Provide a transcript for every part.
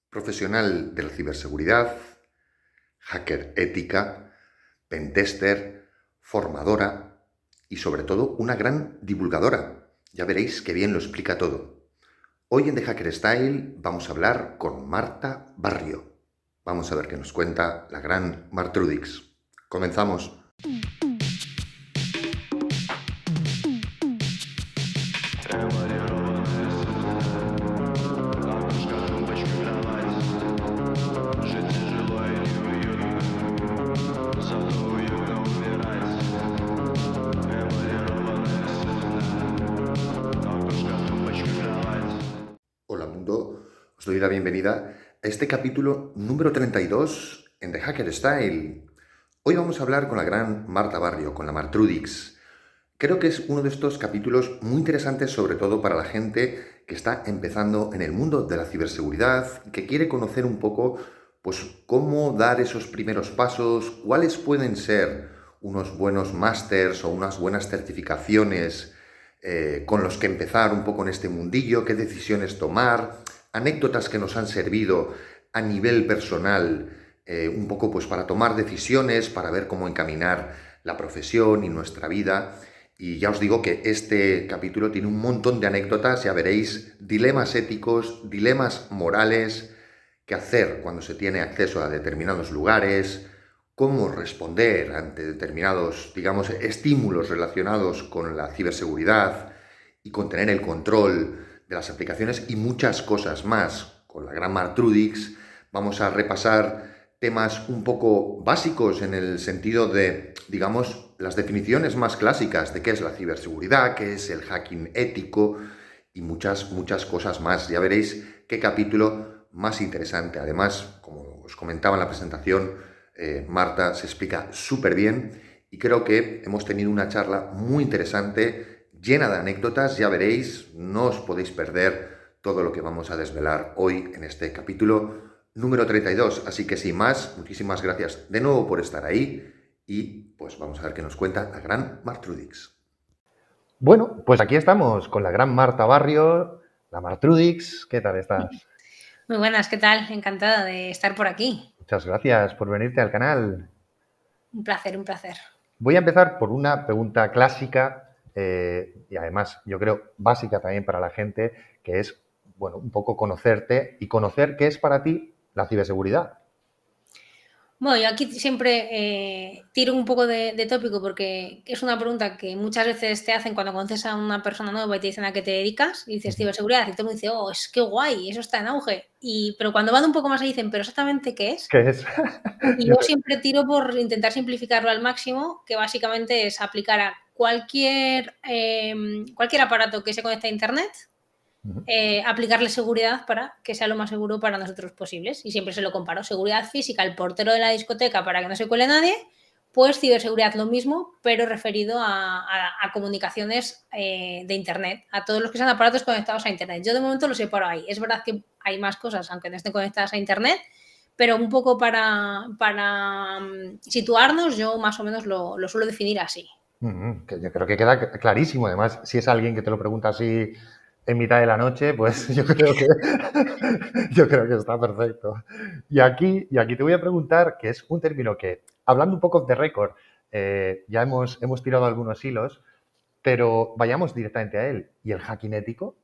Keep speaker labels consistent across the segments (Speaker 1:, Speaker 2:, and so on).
Speaker 1: profesional de la ciberseguridad, hacker ética, pentester, formadora y sobre todo una gran divulgadora. Ya veréis que bien lo explica todo. Hoy en The Hacker Style vamos a hablar con Marta Barrio. Vamos a ver qué nos cuenta la gran Martrudix. Comenzamos. Hola mundo, os doy la bienvenida a este capítulo número 32 en The Hacker Style. Hoy vamos a hablar con la gran Marta Barrio, con la Martrudix. Creo que es uno de estos capítulos muy interesantes, sobre todo para la gente que está empezando en el mundo de la ciberseguridad y que quiere conocer un poco, pues, cómo dar esos primeros pasos, cuáles pueden ser unos buenos másters o unas buenas certificaciones con los que empezar un poco en este mundillo, qué decisiones tomar, anécdotas que nos han servido a nivel personal, un poco pues para tomar decisiones, para ver cómo encaminar la profesión y nuestra vida. Y ya os digo que este capítulo tiene un montón de anécdotas, ya veréis, dilemas éticos, dilemas morales, qué hacer cuando se tiene acceso a determinados lugares, cómo responder ante determinados, digamos, estímulos relacionados con la ciberseguridad y con tener el control de las aplicaciones y muchas cosas más. Con la gran Martrudix vamos a repasar temas un poco básicos en el sentido de, digamos, las definiciones más clásicas de qué es la ciberseguridad, qué es el hacking ético y muchas cosas más. Ya veréis qué capítulo más interesante. Además, como os comentaba en la presentación, Marta se explica súper bien y creo que hemos tenido una charla muy interesante, llena de anécdotas. Ya veréis, no os podéis perder todo lo que vamos a desvelar hoy en este capítulo número 32. Así que sin más, muchísimas gracias de nuevo por estar ahí y pues vamos a ver qué nos cuenta la gran Martrudix.
Speaker 2: Bueno, pues aquí estamos con la gran Marta Barrio, la Martrudix. ¿Qué tal estás?
Speaker 3: Muy buenas, ¿qué tal? Encantada de estar por aquí.
Speaker 2: Muchas gracias por venirte al canal.
Speaker 3: Un placer, un placer.
Speaker 2: Voy a empezar por una pregunta clásica y además yo creo básica también para la gente, que es, bueno, un poco conocerte y conocer qué es para ti la ciberseguridad.
Speaker 3: Bueno, yo aquí siempre tiro un poco de tópico porque es una pregunta que muchas veces te hacen cuando conoces a una persona nueva y te dicen a qué te dedicas y dices ciberseguridad y todo el mundo dice, oh, es que guay, eso está en auge. Pero cuando van un poco más y dicen, pero exactamente qué es,
Speaker 2: ¿Qué es?
Speaker 3: y yo siempre tiro por intentar simplificarlo al máximo, que básicamente es aplicar a cualquier aparato que se conecte a Internet, aplicarle seguridad para que sea lo más seguro para nosotros posibles. Y siempre se lo comparo. Seguridad física, el portero de la discoteca para que no se cuele nadie, pues ciberseguridad lo mismo, pero referido a comunicaciones de Internet, a todos los que sean aparatos conectados a Internet. Yo de momento lo separo ahí. Es verdad que hay más cosas, aunque no estén conectadas a Internet, pero un poco para situarnos, yo más o menos lo suelo definir así.
Speaker 2: Que yo creo que queda clarísimo. Además, si es alguien que te lo pregunta así en mitad de la noche, pues yo creo que, yo creo que está perfecto. Y aquí te voy a preguntar, que es un término que, hablando un poco de récord, ya hemos tirado algunos hilos, pero vayamos directamente a él. ¿Y el hacking ético?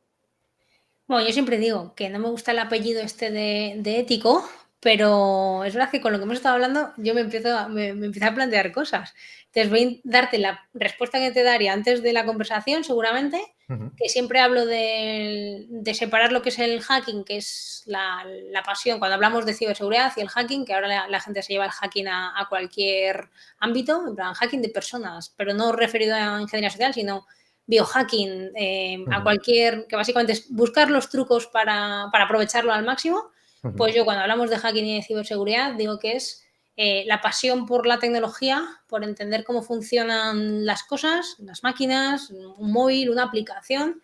Speaker 3: Bueno, yo siempre digo que no me gusta el apellido este de ético, pero es verdad que con lo que hemos estado hablando yo me empiezo a plantear cosas. Entonces voy a darte la respuesta que te daría antes de la conversación, seguramente,
Speaker 2: Ujú.
Speaker 3: que siempre hablo de separar lo que es el hacking, que es la pasión, cuando hablamos de ciberseguridad, y el hacking, que ahora la gente se lleva el hacking a cualquier ámbito, en plan hacking de personas, pero no referido a ingeniería social, sino biohacking, a
Speaker 2: Ujú.
Speaker 3: cualquier, que básicamente es buscar los trucos para aprovecharlo al máximo,
Speaker 2: Ujú.
Speaker 3: pues yo cuando hablamos de hacking y de ciberseguridad digo que es la pasión por la tecnología, por entender cómo funcionan las cosas, las máquinas, un móvil, una aplicación,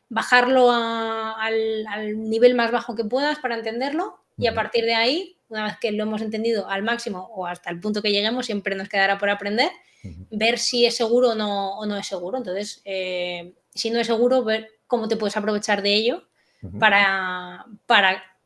Speaker 3: bajarlo al nivel más bajo que puedas para entenderlo y a
Speaker 2: Ujú.
Speaker 3: partir de ahí, una vez que lo hemos entendido al máximo o hasta el punto que lleguemos, siempre nos quedará por aprender,
Speaker 2: Ujú.
Speaker 3: ver si es seguro o no es seguro. Entonces, si no es seguro, ver cómo te puedes aprovechar de ello
Speaker 2: Ujú.
Speaker 3: para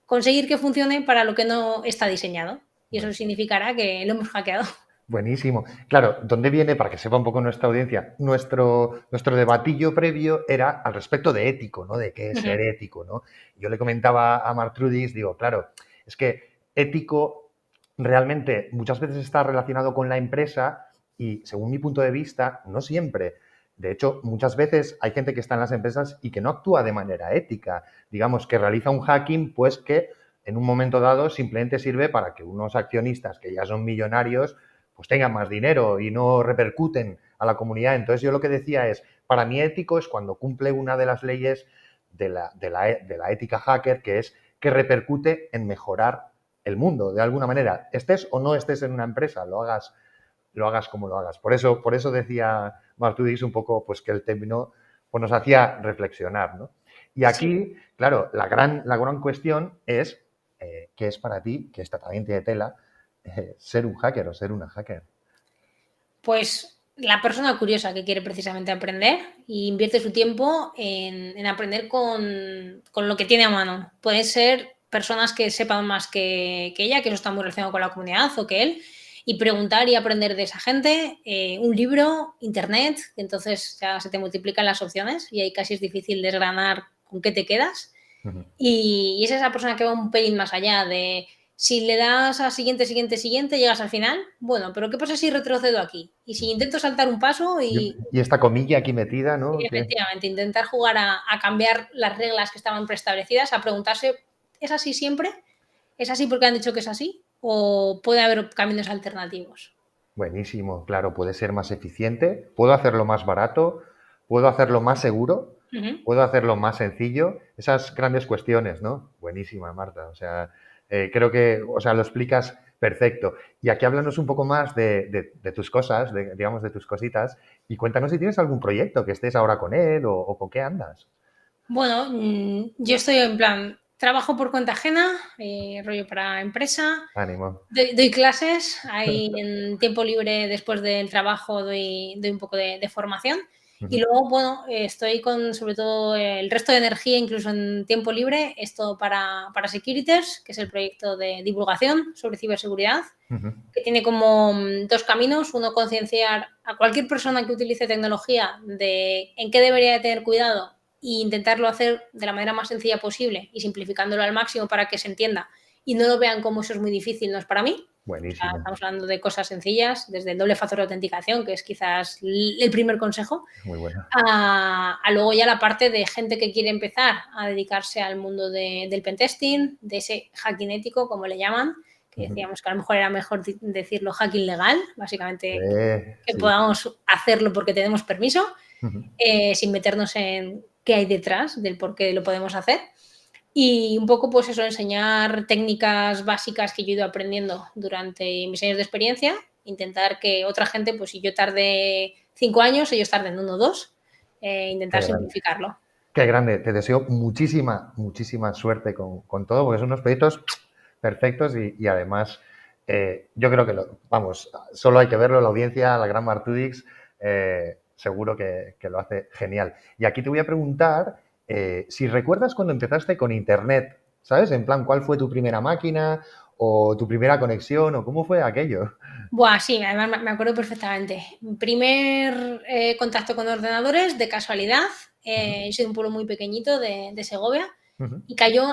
Speaker 3: conseguir que funcione para lo que no está diseñado. Y eso significará que lo hemos hackeado.
Speaker 2: Buenísimo. Claro, ¿dónde viene, para que sepa un poco nuestra audiencia, nuestro debatillo previo era al respecto de ético, ¿no? De qué es ser ético, ¿no? Yo le comentaba a Mark Trudix, digo, claro, es que ético realmente muchas veces está relacionado con la empresa y, según mi punto de vista, no siempre. De hecho, muchas veces hay gente que está en las empresas y que no actúa de manera ética. Digamos, que realiza un hacking, pues que en un momento dado simplemente sirve para que unos accionistas que ya son millonarios pues tengan más dinero y no repercuten a la comunidad. Entonces yo lo que decía es, para mí ético es cuando cumple una de las leyes de la ética hacker, que es que repercute en mejorar el mundo, de alguna manera. Estés o no estés en una empresa, lo hagas como lo hagas. Por eso decía Martudis un poco pues que el término pues, nos hacía reflexionar, ¿no? Y aquí, claro, la gran cuestión es ¿qué es para ti, que esta también tiene tela, ser un hacker o ser una hacker?
Speaker 3: Pues la persona curiosa que quiere precisamente aprender y invierte su tiempo en aprender con lo que tiene a mano. Pueden ser personas que sepan más que ella, que eso está muy relacionado con la comunidad o que él, y preguntar y aprender de esa gente, un libro, internet, entonces ya se te multiplican las opciones y ahí casi es difícil desgranar con qué te quedas. Y es esa persona que va un pelín más allá de si le das a siguiente, siguiente, siguiente, llegas al final. Bueno, pero ¿qué pasa si retrocedo aquí? Y si intento saltar un paso
Speaker 2: Y esta comilla aquí metida, ¿no?
Speaker 3: efectivamente intentar jugar a cambiar las reglas que estaban preestablecidas, a preguntarse, ¿es así siempre? ¿Es así porque han dicho que es así? ¿O puede haber caminos alternativos?
Speaker 2: Buenísimo, claro, puede ser más eficiente, puedo hacerlo más barato, puedo hacerlo más seguro,
Speaker 3: Ujú.
Speaker 2: puedo hacerlo más sencillo. Esas grandes cuestiones, ¿no? Buenísima, Marta. O sea, creo que, o sea, lo explicas perfecto. Y aquí háblanos un poco más de tus cosas, digamos, de tus cositas, y cuéntanos si tienes algún proyecto que estés ahora con él o con qué andas.
Speaker 3: Bueno, yo estoy en plan, trabajo por cuenta ajena, rollo para empresa.
Speaker 2: Ánimo.
Speaker 3: Doy clases, ahí en tiempo libre después del trabajo doy un poco de formación y
Speaker 2: Ujú,
Speaker 3: luego, bueno, estoy con sobre todo el resto de energía, incluso en tiempo libre, esto para Securiters, que es el proyecto de divulgación sobre ciberseguridad,
Speaker 2: ujú.
Speaker 3: que tiene como dos caminos. Uno, concienciar a cualquier persona que utilice tecnología de en qué debería de tener cuidado e intentarlo hacer de la manera más sencilla posible y simplificándolo al máximo para que se entienda y no lo vean como eso es muy difícil, no es para mí. O sea,
Speaker 2: Buenísimo,
Speaker 3: estamos hablando de cosas sencillas, desde el doble factor de autenticación, que es quizás el primer consejo,
Speaker 2: muy bueno.
Speaker 3: a luego ya la parte de gente que quiere empezar a dedicarse al mundo del pentesting, de ese hacking ético, como le llaman, que
Speaker 2: Ujú.
Speaker 3: decíamos que a lo mejor era mejor decirlo hacking legal, básicamente que
Speaker 2: Sí.
Speaker 3: podamos hacerlo porque tenemos permiso,
Speaker 2: Ujú.
Speaker 3: sin meternos en qué hay detrás del por qué lo podemos hacer. Y un poco, pues eso, enseñar técnicas básicas que yo he ido aprendiendo durante mis años de experiencia, intentar que otra gente, pues si yo tardé 5 años, ellos tarden 1 o 2,
Speaker 2: Qué
Speaker 3: intentar
Speaker 2: grande.
Speaker 3: simplificarlo.
Speaker 2: Qué grande. Te deseo muchísima suerte con todo, porque son unos proyectos perfectos y además yo creo que, vamos, solo hay que verlo, la audiencia, la gran Martudix, seguro que lo hace genial. Y aquí te voy a preguntar si recuerdas cuando empezaste con Internet, ¿sabes? En plan, ¿cuál fue tu primera máquina o tu primera conexión o cómo fue aquello?
Speaker 3: Buah, sí, además me acuerdo perfectamente. Primer contacto con ordenadores, de casualidad.
Speaker 2: Ujú,
Speaker 3: Yo soy de un pueblo muy pequeñito de Segovia
Speaker 2: ujú,
Speaker 3: y cayó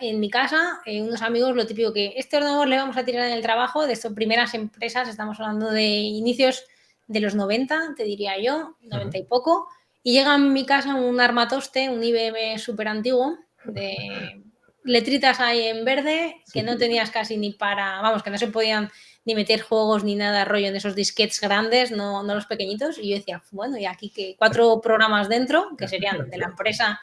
Speaker 3: en mi casa unos amigos lo típico que este ordenador le vamos a tirar en el trabajo de estas primeras empresas, estamos hablando de inicios de los 90, te diría yo,
Speaker 2: ujú.
Speaker 3: 90 y poco, y llega a mi casa un armatoste, un IBM súper antiguo, de letritas ahí en verde, que no tenías casi ni para, vamos, que no se podían ni meter juegos ni nada rollo en esos disquetes grandes, no los pequeñitos. Y yo decía, bueno, y aquí que 4 programas dentro, que serían de la empresa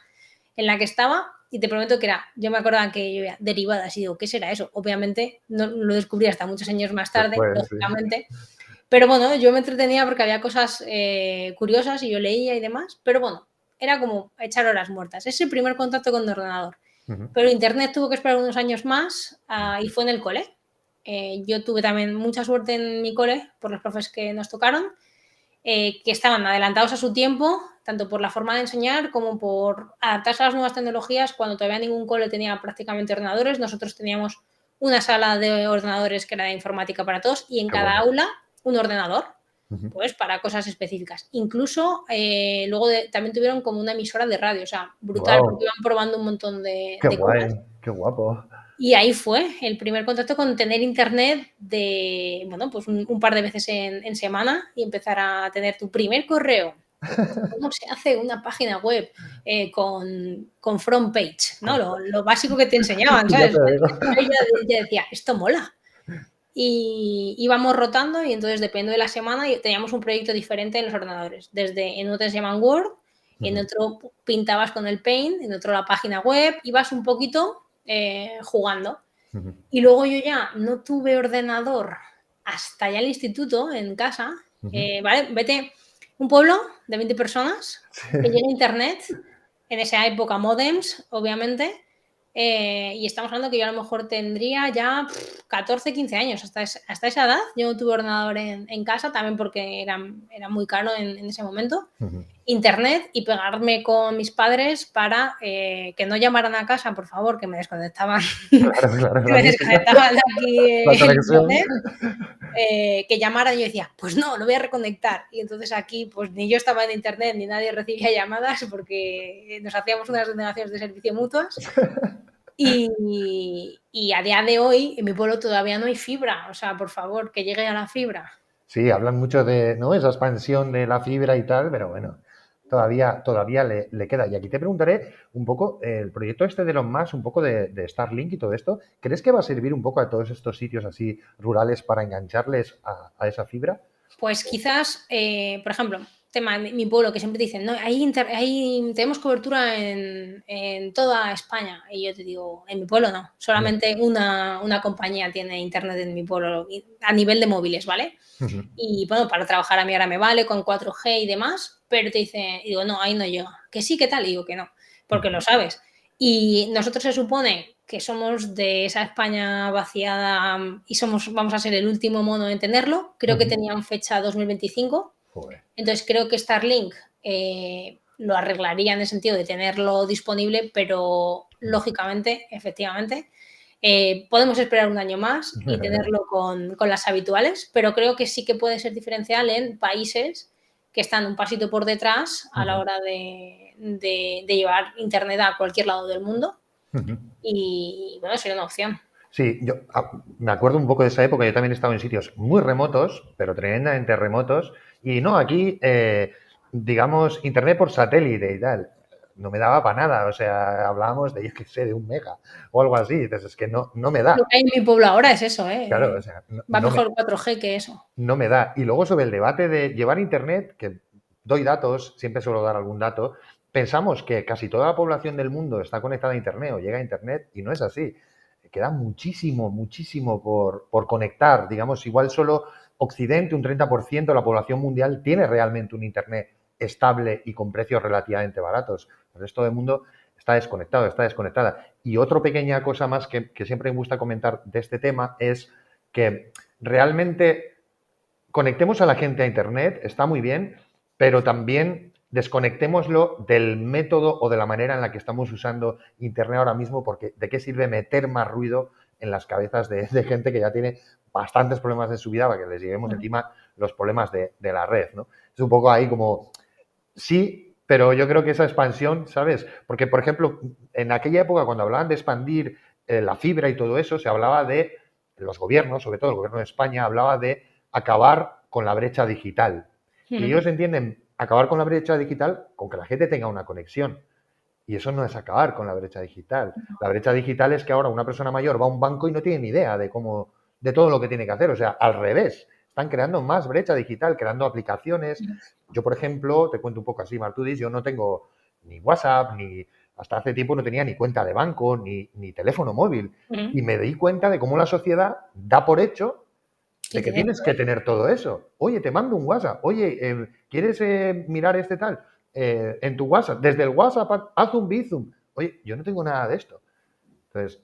Speaker 3: en la que estaba, y te prometo que era, yo me acordaba que yo veía derivadas y digo, ¿qué será eso? Obviamente no lo descubrí hasta muchos años más tarde,
Speaker 2: Después, sí.
Speaker 3: lógicamente, pero bueno, yo me entretenía porque había cosas curiosas y yo leía y demás, pero bueno, era como echar horas muertas. Ese primer contacto con el ordenador.
Speaker 2: Ujú.
Speaker 3: Pero Internet tuvo que esperar unos años más y fue en el cole. Yo tuve también mucha suerte en mi cole por los profes que nos tocaron que estaban adelantados a su tiempo, tanto por la forma de enseñar como por adaptarse a las nuevas tecnologías. Cuando todavía ningún cole tenía prácticamente ordenadores, nosotros teníamos una sala de ordenadores que era de informática para todos y en
Speaker 2: Qué
Speaker 3: cada
Speaker 2: bueno.
Speaker 3: aula un ordenador,
Speaker 2: Ujú.
Speaker 3: pues para cosas específicas. Incluso luego también tuvieron como una emisora de radio, o sea, brutal, porque
Speaker 2: Guau,
Speaker 3: iban probando un montón
Speaker 2: qué
Speaker 3: de
Speaker 2: guay,
Speaker 3: cosas.
Speaker 2: qué guapo.
Speaker 3: Y ahí fue el primer contacto con tener internet de, bueno, pues un par de veces en semana y empezar a tener tu primer correo. ¿Cómo se hace una página web con front page? ¿No? Lo básico que te enseñaban,
Speaker 2: Ya
Speaker 3: ¿sabes?
Speaker 2: te digo.
Speaker 3: Yo ya decía, esto mola. Y íbamos rotando y entonces dependiendo de la semana teníamos un proyecto diferente en los ordenadores. Desde en uno te llaman Word, en
Speaker 2: Ujú,
Speaker 3: otro pintabas con el Paint, en otro la página web, ibas un poquito jugando.
Speaker 2: ujú.
Speaker 3: Y luego yo ya no tuve ordenador hasta ya el instituto, en casa,
Speaker 2: Ujú.
Speaker 3: ¿vale? Vete, un pueblo de 20 personas,
Speaker 2: Sí.
Speaker 3: que llega internet, en esa época modems, obviamente, y estamos hablando que yo a lo mejor tendría ya 14, 15 años. Hasta esa edad yo no tuve ordenador en casa, también porque era muy caro en ese momento.
Speaker 2: Ujú.
Speaker 3: Internet y pegarme con mis padres para que no llamaran a casa, por favor, que me desconectaban,
Speaker 2: Claro, claro,
Speaker 3: que
Speaker 2: la
Speaker 3: me
Speaker 2: mítica.
Speaker 3: desconectaban de aquí
Speaker 2: La
Speaker 3: el
Speaker 2: conexión.
Speaker 3: internet, que llamaran y yo decía, pues no, lo voy a reconectar. Y entonces aquí, pues ni yo estaba en internet ni nadie recibía llamadas porque nos hacíamos unas denegaciones de servicio mutuas. Y a día de hoy en mi pueblo todavía no hay fibra, o sea, por favor, que llegue a la fibra.
Speaker 2: Sí, hablan mucho de, ¿no? Esa expansión de la fibra y tal, pero bueno, todavía le queda. Y aquí te preguntaré un poco, el proyecto este de Elon Musk, un poco de Starlink y todo esto, ¿crees que va a servir un poco a todos estos sitios así rurales para engancharles a esa fibra?
Speaker 3: Pues quizás, por ejemplo, tema de mi pueblo, que siempre te dicen, no, tenemos cobertura en toda España. Y yo te digo, en mi pueblo no,
Speaker 2: No.
Speaker 3: solamente una compañía tiene internet en mi pueblo a nivel de móviles, ¿vale?
Speaker 2: Ujú.
Speaker 3: Y bueno, para trabajar a mí ahora me vale con 4G y demás, pero te dice, y digo, no, ahí no llega. Que sí, ¿qué tal? Y digo que no, porque
Speaker 2: Ujú.
Speaker 3: lo sabes. Y nosotros se supone que somos de esa España vaciada y vamos a ser el último mono en tenerlo. Creo que
Speaker 2: Ujú.
Speaker 3: tenían fecha 2025.
Speaker 2: Joder.
Speaker 3: Entonces creo que Starlink lo arreglaría en el sentido de tenerlo disponible, pero lógicamente, efectivamente, podemos esperar un año más y tenerlo con las habituales, pero creo que sí que puede ser diferencial en países que están un pasito por detrás a la
Speaker 2: Ujú.
Speaker 3: hora de llevar Internet a cualquier lado del mundo
Speaker 2: Ujú.
Speaker 3: y bueno, sería una opción.
Speaker 2: Sí, yo me acuerdo un poco de esa época, yo también he estado en sitios muy remotos, pero tremendamente remotos, y no, aquí, digamos, internet por satélite y tal, no me daba para nada, o sea, hablábamos de, yo qué sé, de 1 mega o algo así, entonces es que no me
Speaker 3: Lo
Speaker 2: da,
Speaker 3: que hay en mi pueblo ahora es eso,
Speaker 2: claro, o sea, no,
Speaker 3: va
Speaker 2: no me,
Speaker 3: mejor 4G que eso.
Speaker 2: no me da. Y luego sobre el debate de llevar internet, que doy datos, siempre suelo dar algún dato, pensamos que casi toda la población del mundo está conectada a internet o llega a internet y no es así. Queda muchísimo, muchísimo por conectar. Digamos, igual solo Occidente, un 30% de la población mundial tiene realmente un internet estable y con precios relativamente baratos. El resto del mundo está desconectado, está desconectada. Y otra pequeña cosa más que siempre me gusta comentar de este tema es que realmente conectemos a la gente a Internet, está muy bien, pero también desconectémoslo del método o de la manera en la que estamos usando Internet ahora mismo, porque ¿de qué sirve meter más ruido en las cabezas de gente que ya tiene bastantes problemas en su vida para que les llevemos encima los problemas de la red, ¿no? Es un poco ahí como, sí, pero yo creo que esa expansión, ¿sabes? Porque, por ejemplo, en aquella época cuando hablaban de expandir la fibra y todo eso, se hablaba de, los gobiernos, sobre todo el gobierno de España, hablaba de acabar con la brecha digital. Y
Speaker 3: Ujú.
Speaker 2: ellos entienden acabar con la brecha digital con que la gente tenga una conexión. Y eso no es acabar con la brecha digital. La brecha digital es que ahora una persona mayor va a un banco y no tiene ni idea de cómo, de todo lo que tiene que hacer. O sea, al revés. Están creando más brecha digital, creando aplicaciones. Yo, por ejemplo, te cuento un poco así, Martudis, yo no tengo ni WhatsApp, ni hasta hace tiempo no tenía ni cuenta de banco, ni teléfono móvil.
Speaker 3: Ujú.
Speaker 2: Y me di cuenta de cómo la sociedad da por hecho
Speaker 3: Y
Speaker 2: de que
Speaker 3: tener
Speaker 2: tienes que tener todo eso. Oye, te mando un WhatsApp. Oye, ¿quieres mirar este tal? En tu WhatsApp. Desde el WhatsApp haz un Bizum. Oye, yo no tengo nada de esto. Entonces,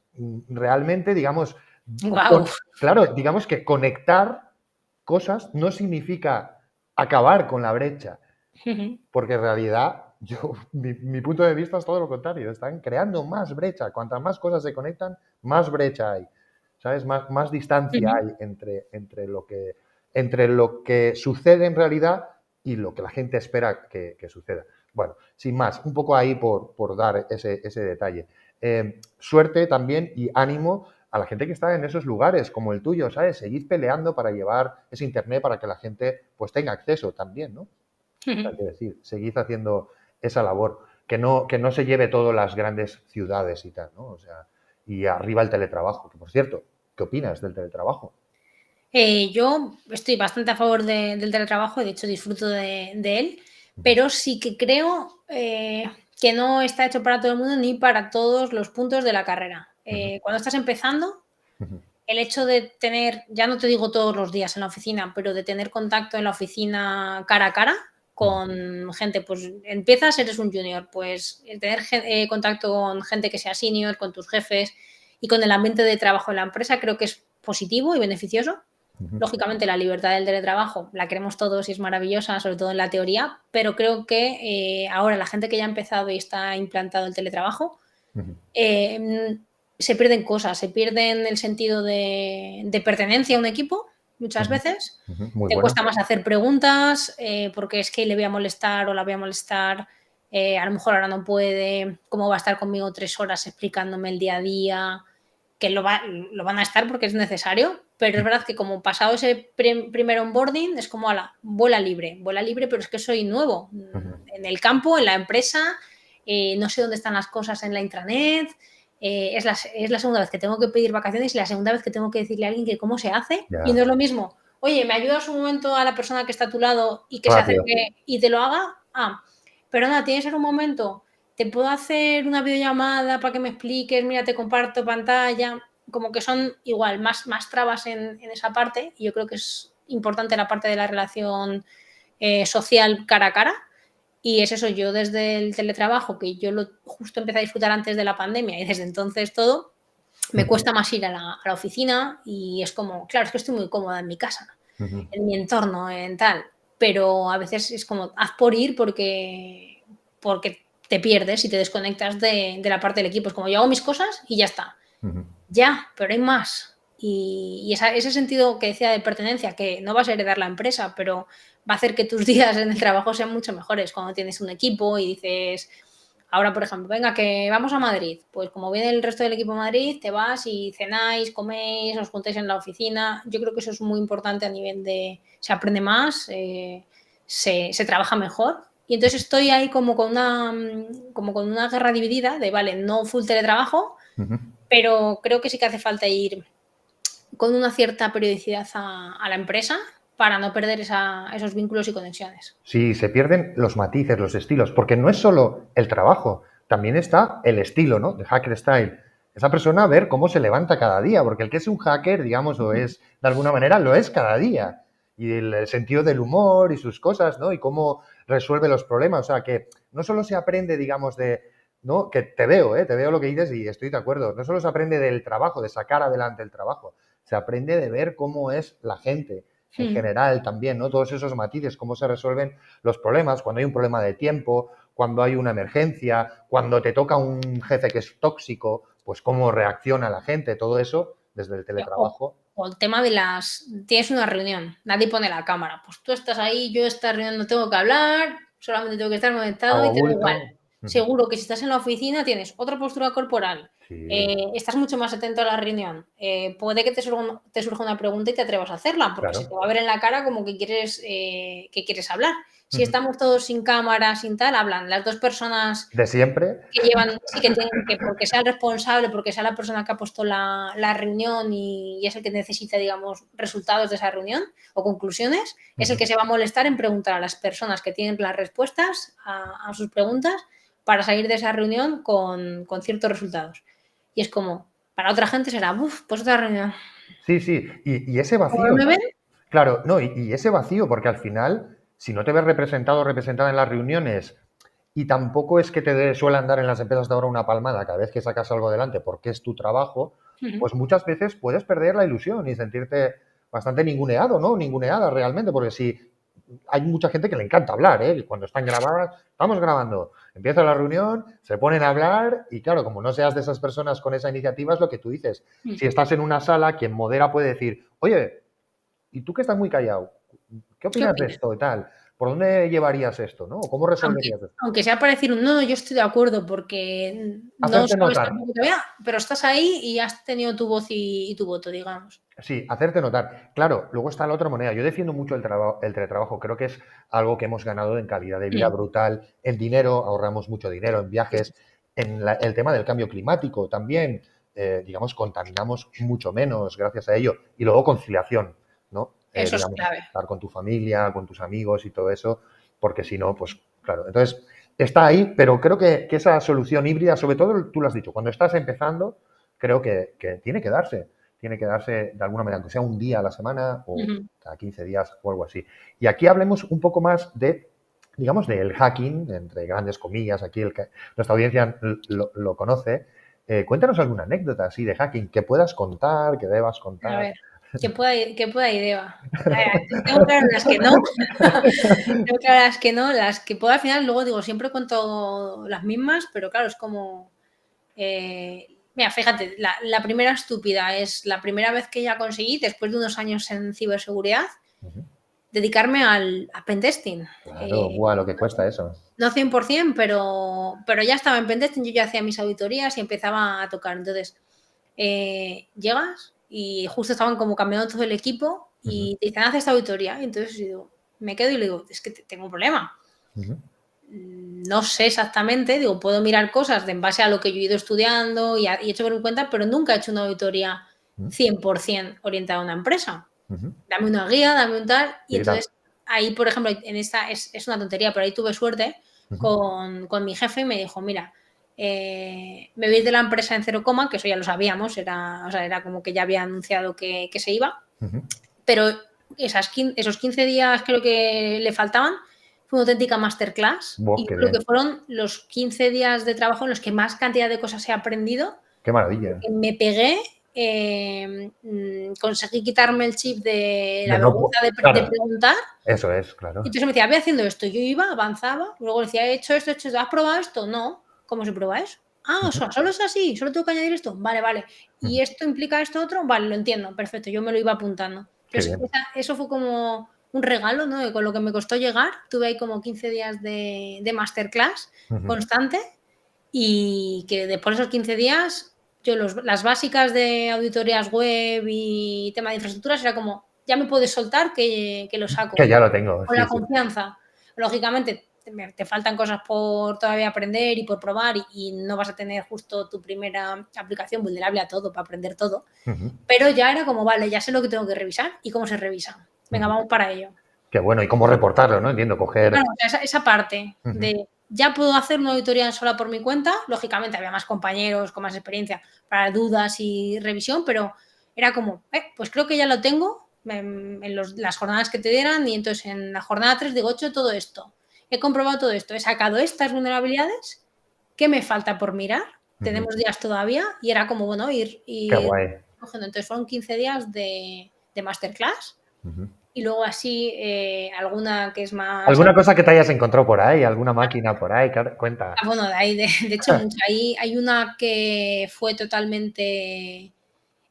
Speaker 2: realmente, digamos,
Speaker 3: Guau.
Speaker 2: claro, digamos que conectar cosas no significa acabar con la brecha,
Speaker 3: Ujú.
Speaker 2: porque en realidad mi punto de vista es todo lo contrario, están creando más brecha, cuantas más cosas se conectan, más brecha hay, ¿sabes? Más distancia
Speaker 3: Ujú.
Speaker 2: hay entre lo que sucede en realidad y lo que la gente espera que suceda. Bueno, sin más, un poco ahí por dar ese detalle. Suerte también y ánimo a la gente que está en esos lugares, como el tuyo, ¿sabes? Seguid peleando para llevar ese internet para que la gente pues tenga acceso también, ¿no? Hay
Speaker 3: Ujú.
Speaker 2: que decir, seguid haciendo esa labor, que no se lleve todo las grandes ciudades y tal, ¿no? O sea, y arriba el teletrabajo, que por cierto, ¿qué opinas del teletrabajo?
Speaker 3: Yo estoy bastante a favor del teletrabajo, de hecho disfruto de él,
Speaker 2: Ujú,
Speaker 3: pero sí que creo que no está hecho para todo el mundo ni para todos los puntos de la carrera.
Speaker 2: ujú,
Speaker 3: Cuando estás empezando,
Speaker 2: ujú,
Speaker 3: el hecho de tener, ya no te digo todos los días en la oficina, pero de tener contacto en la oficina cara a cara
Speaker 2: ujú,
Speaker 3: con gente, pues empiezas, eres un junior, pues el tener contacto con gente que sea senior, con tus jefes y con el ambiente de trabajo en la empresa creo que es positivo y beneficioso.
Speaker 2: ujú,
Speaker 3: Lógicamente, la libertad del teletrabajo la queremos todos y es maravillosa, sobre todo en la teoría, pero creo que ahora la gente que ya ha empezado y está implantado el teletrabajo,
Speaker 2: ujú,
Speaker 3: se pierden cosas, se pierden el sentido de pertenencia a un equipo muchas
Speaker 2: ujú,
Speaker 3: veces.
Speaker 2: ujú. Muy
Speaker 3: Te
Speaker 2: bueno.
Speaker 3: cuesta más hacer preguntas porque es que le voy a molestar o la voy a molestar. A lo mejor ahora no puede, cómo va a estar conmigo 3 horas explicándome el día a día, que lo van a estar porque es necesario, pero es verdad que como pasado ese primer onboarding es como, ala, vuela libre, pero es que soy nuevo
Speaker 2: Ujú.
Speaker 3: en el campo, en la empresa, no sé dónde están las cosas en la intranet, es la segunda vez que tengo que pedir vacaciones y la segunda vez que tengo que decirle a alguien que cómo se hace, y no
Speaker 2: Ya,
Speaker 3: es lo mismo, oye, ¿me ayudas un momento a la persona que está a tu lado y que se
Speaker 2: rápido.
Speaker 3: acerque y te lo haga? Ah, perdona, ¿tienes en un momento? ¿Te puedo hacer una videollamada para que me expliques? Mira, te comparto pantalla. Como que son igual, más trabas en esa parte. Y yo creo que es importante la parte de la relación social cara a cara. Y es eso, yo desde el teletrabajo, que yo lo justo empecé a disfrutar antes de la pandemia y desde entonces todo, me
Speaker 2: Ujú,
Speaker 3: cuesta más ir a la oficina y es como, claro, es que estoy muy cómoda en mi casa,
Speaker 2: ujú.
Speaker 3: en mi entorno, en tal, pero a veces es como, haz por ir porque te pierdes y te desconectas de la parte del equipo. Es como, yo hago mis cosas y ya está.
Speaker 2: Ujú.
Speaker 3: Ya, pero hay más. Y ese sentido que decía de pertenencia, que no vas a heredar la empresa, pero va a hacer que tus días en el trabajo sean mucho mejores cuando tienes un equipo y dices, ahora por ejemplo, venga, que vamos a Madrid. Pues como viene el resto del equipo a Madrid, te vas y cenáis, coméis, os juntáis en la oficina. Yo creo que eso es muy importante a nivel de, se aprende más, se trabaja mejor. Y entonces estoy ahí como con una guerra dividida de, vale, no full teletrabajo,
Speaker 2: Ujú.
Speaker 3: pero creo que sí que hace falta ir con una cierta periodicidad a la empresa para no perder esos vínculos y conexiones.
Speaker 2: Sí, se pierden los matices, los estilos, porque no es solo el trabajo, también está el estilo, ¿no? De hacker style. Esa persona a ver cómo se levanta cada día, porque el que es un hacker, digamos, o es de alguna manera, lo es cada día. Y el sentido del humor y sus cosas, ¿no? Y cómo resuelve los problemas. O sea, que no solo se aprende, digamos, ¿no? Que te veo, ¿eh? Te veo lo que dices y estoy de acuerdo. No solo se aprende del trabajo, de sacar adelante el trabajo, se aprende de ver cómo es la gente en
Speaker 3: Mm.
Speaker 2: general también, ¿no? Todos esos matices, cómo se resuelven los problemas, cuando hay un problema de tiempo, cuando hay una emergencia, cuando te toca un jefe que es tóxico, pues cómo reacciona la gente, todo eso desde el
Speaker 3: O,
Speaker 2: teletrabajo.
Speaker 3: o el tema tienes una reunión, nadie pone la cámara, pues tú estás ahí, yo esta reunión no tengo que hablar, solamente tengo que estar conectado
Speaker 2: Hago
Speaker 3: y te da igual.
Speaker 2: bulto. Ujú.
Speaker 3: Seguro que si estás en la oficina tienes otra postura corporal,
Speaker 2: Sí,
Speaker 3: estás mucho más atento a la reunión, puede que te surja una pregunta y te atrevas a hacerla, porque se te
Speaker 2: claro.
Speaker 3: va a ver en la cara como que quieres hablar. Si
Speaker 2: Ujú.
Speaker 3: estamos todos sin cámara, sin tal, hablan las dos personas
Speaker 2: De siempre.
Speaker 3: que llevan, sí que tienen que, porque sea el responsable, porque sea la persona que ha puesto la reunión y es el que necesita, digamos, resultados de esa reunión o conclusiones, es el
Speaker 2: Ujú.
Speaker 3: que se va a molestar en preguntar a las personas que tienen las respuestas a sus preguntas para salir de esa reunión con ciertos resultados. Y es como, para otra gente será, uff, pues otra reunión.
Speaker 2: Sí, sí. Y ese
Speaker 3: ¿Cómo no
Speaker 2: vacío,
Speaker 3: me ven?
Speaker 2: claro, no, y ese vacío, porque al final, si no te ves representado o representada en las reuniones y tampoco es que suelan dar en las empresas de ahora una palmada cada vez que sacas algo adelante porque es tu trabajo,
Speaker 3: Ujú.
Speaker 2: pues muchas veces puedes perder la ilusión y sentirte bastante ninguneado, ¿no? Ninguneada realmente, porque si hay mucha gente que le encanta hablar, ¿eh? Cuando están grabadas, estamos grabando, empieza la reunión, se ponen a hablar y claro, como no seas de esas personas con esa iniciativa, es lo que tú dices. Si estás en una sala, quien modera puede decir, oye, ¿y tú que estás muy callado? ¿Qué
Speaker 3: ¿Qué
Speaker 2: opinas de
Speaker 3: opinas?
Speaker 2: esto y tal? ¿Por dónde llevarías esto, no? ¿O cómo
Speaker 3: Aunque,
Speaker 2: resolverías esto?
Speaker 3: aunque sea para decir un no, yo estoy de acuerdo porque no
Speaker 2: Hacerte
Speaker 3: sabes
Speaker 2: notar.
Speaker 3: tampoco todavía, pero estás ahí y has tenido tu voz y tu voto, digamos.
Speaker 2: Sí, hacerte notar. Claro, luego está la otra moneda. Yo defiendo mucho el teletrabajo. Creo que es algo que hemos ganado en calidad de vida
Speaker 3: Mm,
Speaker 2: brutal. En dinero, ahorramos mucho dinero en
Speaker 3: sí,
Speaker 2: viajes.
Speaker 3: sí,
Speaker 2: El tema del cambio climático también, digamos, contaminamos mucho menos gracias a ello. Y luego conciliación, ¿no?
Speaker 3: eso es
Speaker 2: Digamos,
Speaker 3: clave.
Speaker 2: estar con tu familia, con tus amigos y todo eso, porque si no, pues claro. Entonces, está ahí, pero creo que esa solución híbrida, sobre todo tú lo has dicho, cuando estás empezando, creo que tiene que darse de alguna manera, aunque sea un día a la semana o
Speaker 3: Ujú.
Speaker 2: cada 15 días o algo así. Y aquí hablemos un poco más de, digamos, del hacking, entre grandes comillas, aquí nuestra audiencia lo conoce. Cuéntanos alguna anécdota así de hacking que puedas contar, que debas
Speaker 3: A
Speaker 2: contar.
Speaker 3: ver, que pueda ir Eva. Tengo claro las que no, tengo claro las que no, las que puedo al final, luego digo, siempre cuento las mismas, pero claro, es como, mira, fíjate, la primera estúpida es la primera vez que ya conseguí, después de unos años en ciberseguridad,
Speaker 2: Ujú.
Speaker 3: dedicarme a pentesting.
Speaker 2: Claro, buah, lo que cuesta eso.
Speaker 3: No 100%, pero ya estaba en pentesting, yo ya hacía mis auditorías y empezaba a tocar. Entonces, llegas y justo estaban como cambiando todo el equipo
Speaker 2: Ujú,
Speaker 3: y te dicen, haz esta auditoría. Y entonces digo, me quedo y le digo, es que tengo un problema.
Speaker 2: ujú,
Speaker 3: No sé exactamente, digo, puedo mirar cosas en base a lo que yo he ido estudiando y he hecho por mi cuenta, pero nunca he hecho una auditoría
Speaker 2: ujú,
Speaker 3: 100% orientada a una empresa.
Speaker 2: ujú.
Speaker 3: Dame una guía, dame un tal. Y
Speaker 2: Sí,
Speaker 3: entonces ahí, por ejemplo, en esta es una tontería, pero ahí tuve suerte
Speaker 2: ujú,
Speaker 3: con mi jefe y me dijo, mira, me voy a ir de la empresa en cero coma, que eso ya lo sabíamos, o sea, era como que ya había anunciado que se iba,
Speaker 2: ujú.
Speaker 3: pero esos 15 días creo que le faltaban, fue una auténtica masterclass
Speaker 2: Buah,
Speaker 3: y yo
Speaker 2: qué
Speaker 3: creo
Speaker 2: bien.
Speaker 3: que fueron los 15 días de trabajo en los que más cantidad de cosas he aprendido,
Speaker 2: Qué maravilla.
Speaker 3: porque me pegué, conseguí quitarme el chip de
Speaker 2: De
Speaker 3: la
Speaker 2: no,
Speaker 3: vergüenza de
Speaker 2: claro,
Speaker 3: preguntar.
Speaker 2: eso es,
Speaker 3: Y
Speaker 2: claro.
Speaker 3: entonces me decía, voy haciendo esto. Yo iba, avanzaba, luego decía, he hecho esto, he hecho esto. ¿Has probado esto? No. ¿Cómo se prueba eso? Ah, o
Speaker 2: Ujú,
Speaker 3: sea, solo es así, solo tengo que añadir esto. Vale, vale.
Speaker 2: ujú.
Speaker 3: ¿Y esto implica esto otro? Vale, lo entiendo, perfecto. Yo me lo iba apuntando.
Speaker 2: Qué
Speaker 3: Entonces,
Speaker 2: bien.
Speaker 3: eso fue como un regalo, ¿no? Que con lo que me costó llegar, tuve ahí como 15 días de masterclass
Speaker 2: Ujú.
Speaker 3: constante y que después de esos 15 días, yo las básicas de auditorías web y tema de infraestructuras era como, ya me puedes soltar que lo saco
Speaker 2: Que ya lo tengo,
Speaker 3: con
Speaker 2: sí,
Speaker 3: la
Speaker 2: sí.
Speaker 3: confianza. Lógicamente, te faltan cosas por todavía aprender y por probar y no vas a tener justo tu primera aplicación vulnerable a todo para aprender todo,
Speaker 2: Ujú,
Speaker 3: pero ya era como, vale, ya sé lo que tengo que revisar y cómo se revisa. Venga,
Speaker 2: ujú.
Speaker 3: vamos para ello.
Speaker 2: Qué bueno. ¿Y cómo reportarlo, no? Entiendo,
Speaker 3: Claro,
Speaker 2: coger.
Speaker 3: o sea, esa parte
Speaker 2: Ujú,
Speaker 3: de ya puedo hacer una auditoría sola por mi cuenta, lógicamente había más compañeros con más experiencia para dudas y revisión, pero era como, pues creo que ya lo tengo en las jornadas que te dieran y entonces en la jornada 3 digo, he hecho todo esto, he comprobado todo esto, he sacado estas vulnerabilidades, ¿qué me falta por mirar?
Speaker 2: ujú.
Speaker 3: Tenemos días todavía y era como, bueno,
Speaker 2: Qué
Speaker 3: ir
Speaker 2: guay.
Speaker 3: cogiendo. Entonces fueron 15 días de masterclass
Speaker 2: Ujú.
Speaker 3: y luego así alguna que es más
Speaker 2: ¿Alguna cosa que te hayas encontrado por ahí? ¿Alguna máquina por ahí? Cuenta.
Speaker 3: bueno, de ahí, de hecho, ahí hay una que fue totalmente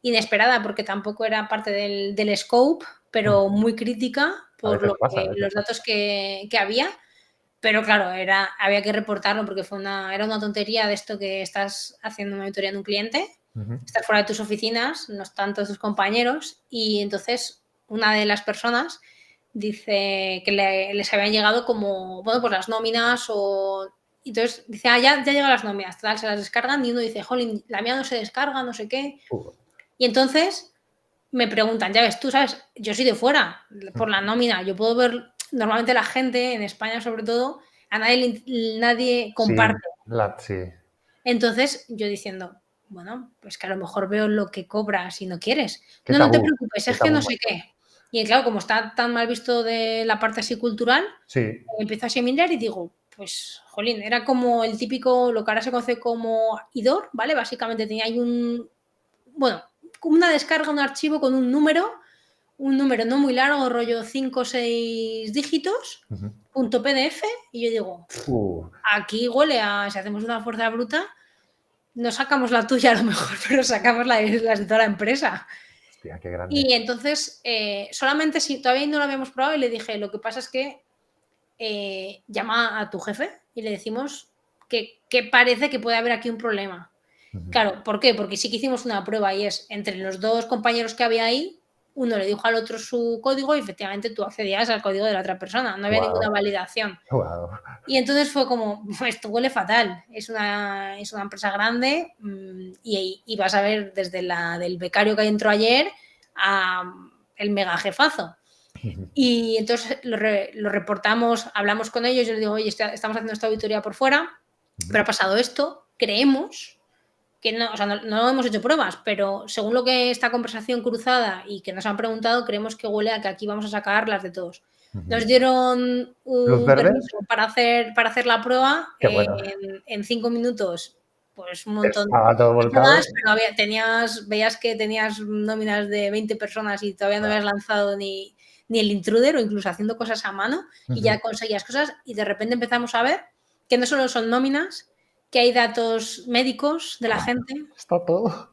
Speaker 3: inesperada porque tampoco era parte del scope,
Speaker 2: Mm.
Speaker 3: pero muy crítica
Speaker 2: A
Speaker 3: por
Speaker 2: veces
Speaker 3: lo
Speaker 2: pasa,
Speaker 3: que
Speaker 2: a veces
Speaker 3: los
Speaker 2: pasa.
Speaker 3: datos que había, pero claro, había que reportarlo porque era una tontería de esto que estás haciendo una auditoría en un cliente,
Speaker 2: Ujú,
Speaker 3: estás fuera de tus oficinas, no están todos tus compañeros y entonces una de las personas dice que les habían llegado como, bueno, pues las nóminas o... Entonces dice, ya llegan las nóminas, tal, se las descargan y uno dice, jolín, la mía no se descarga, no sé qué.
Speaker 2: uh,
Speaker 3: Y entonces me preguntan, ya ves, tú sabes, yo soy de fuera, por la nómina, yo puedo ver, normalmente la gente, en España sobre todo, a nadie
Speaker 2: Sí,
Speaker 3: comparte.
Speaker 2: sí.
Speaker 3: Entonces yo diciendo, bueno, pues que a lo mejor veo lo que cobras si no quieres.
Speaker 2: Qué
Speaker 3: No, no te
Speaker 2: tabú,
Speaker 3: preocupes,
Speaker 2: qué
Speaker 3: es que
Speaker 2: tabú,
Speaker 3: no sé
Speaker 2: macho.
Speaker 3: qué. Y claro, como está tan mal visto de la parte así cultural,
Speaker 2: Sí,
Speaker 3: empiezo a asimilar y digo, pues, jolín, era como el típico, lo que ahora se conoce como IDOR, ¿vale? Básicamente tenía ahí bueno, como una descarga, un archivo con un número un número no muy largo, rollo 5 o 6 dígitos,
Speaker 2: Ujú.
Speaker 3: punto PDF, y yo digo,
Speaker 2: Uh,
Speaker 3: aquí huele a, si hacemos una fuerza bruta, no sacamos la tuya a lo mejor, pero sacamos las de toda la empresa.
Speaker 2: hostia, qué grande.
Speaker 3: Y entonces, solamente si todavía no lo habíamos probado y le dije, lo que pasa es que llama a tu jefe y le decimos que parece que puede haber aquí un problema.
Speaker 2: Ujú.
Speaker 3: Claro, ¿por qué? Porque sí que hicimos una prueba y es entre los dos compañeros que había ahí, uno le dijo al otro su código y efectivamente tú accedías al código de la otra persona, no había ninguna
Speaker 2: Guau,
Speaker 3: validación.
Speaker 2: guau.
Speaker 3: Y entonces fue como, esto huele fatal, es una empresa grande y vas a ver desde la del becario que entró ayer a el mega jefazo.
Speaker 2: Ujú.
Speaker 3: Y entonces lo reportamos, hablamos con ellos, yo les digo, oye, estamos haciendo esta auditoría por fuera,
Speaker 2: Ujú.
Speaker 3: pero ha pasado esto, creemos que no, o sea, no hemos hecho pruebas, pero según lo que esta conversación cruzada y que nos han preguntado, creemos que huele a que aquí vamos a sacar las de todos.
Speaker 2: Ujú.
Speaker 3: Nos dieron
Speaker 2: ¿Luz
Speaker 3: un
Speaker 2: verde?
Speaker 3: permiso para hacer la prueba
Speaker 2: Qué bueno.
Speaker 3: en 5 minutos, pues un montón
Speaker 2: Estaba todo
Speaker 3: de
Speaker 2: volcado.
Speaker 3: pruebas, pero veías que tenías nóminas de 20 personas y todavía no
Speaker 2: Guau.
Speaker 3: habías lanzado ni el intruder o incluso haciendo cosas a mano y
Speaker 2: Ujú.
Speaker 3: ya conseguías cosas y de repente empezamos a ver que no solo son nóminas, que hay datos médicos de la gente,
Speaker 2: Está todo.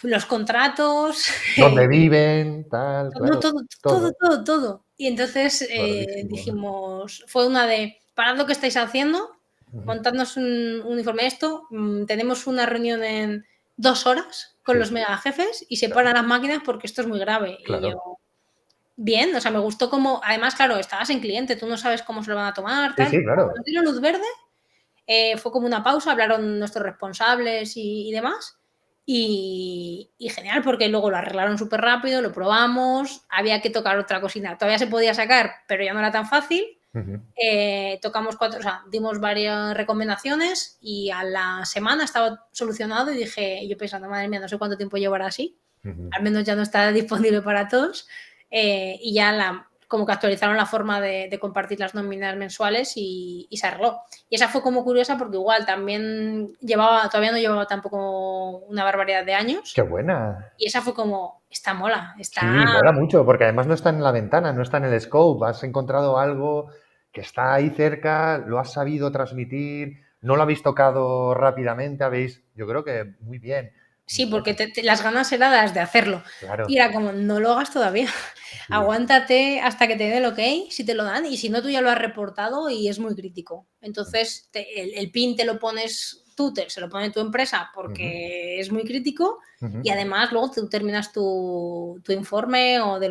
Speaker 3: los contratos,
Speaker 2: ¿Dónde viven? Tal,
Speaker 3: no,
Speaker 2: claro.
Speaker 3: todo, todo,
Speaker 2: Todo.
Speaker 3: todo, todo. Y entonces
Speaker 2: Gordísimo.
Speaker 3: dijimos, fue una de, parad lo que estáis haciendo,
Speaker 2: Ujú.
Speaker 3: montadnos un informe de esto, tenemos una reunión en 2 horas con
Speaker 2: Sí,
Speaker 3: los mega jefes y se paran las máquinas porque esto es muy grave. Y
Speaker 2: claro.
Speaker 3: yo, bien, o sea, me gustó como, además, claro, estabas en cliente, tú no sabes cómo se lo van a tomar,
Speaker 2: Sí,
Speaker 3: tal.
Speaker 2: sí,
Speaker 3: Cuando
Speaker 2: claro.
Speaker 3: nos dieron luz verde, fue como una pausa, hablaron nuestros responsables y demás. Y genial, porque luego lo arreglaron súper rápido, lo probamos, había que tocar otra cocina. Todavía se podía sacar, pero ya no era tan fácil.
Speaker 2: Ujú.
Speaker 3: Tocamos 4, o sea, dimos varias recomendaciones y a la semana estaba solucionado y dije, yo pensando, madre mía, no sé cuánto tiempo llevará así,
Speaker 2: Ujú.
Speaker 3: al menos ya no está disponible para todos. Y ya como que actualizaron la forma de compartir las nóminas mensuales y se arregló. Y esa fue como curiosa porque igual también todavía no llevaba tampoco una barbaridad de
Speaker 2: Qué
Speaker 3: años.
Speaker 2: buena.
Speaker 3: Y esa fue como, está mola, está...
Speaker 2: Sí, mola mucho, porque además no está en la ventana, no está en el scope. Has encontrado algo que está ahí cerca, lo has sabido transmitir, no lo habéis tocado rápidamente, habéis, yo creo que muy bien,
Speaker 3: Sí,
Speaker 2: muy
Speaker 3: porque
Speaker 2: bien,
Speaker 3: las ganas eran las de hacerlo. Y
Speaker 2: claro.
Speaker 3: era como, no lo hagas todavía.
Speaker 2: Sí.
Speaker 3: Aguántate hasta que te dé el ok, si te lo dan, y si no, tú ya lo has reportado y es muy crítico. Entonces, el PIN te lo pones tú, se lo pone tu empresa
Speaker 2: Ujú,
Speaker 3: porque es muy crítico
Speaker 2: ujú,
Speaker 3: y además luego tú terminas tu informe o de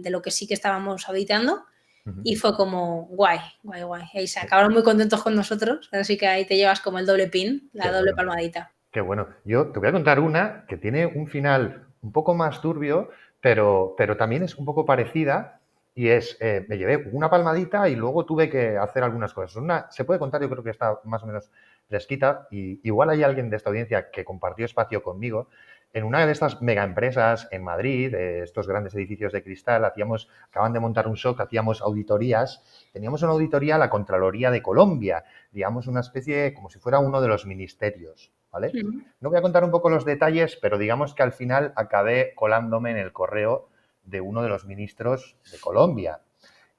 Speaker 3: lo que sí que estábamos auditando
Speaker 2: ujú.
Speaker 3: y fue como guay, guay, guay. Y se acabaron muy contentos con nosotros, así que ahí te llevas como el doble PIN,
Speaker 2: Qué
Speaker 3: la doble
Speaker 2: bueno.
Speaker 3: palmadita.
Speaker 2: Qué bueno. Yo te voy a contar una que tiene un final un poco más turbio, pero también es un poco parecida y es, me llevé una palmadita y luego tuve que hacer algunas cosas. Una, se puede contar, yo creo que está más o menos fresquita y igual hay alguien de esta audiencia que compartió espacio conmigo. En una de estas mega empresas en Madrid, estos grandes edificios de cristal, acaban de montar un SOC, hacíamos auditorías. Teníamos una auditoría a la Contraloría de Colombia, digamos una especie como si fuera uno de los ministerios, ¿vale?
Speaker 3: Ujú.
Speaker 2: No voy a contar un poco los detalles, pero digamos que al final acabé colándome en el correo de uno de los ministros de Colombia.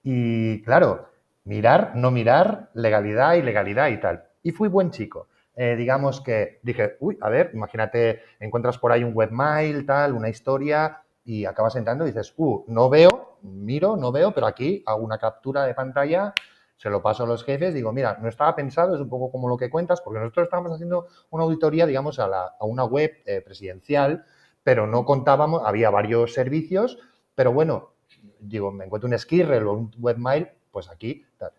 Speaker 2: Y claro, mirar, no mirar, legalidad, ilegalidad y tal. Y fui buen chico. Digamos que dije, uy, a ver, imagínate, encuentras por ahí un webmail, tal, una historia, y acabas entrando y dices, no veo, miro, no veo, pero aquí hago una captura de pantalla, se lo paso a los jefes, digo, mira, no estaba pensado, es un poco como lo que cuentas, porque nosotros estábamos haciendo una auditoría, digamos, a una web presidencial, pero no contábamos, había varios servicios, pero bueno, digo, me encuentro un Skirrel o un webmail, pues aquí. Tal.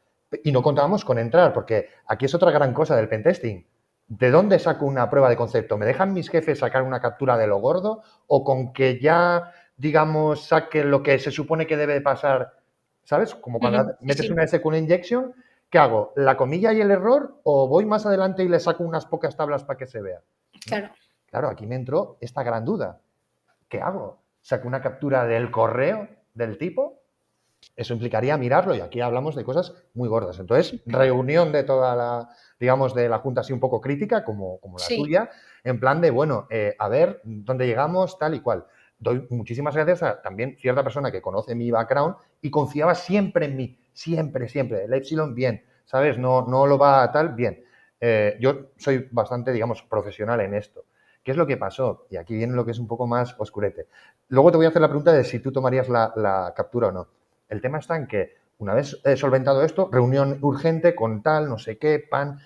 Speaker 2: Y no contábamos con entrar, porque aquí es otra gran cosa del pentesting. ¿De dónde saco una prueba de concepto? ¿Me dejan mis jefes sacar una captura de lo gordo? ¿O con que ya, digamos, saque lo que se supone que debe pasar? ¿Sabes? Como
Speaker 3: Ujú.
Speaker 2: cuando
Speaker 3: Sí,
Speaker 2: metes
Speaker 3: sí,
Speaker 2: una SQL injection, ¿qué hago? ¿La comilla y el error? ¿O voy más adelante y le saco unas pocas tablas para que se vea? ¿No?
Speaker 3: claro.
Speaker 2: Claro, aquí me entró esta gran duda. ¿Qué hago? ¿Saco una captura del correo del tipo? Eso implicaría mirarlo y aquí hablamos de cosas muy gordas. Entonces, reunión de toda la, digamos, de la Junta así un poco crítica, como la
Speaker 3: Sí.
Speaker 2: tuya, en plan de, bueno, a ver dónde llegamos, tal y cual. doy muchísimas gracias a también cierta persona que conoce mi background y confiaba siempre en mí, siempre, siempre. El Epsilon, bien, ¿sabes? No lo va a tal, bien. Yo soy bastante, digamos, profesional en esto. ¿Qué es lo que pasó? Y aquí viene lo que es un poco más oscurete. Luego te voy a hacer la pregunta de si tú tomarías la captura o no. El tema está en que una vez solventado esto, reunión urgente con tal, no sé qué, pan,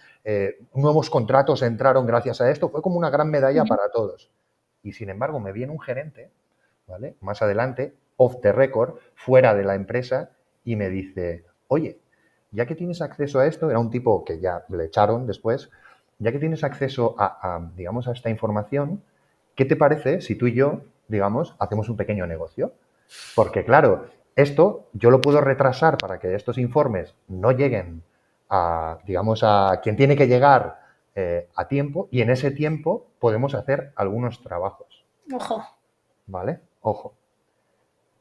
Speaker 2: nuevos contratos entraron gracias a esto, fue como una gran medalla para todos. Y sin embargo, me viene un gerente, ¿vale? Más adelante, off the record, fuera de la empresa, y me dice, oye, ya que tienes acceso a esto, era un tipo que ya le echaron después, ya que tienes acceso digamos, a esta información, ¿qué te parece si tú y yo, digamos, hacemos un pequeño negocio? Porque, claro, esto yo lo puedo retrasar para que estos informes no lleguen a, digamos, a quien tiene que llegar a tiempo y en ese tiempo podemos hacer algunos trabajos.
Speaker 3: Ojo.
Speaker 2: ¿Vale? Ojo.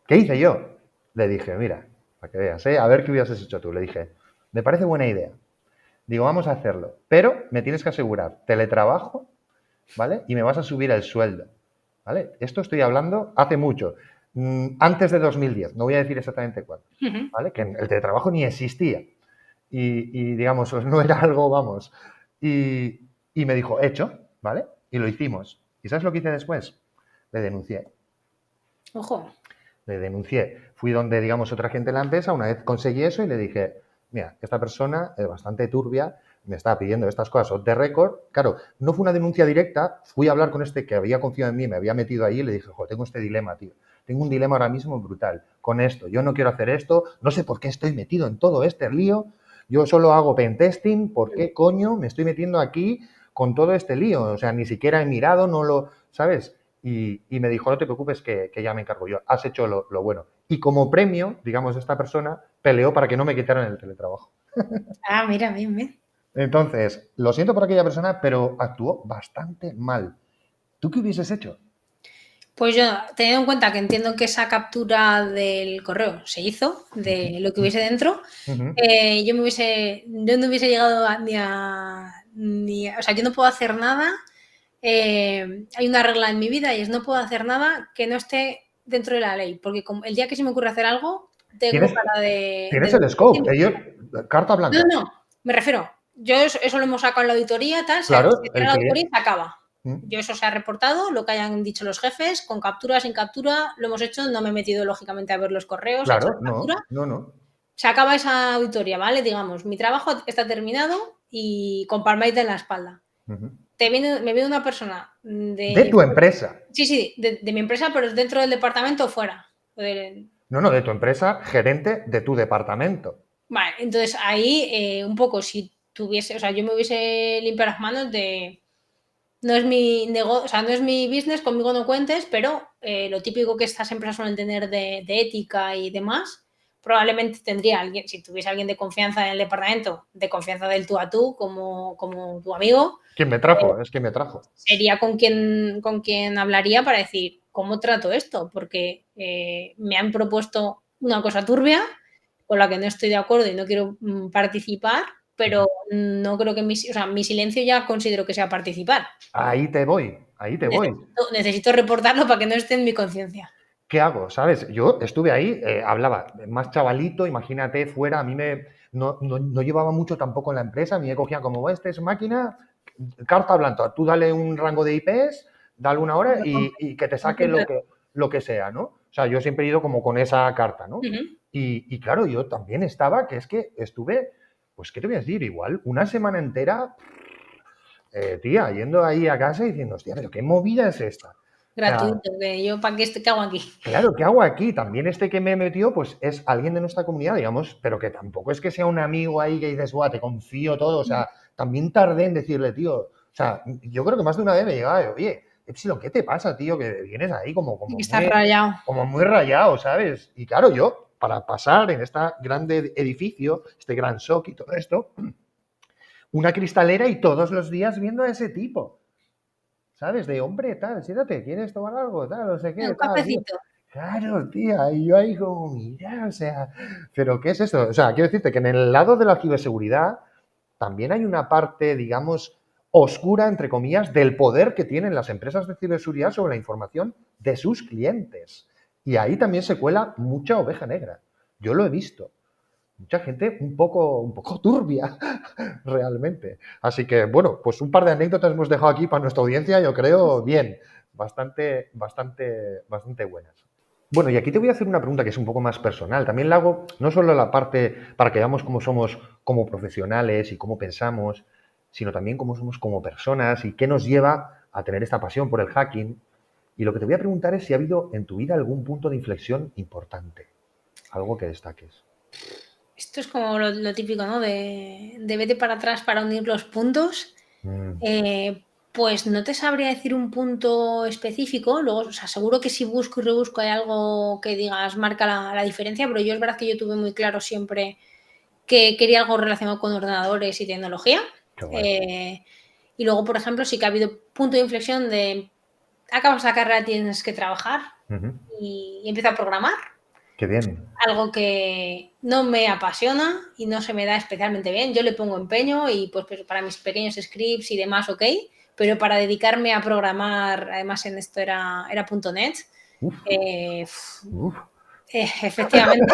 Speaker 2: ¿Qué hice yo? Le dije, mira, para que veas, a ver qué hubieses hecho tú. Le dije, me parece buena idea. Digo, vamos a hacerlo, pero me tienes que asegurar teletrabajo, ¿vale? Y me vas a subir el sueldo, ¿vale? Esto estoy hablando hace mucho, antes de 2010, no voy a decir exactamente cuándo, ¿vale? Que el teletrabajo ni existía digamos, no era algo, vamos. Y me dijo, hecho, ¿vale? Y lo hicimos. ¿Y sabes lo que hice después? Le denuncié.
Speaker 3: Ojo.
Speaker 2: Le denuncié. Fui donde, digamos, otra gente en la empresa, una vez conseguí eso y le dije, mira, esta persona es bastante turbia, me está pidiendo estas cosas off the record. Claro, no fue una denuncia directa, fui a hablar con este que había confiado en mí, me había metido ahí y le dije, jo, tengo este dilema, tío. Tengo un dilema ahora mismo brutal con esto. Yo no quiero hacer esto, no sé por qué estoy metido en todo este lío. Yo solo hago pentesting, ¿por qué coño me estoy metiendo aquí con todo este lío? O sea, ni siquiera he mirado, no lo, ¿sabes? Y me dijo, no te preocupes que ya me encargo yo, has hecho lo bueno. Y como premio, digamos, esta persona peleó para que no me quitaran el teletrabajo.
Speaker 3: Ah, mira, bien, bien.
Speaker 2: Entonces, lo siento por aquella persona, pero actuó bastante mal. ¿Tú qué hubieses hecho?
Speaker 3: Pues yo, teniendo en cuenta que entiendo que esa captura del correo se hizo, de lo que hubiese dentro, yo no hubiese llegado o sea, yo no puedo hacer nada. Hay una regla en mi vida y es no puedo hacer nada que no esté dentro de la ley, porque el día que se me ocurre hacer algo, tengo cara de...
Speaker 2: Tienes el scope, carta
Speaker 3: No,
Speaker 2: blanca.
Speaker 3: no, me refiero, yo eso lo hemos sacado en la auditoría, tal,
Speaker 2: Claro,
Speaker 3: se cierra
Speaker 2: el
Speaker 3: la auditoría
Speaker 2: cliente.
Speaker 3: y se acaba. Yo eso se ha reportado, lo que hayan dicho los jefes, con captura, sin captura, lo hemos hecho, no me he metido lógicamente a ver los correos, he hecho
Speaker 2: Claro,
Speaker 3: la captura.
Speaker 2: no.
Speaker 3: Se acaba esa auditoría, ¿vale? Digamos, mi trabajo está terminado y con palmadita en la espalda. Me viene una persona
Speaker 2: De tu empresa.
Speaker 3: Sí, de mi empresa, pero es dentro del departamento o fuera.
Speaker 2: No, de tu empresa, gerente de tu departamento.
Speaker 3: Vale, entonces ahí un poco si tuviese, o sea, yo me hubiese limpiado las manos de no es mi negocio, o sea, no es mi business, conmigo no cuentes, pero lo típico que estas empresas suelen tener de ética y demás, probablemente tendría alguien, si tuviese alguien de confianza en el departamento, de confianza del tú a tú, como tu amigo.
Speaker 2: ¿Quién me trajo? Es que me trajo.
Speaker 3: Sería con quien hablaría para decir, ¿cómo trato esto? Porque me han propuesto una cosa turbia con la que no estoy de acuerdo y no quiero participar, pero no creo que mi silencio ya considero que sea participar.
Speaker 2: Ahí te voy.
Speaker 3: Necesito reportarlo para que no esté en mi conciencia.
Speaker 2: ¿Qué hago? ¿Sabes? Yo estuve ahí, hablaba más chavalito, imagínate, fuera, a mí no llevaba mucho tampoco en la empresa, a mí me cogían como, esta es máquina, carta blanca, tú dale un rango de IPs, dale una hora y que te saque lo que sea, ¿no? O sea, yo siempre he ido como con esa carta, ¿no? Y claro, yo también estaba, que es que estuve, pues, ¿qué te voy a decir? Igual una semana entera, tía, yendo ahí a casa y diciendo, hostia, pero ¿qué movida es esta?
Speaker 3: Gratuito, que yo para qué hago aquí.
Speaker 2: Claro, ¿qué hago aquí? También este que me metió, pues es alguien de nuestra comunidad, digamos, pero que tampoco es que sea un amigo ahí que dices, guau, te confío todo. O sea, también tardé en decirle, tío. O sea, yo creo que más de una vez me llegaba, oye, Epsilon, ¿qué te pasa, tío? Que vienes ahí
Speaker 3: Estás rayado.
Speaker 2: como muy rayado, ¿sabes? Y claro, yo, para pasar en este grande edificio, este gran shock y todo esto, una cristalera y todos los días viendo a ese tipo. ¿Sabes? De hombre, tal, siéntate, ¿quieres tomar algo? Tal, no sé qué,
Speaker 3: Un
Speaker 2: tal, tío.
Speaker 3: cafecito.
Speaker 2: Claro, tía, y yo ahí como, mira, o sea, ¿pero qué es esto? O sea, quiero decirte que en el lado de la ciberseguridad también hay una parte, digamos, oscura, entre comillas, del poder que tienen las empresas de ciberseguridad sobre la información de sus clientes. Y ahí también se cuela mucha oveja negra. Yo lo he visto. Mucha gente un poco turbia, realmente. Así que, bueno, pues un par de anécdotas hemos dejado aquí para nuestra audiencia, yo creo, bien, bastante buenas. Bueno, y aquí te voy a hacer una pregunta que es un poco más personal. También la hago no solo la parte para que veamos cómo somos como profesionales y cómo pensamos, sino también cómo somos como personas y qué nos lleva a tener esta pasión por el hacking. Y lo que te voy a preguntar es si ha habido en tu vida algún punto de inflexión importante, algo que destaques.
Speaker 3: Esto es como lo típico, ¿no? De vete para atrás para unir los puntos. Pues no te sabría decir un punto específico. Luego, o sea, seguro que si busco y rebusco hay algo que digas marca la diferencia, pero yo es verdad que yo tuve muy claro siempre que quería algo relacionado con ordenadores y tecnología.
Speaker 2: Qué guay.
Speaker 3: Y luego, por ejemplo, sí que ha habido punto de inflexión de acabas la carrera, tienes que trabajar y empiezo a programar.
Speaker 2: Qué bien.
Speaker 3: Algo que no me apasiona y no se me da especialmente bien. Yo le pongo empeño y pues para mis pequeños scripts y demás, ok, pero para dedicarme a programar, además en esto era .NET,
Speaker 2: Uf,
Speaker 3: eh,
Speaker 2: uf.
Speaker 3: efectivamente.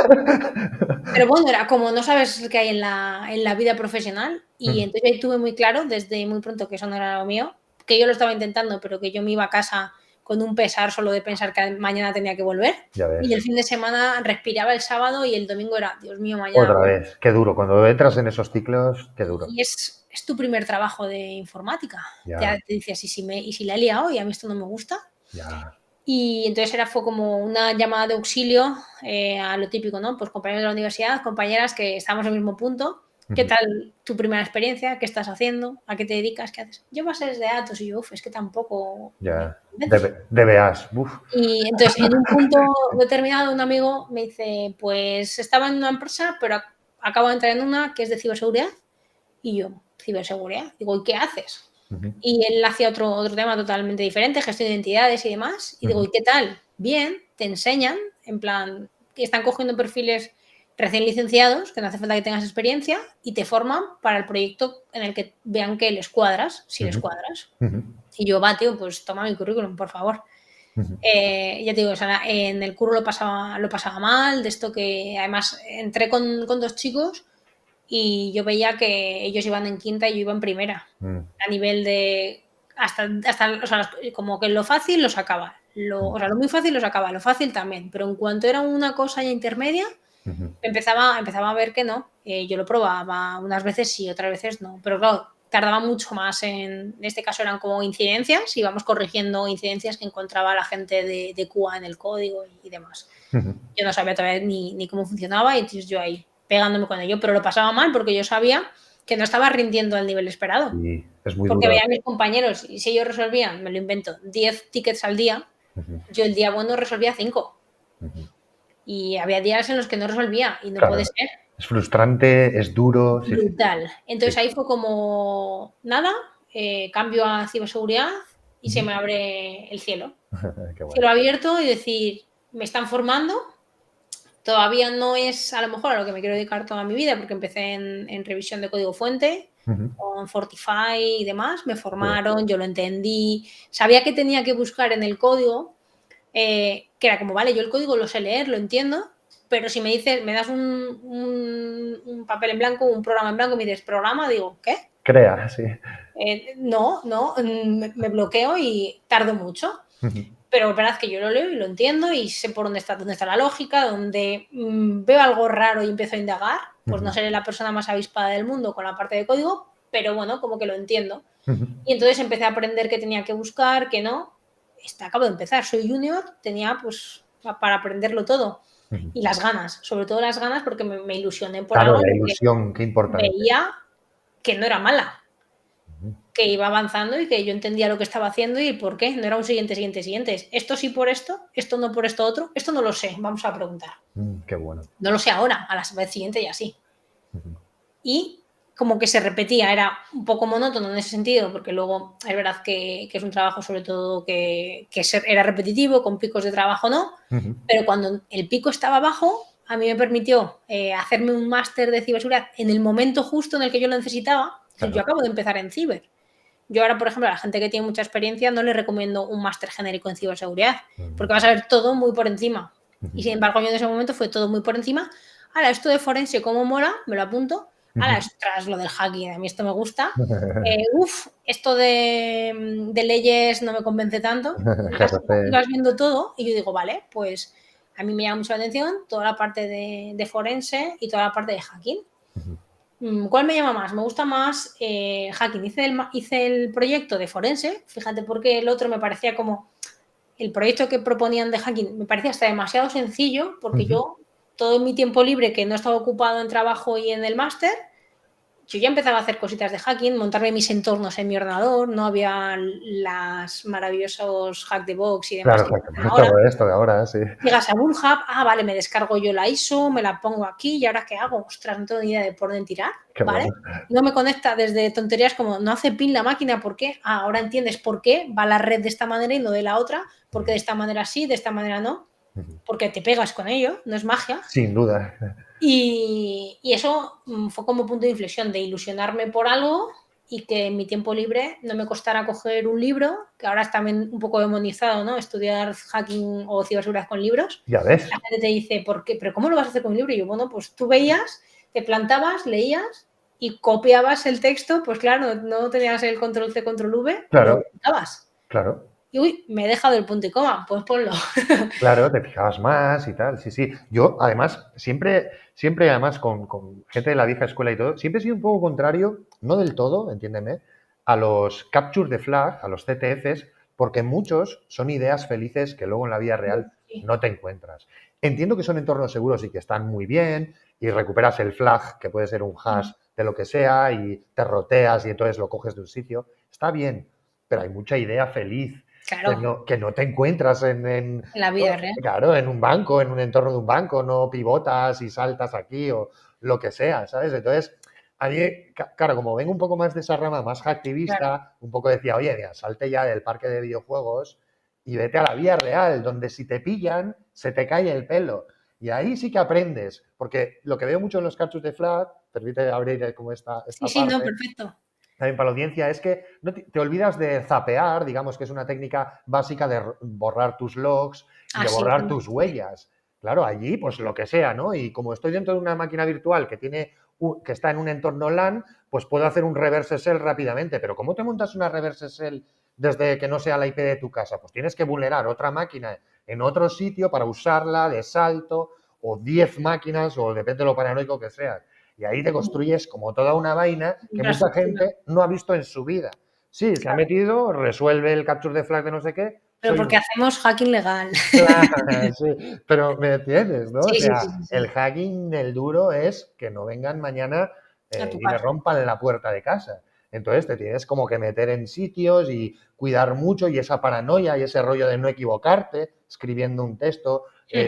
Speaker 3: Pero bueno, era como no sabes qué hay en la vida profesional y entonces ahí tuve muy claro desde muy pronto que eso no era lo mío, que yo lo estaba intentando, pero que yo me iba a casa con un pesar solo de pensar que mañana tenía que volver.
Speaker 2: Ya
Speaker 3: Y el
Speaker 2: ves.
Speaker 3: fin de semana respiraba el sábado y el domingo era, Dios mío, mañana
Speaker 2: Otra
Speaker 3: vuelvo.
Speaker 2: vez. Qué duro. Cuando entras en esos ciclos, qué duro.
Speaker 3: Y es tu primer trabajo de informática. Ya
Speaker 2: Ya,
Speaker 3: te dices, ¿y si la he liado y a mí esto no me gusta?
Speaker 2: ya.
Speaker 3: Y entonces fue como una llamada de auxilio a lo típico, ¿no? Pues compañeros de la universidad, compañeras que estamos en el mismo punto. ¿Qué tal tu primera experiencia? ¿Qué estás haciendo? ¿A qué te dedicas? ¿Qué haces? Yo bases de datos y yo, es que tampoco me
Speaker 2: Ya.
Speaker 3: convence.
Speaker 2: DBAs. Uf.
Speaker 3: Y entonces, en un punto determinado, un amigo me dice, pues estaba en una empresa, pero acabo de entrar en una que es de ciberseguridad. Y yo, ciberseguridad. Digo, ¿y qué haces? Y él hacía otro tema totalmente diferente, gestión de identidades y demás. Y digo, ¿y qué tal? Bien, te enseñan, en plan, que están cogiendo perfiles recién licenciados, que no hace falta que tengas experiencia, y te forman para el proyecto en el que vean que les cuadras, si les cuadras. Y yo, va, tío, pues toma mi currículum, por favor. Ya te digo, o sea, en el curro lo pasaba mal, de esto que además entré con 2 chicos y yo veía que ellos iban en quinta y yo iba en primera. A nivel de hasta o sea, como que lo fácil lo sacaba. O sea, lo muy fácil lo sacaba, lo fácil también. Pero en cuanto era una cosa ya intermedia, empezaba a ver que no. Yo lo probaba unas veces sí, otras veces no. Pero claro, tardaba mucho más en este caso eran como incidencias, íbamos corrigiendo incidencias que encontraba la gente de QA en el código y demás. Yo no sabía todavía ni cómo funcionaba y entonces yo ahí pegándome con ello, pero lo pasaba mal porque yo sabía que no estaba rindiendo al nivel esperado.
Speaker 2: Sí, es muy
Speaker 3: Porque
Speaker 2: duro.
Speaker 3: veía a mis compañeros y si ellos resolvían, me lo invento, 10 tickets al día, yo el día bueno resolvía 5. Y había días en los que no resolvía y no puede
Speaker 2: Claro.
Speaker 3: ser.
Speaker 2: Es frustrante, es duro. Sí, sí.
Speaker 3: Brutal. Entonces ahí fue como, nada, cambio a ciberseguridad y se me abre el cielo.
Speaker 2: Qué guay.
Speaker 3: Cielo abierto y decir, me están formando. Todavía no es a lo mejor a lo que me quiero dedicar toda mi vida, porque empecé en revisión de código fuente, con Fortify y demás. Me formaron, yo lo entendí. Sabía que tenía que buscar en el código, que era como, vale, yo el código lo sé leer, lo entiendo, pero si me dices, me das un papel en blanco, un programa en blanco, me dices programa, digo, ¿qué?
Speaker 2: Crea, sí.
Speaker 3: No, me bloqueo y tardo mucho. Pero es verdad que yo lo leo y lo entiendo y sé por dónde está la lógica, donde veo algo raro y empiezo a indagar, pues no seré la persona más avispada del mundo con la parte de código, pero bueno, como que lo entiendo. Y entonces empecé a aprender qué tenía que buscar, qué no. Acabo de empezar, soy junior, tenía pues para aprenderlo todo. Y las ganas, sobre todo las ganas porque me ilusioné por
Speaker 2: Claro,
Speaker 3: algo
Speaker 2: la
Speaker 3: en el que
Speaker 2: ilusión, qué importante.
Speaker 3: veía que no era mala, que iba avanzando y que yo entendía lo que estaba haciendo y por qué. No era un siguiente. Esto sí por esto no por esto otro. Esto no lo sé, vamos a preguntar.
Speaker 2: Qué bueno.
Speaker 3: No lo sé ahora, a la vez siguiente y así. Y como que se repetía, era un poco monótono en ese sentido, porque luego es verdad que es un trabajo sobre todo que era repetitivo, con picos de trabajo no, pero cuando el pico estaba bajo, a mí me permitió hacerme un máster de ciberseguridad en el momento justo en el que yo lo necesitaba.
Speaker 2: Claro.
Speaker 3: Yo acabo de empezar en ciber. Yo ahora, por ejemplo, a la gente que tiene mucha experiencia no le recomiendo un máster genérico en ciberseguridad, porque vas a ver todo muy por encima. Y sin embargo, yo en ese momento fue todo muy por encima. Ahora, esto de forense, ¿cómo mola? Me lo apunto. Ahora, ostras, lo del hacking, a mí esto me gusta. Esto de leyes no me convence tanto. Y vas viendo todo y yo digo, vale, pues a mí me llama mucho la atención toda la parte de forense y toda la parte de hacking. ¿Cuál me llama más? Me gusta más hacking. Hice el proyecto de forense, fíjate porque el otro me parecía como el proyecto que proponían de hacking me parecía hasta demasiado sencillo porque yo todo mi tiempo libre que no estaba ocupado en trabajo y en el máster, yo ya empezaba a hacer cositas de hacking, montarme mis entornos en mi ordenador, no había las maravillosos hack the box y demás.
Speaker 2: Claro, todo esto de ahora, sí.
Speaker 3: Llegas a Bullhub, vale, me descargo yo la ISO, me la pongo aquí y ahora ¿qué hago? Ostras, no tengo ni idea de por dónde tirar,
Speaker 2: Qué
Speaker 3: ¿vale?
Speaker 2: bueno.
Speaker 3: No me conecta desde tonterías como no hace pin la máquina, ¿por qué? Ahora entiendes por qué va la red de esta manera y no de la otra, porque de esta manera sí, de esta manera no, porque te pegas con ello, no es magia.
Speaker 2: Sin duda.
Speaker 3: Y eso fue como punto de inflexión de ilusionarme por algo y que en mi tiempo libre no me costara coger un libro, que ahora es también un poco demonizado, ¿no? Estudiar hacking o ciberseguridad con libros.
Speaker 2: Ya ves.
Speaker 3: La gente te dice, ¿por qué? ¿Pero cómo lo vas a hacer con un libro? Y yo, bueno, pues tú veías, te plantabas, leías y copiabas el texto, pues claro, no tenías el control C, control V,
Speaker 2: Claro,
Speaker 3: lo plantabas.
Speaker 2: claro.
Speaker 3: Y uy, me he dejado el punto y coma, pues ponlo.
Speaker 2: Claro, te fijabas más y tal, sí, sí. Yo, además, siempre además, con gente de la vieja escuela y todo, siempre he sido un poco contrario, no del todo, entiéndeme, a los capture the flag, a los CTFs, porque muchos son ideas felices que luego en la vida real
Speaker 3: Sí.
Speaker 2: no te encuentras. Entiendo que son entornos seguros y que están muy bien, y recuperas el flag, que puede ser un hash de lo que sea, y te roteas y entonces lo coges de un sitio. Está bien, pero hay mucha idea feliz
Speaker 3: Claro,
Speaker 2: que no te encuentras
Speaker 3: en la vida real.
Speaker 2: claro, en un banco, en un entorno de un banco, no pivotas y saltas aquí o lo que sea, ¿sabes? Entonces, a mí, claro, como vengo un poco más de esa rama más
Speaker 3: Claro.
Speaker 2: activista, un poco decía, oye, mira, salte ya del parque de videojuegos y vete a la vida real, donde si te pillan, se te cae el pelo. Y ahí sí que aprendes, porque lo que veo mucho en los cartuchos de Flat, permite abrir como esta
Speaker 3: Sí, no,
Speaker 2: parte,
Speaker 3: perfecto.
Speaker 2: también para la audiencia, es que no te olvidas de zapear, digamos que es una técnica básica de borrar tus logs y de
Speaker 3: Así,
Speaker 2: borrar tus huellas. Claro, allí, pues lo que sea, ¿no? Y como estoy dentro de una máquina virtual que está en un entorno LAN, pues puedo hacer un reverse shell rápidamente. Pero ¿cómo te montas una reverse shell desde que no sea la IP de tu casa? Pues tienes que vulnerar otra máquina en otro sitio para usarla de salto, o 10 máquinas, o depende de lo paranoico que seas. Y ahí te construyes como toda una vaina que mucha
Speaker 3: infraestructura.
Speaker 2: gente no ha visto en su vida. Sí, se ha metido, resuelve el capture de flag de no sé qué.
Speaker 3: Pero
Speaker 2: Soy
Speaker 3: porque
Speaker 2: un...
Speaker 3: hacemos hacking legal.
Speaker 2: Claro, sí, pero me entiendes, ¿no? O
Speaker 3: Sí, sí,
Speaker 2: sea,
Speaker 3: sí, sí,
Speaker 2: el
Speaker 3: sí.
Speaker 2: hacking, el duro es que no vengan mañana
Speaker 3: A tu
Speaker 2: y me
Speaker 3: casa.
Speaker 2: rompan la puerta de casa. Entonces te tienes como que meter en sitios y cuidar mucho y esa paranoia y ese rollo de no equivocarte, escribiendo un texto,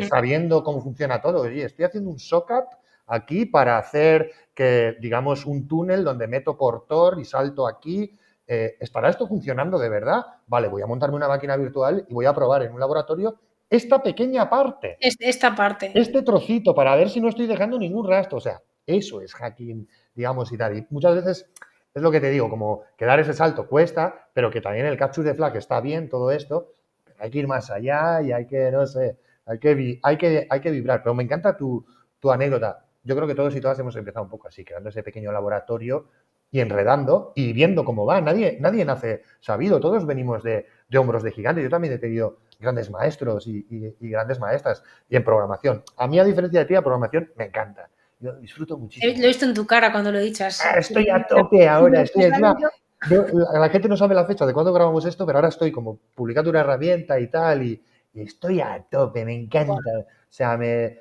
Speaker 2: sabiendo cómo funciona todo. Oye, estoy haciendo un SOCAP aquí para hacer que, digamos, un túnel donde meto por Tor y salto aquí. ¿Estará esto funcionando de verdad? Vale, voy a montarme una máquina virtual y voy a probar en un laboratorio esta pequeña parte,
Speaker 3: Esta parte.
Speaker 2: este trocito, para ver si no estoy dejando ningún rastro. O sea, eso es hacking, digamos, y tal. Y muchas veces es lo que te digo, como que dar ese salto cuesta, pero que también el capture de flag está bien, todo esto, pero hay que ir más allá y hay que, no sé, hay que vibrar. Pero me encanta tu anécdota. Yo creo que todos y todas hemos empezado un poco así, creando ese pequeño laboratorio y enredando y viendo cómo va. Nadie nace sabido, todos venimos de hombros de gigante. Yo también he tenido grandes maestros y grandes maestras y en programación. A mí, a diferencia de ti, la programación me encanta. Yo disfruto
Speaker 3: Lo
Speaker 2: muchísimo.
Speaker 3: he visto en tu cara cuando lo he dicho así.
Speaker 2: Estoy a tope ahora, estoy encima.
Speaker 3: Pesadillo.
Speaker 2: La gente no sabe la fecha de cuándo grabamos esto, pero ahora estoy como publicando una herramienta y tal, y estoy a tope, me encanta. O sea, me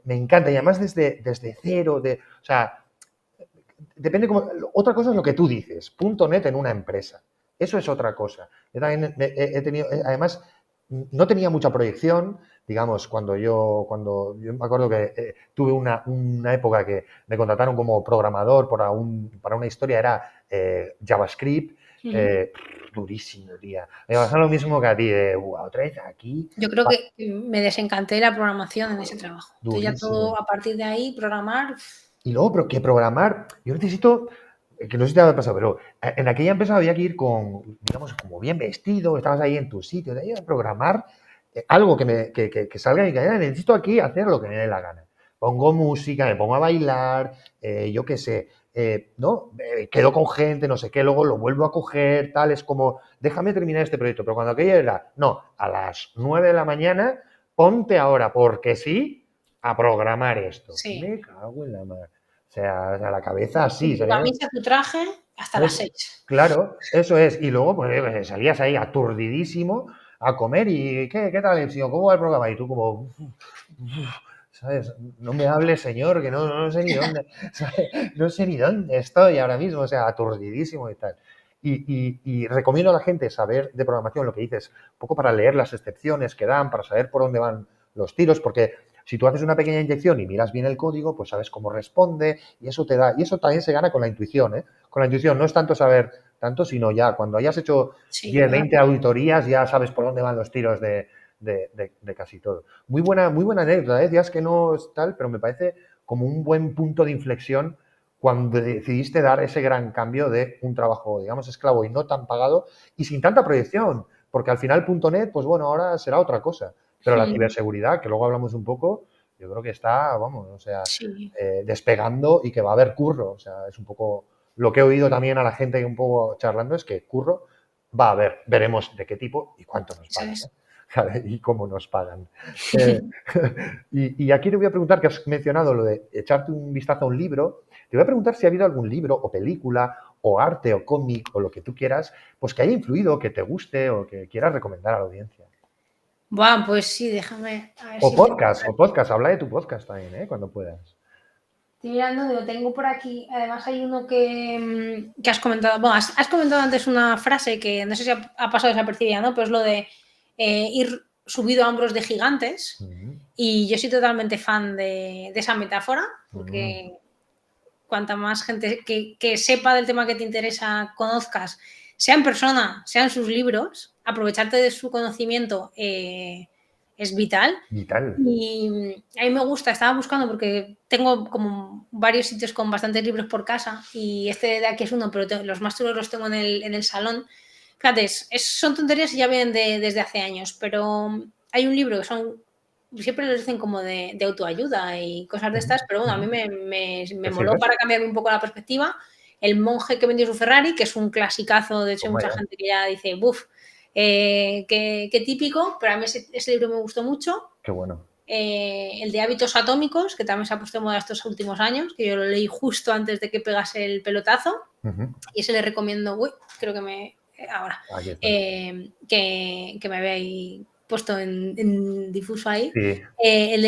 Speaker 2: encanta. Y además desde cero, o sea, depende como. Otra cosa es lo que tú dices, punto .net en una empresa. Eso es otra cosa. Yo también he tenido, además, no tenía mucha proyección, digamos, cuando yo me acuerdo que tuve una época que me contrataron como programador para una historia, era JavaScript, durísimo, tía. Me pasa lo mismo que a ti, de, otra vez aquí,
Speaker 3: Yo creo que me desencanté de la programación en ese trabajo. Entonces ya
Speaker 2: durísimo.
Speaker 3: todo a partir de ahí, programar.
Speaker 2: Y luego, pero que programar, yo necesito, que no sé si te había pasado, pero en aquella empresa había que ir con, digamos, como bien vestido, estabas ahí en tu sitio, de ahí a programar algo que salga y que necesito aquí hacer lo que me dé la gana. Pongo música, me pongo a bailar, yo qué sé, ¿no? Quedo con gente, no sé qué, luego lo vuelvo a coger, tal, es como, déjame terminar este proyecto, pero cuando aquello era, no, a las 9 de la mañana, ponte ahora, porque sí, a programar esto.
Speaker 3: Sí.
Speaker 2: Me cago en la madre. O sea, la cabeza así,
Speaker 3: Tu
Speaker 2: salía.
Speaker 3: camisa, tu traje, hasta las 6.
Speaker 2: Claro, eso es. Y luego, pues, salías ahí aturdidísimo a comer y ¿qué tal, señor? ¿Cómo va el programa? Y tú como, ¿sabes? No me hables, señor, que no sé ni dónde, ¿sabes? No sé ni dónde estoy ahora mismo, o sea, aturdidísimo y tal. Y recomiendo a la gente saber de programación lo que dices, un poco para leer las excepciones que dan, para saber por dónde van los tiros, porque si tú haces una pequeña inyección y miras bien el código, pues sabes cómo responde y eso te da, y eso también se gana con la intuición, ¿eh? Con la intuición no es tanto saber tanto, sino ya cuando hayas hecho
Speaker 3: Sí,
Speaker 2: 10,
Speaker 3: claro.
Speaker 2: 20 auditorías, ya sabes por dónde van los tiros de casi todo. Muy buena anécdota, ¿eh? Decías que no es tal, pero me parece como un buen punto de inflexión cuando decidiste dar ese gran cambio de un trabajo, digamos, esclavo y no tan pagado y sin tanta proyección, porque al final .NET, pues bueno, ahora será otra cosa, pero la ciberseguridad, que luego hablamos un poco, yo creo que está, vamos, o sea,
Speaker 3: Sí,
Speaker 2: despegando y que va a haber curro, o sea, es un poco lo que he oído también a la gente un poco charlando es que curro va a haber, veremos de qué tipo y cuánto nos
Speaker 3: eso
Speaker 2: pagan,
Speaker 3: es.
Speaker 2: ¿eh? Y cómo nos pagan. Eh, y aquí te voy a preguntar, que has mencionado lo de echarte un vistazo a un libro, te voy a preguntar si ha habido algún libro o película o arte o cómic o lo que tú quieras, pues que haya influido, que te guste o que quieras recomendar a la audiencia.
Speaker 3: Bueno, pues sí, déjame a ver
Speaker 2: O
Speaker 3: si tengo por
Speaker 2: podcast, habla de tu podcast también, ¿eh? Cuando puedas.
Speaker 3: Estoy mirando, lo tengo por aquí. Además, hay uno que has comentado. Bueno, has comentado antes una frase que no sé si ha pasado desapercibida, ¿no? Pero es lo de ir subido a hombros de gigantes.
Speaker 2: Mm,
Speaker 3: Y yo soy totalmente fan de esa metáfora,
Speaker 2: mm,
Speaker 3: porque cuanta más gente que sepa del tema que te interesa conozcas, sea en persona, sea en sus libros, aprovecharte de su conocimiento es vital.
Speaker 2: vital.
Speaker 3: Y a mí me gusta, estaba buscando porque tengo como varios sitios con bastantes libros por casa y este de aquí es uno, pero los más chulos los tengo en el salón. Fíjate, son tonterías y ya vienen desde hace años, pero hay un libro que siempre los dicen como de autoayuda y cosas de estas, pero bueno, a mí me
Speaker 2: ¿Te
Speaker 3: moló
Speaker 2: sirves?
Speaker 3: para cambiarme un poco la perspectiva. El monje que vendió su Ferrari, que es un clasicazo, de hecho hay
Speaker 2: Toma
Speaker 3: mucha
Speaker 2: ya.
Speaker 3: gente que ya dice, buf, qué típico, pero a mí ese libro me gustó mucho.
Speaker 2: Qué bueno.
Speaker 3: El de hábitos atómicos, que también se ha puesto en moda estos últimos años, que yo lo leí justo antes de que pegase el pelotazo,
Speaker 2: Ujú.
Speaker 3: y ese le recomiendo, uy, creo que ahora,
Speaker 2: Aquí está.
Speaker 3: que me habéis puesto en difuso ahí,
Speaker 2: Sí,
Speaker 3: el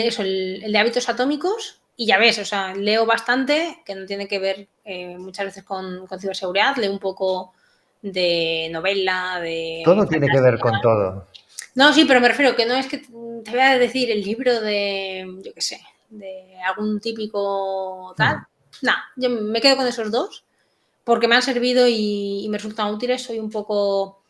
Speaker 3: de hábitos atómicos, y ya ves, o sea, leo bastante, que no tiene que ver muchas veces con ciberseguridad, leo un poco de novela, de
Speaker 2: todo tiene que ver
Speaker 3: fantasía.
Speaker 2: con todo.
Speaker 3: No, sí, pero me refiero que no es que te voy a decir el libro de, yo qué sé, de algún típico tal.
Speaker 2: Mm,
Speaker 3: No, yo me quedo con esos dos porque me han servido y me resultan útiles. Soy un poco,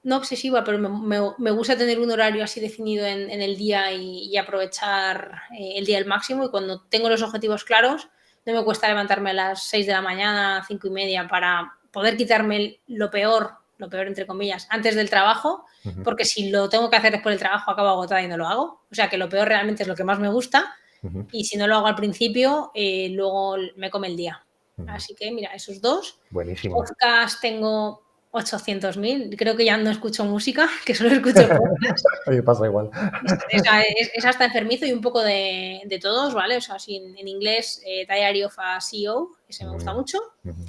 Speaker 3: no obsesiva, pero me gusta tener un horario así definido en el día y aprovechar el día al máximo. Y cuando tengo los objetivos claros, no me cuesta levantarme a las 6 de la mañana, 5:30, para poder quitarme lo peor entre comillas, antes del trabajo,
Speaker 2: ujú,
Speaker 3: porque si lo tengo que hacer después del trabajo acabo agotada y no lo hago. O sea que lo peor realmente es lo que más me gusta
Speaker 2: ujú,
Speaker 3: y si no lo hago al principio, luego me come el día.
Speaker 2: ujú.
Speaker 3: Así que mira, esos dos.
Speaker 2: Buenísimo.
Speaker 3: Podcast tengo 800.000. Creo que ya no escucho música, que solo escucho podcast.
Speaker 2: A mí me pasa igual.
Speaker 3: Es hasta enfermizo y un poco de todos, ¿vale? O sea, así en inglés, Diary of a CEO, ese me gusta
Speaker 2: Mm,
Speaker 3: mucho.
Speaker 2: ujú,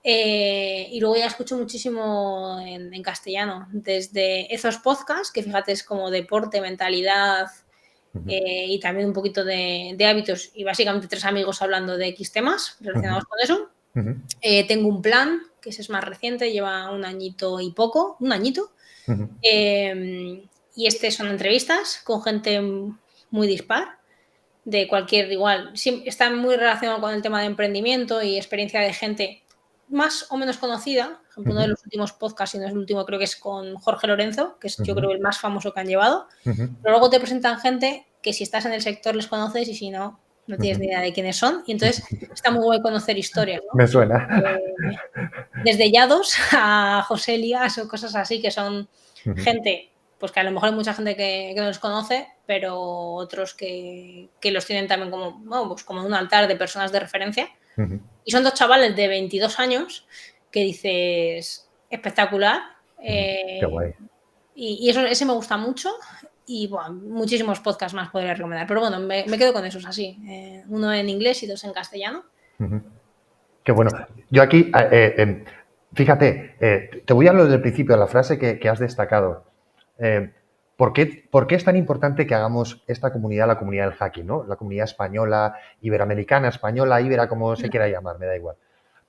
Speaker 3: Y luego ya escucho muchísimo en castellano, desde esos podcasts, que fíjate es como deporte, mentalidad
Speaker 2: ujú,
Speaker 3: y también un poquito de hábitos y básicamente tres amigos hablando de X temas
Speaker 2: ujú,
Speaker 3: relacionados con eso.
Speaker 2: ujú,
Speaker 3: Tengo un plan, que ese es más reciente, lleva un añito y poco, un añito.
Speaker 2: ujú,
Speaker 3: Y este son entrevistas con gente muy dispar, de cualquier igual. Está muy relacionado con el tema de emprendimiento y experiencia de gente más o menos conocida. Por ejemplo, uno de
Speaker 2: ujú,
Speaker 3: los últimos podcasts, y no es el último, creo que es con Jorge Lorenzo, que es yo
Speaker 2: ujú,
Speaker 3: creo el más famoso que han llevado.
Speaker 2: ujú.
Speaker 3: Pero luego te presentan gente que si estás en el sector les conoces y si no. no tienes ni idea de quiénes son, y entonces está muy guay conocer historias, ¿no?
Speaker 2: Me suena.
Speaker 3: Desde Yados a José Elías o cosas así, que son gente, pues que a lo mejor hay mucha gente que no los conoce, pero otros que los tienen también como, bueno, pues como un altar de personas de referencia. Y son 2 chavales de 22 años que dices, espectacular.
Speaker 2: Qué guay.
Speaker 3: Y eso, ese me gusta mucho. Y bueno, muchísimos podcasts más podría recomendar. Pero bueno, me quedo con esos así. Uno en inglés y 2 en castellano.
Speaker 2: Qué bueno. Yo aquí, fíjate, te voy a hablar del principio, de la frase que has destacado. ¿Por qué es tan importante que hagamos esta comunidad, la comunidad del hacking, ¿no? La comunidad española, iberoamericana, española, ibera, como se quiera llamar, me da igual.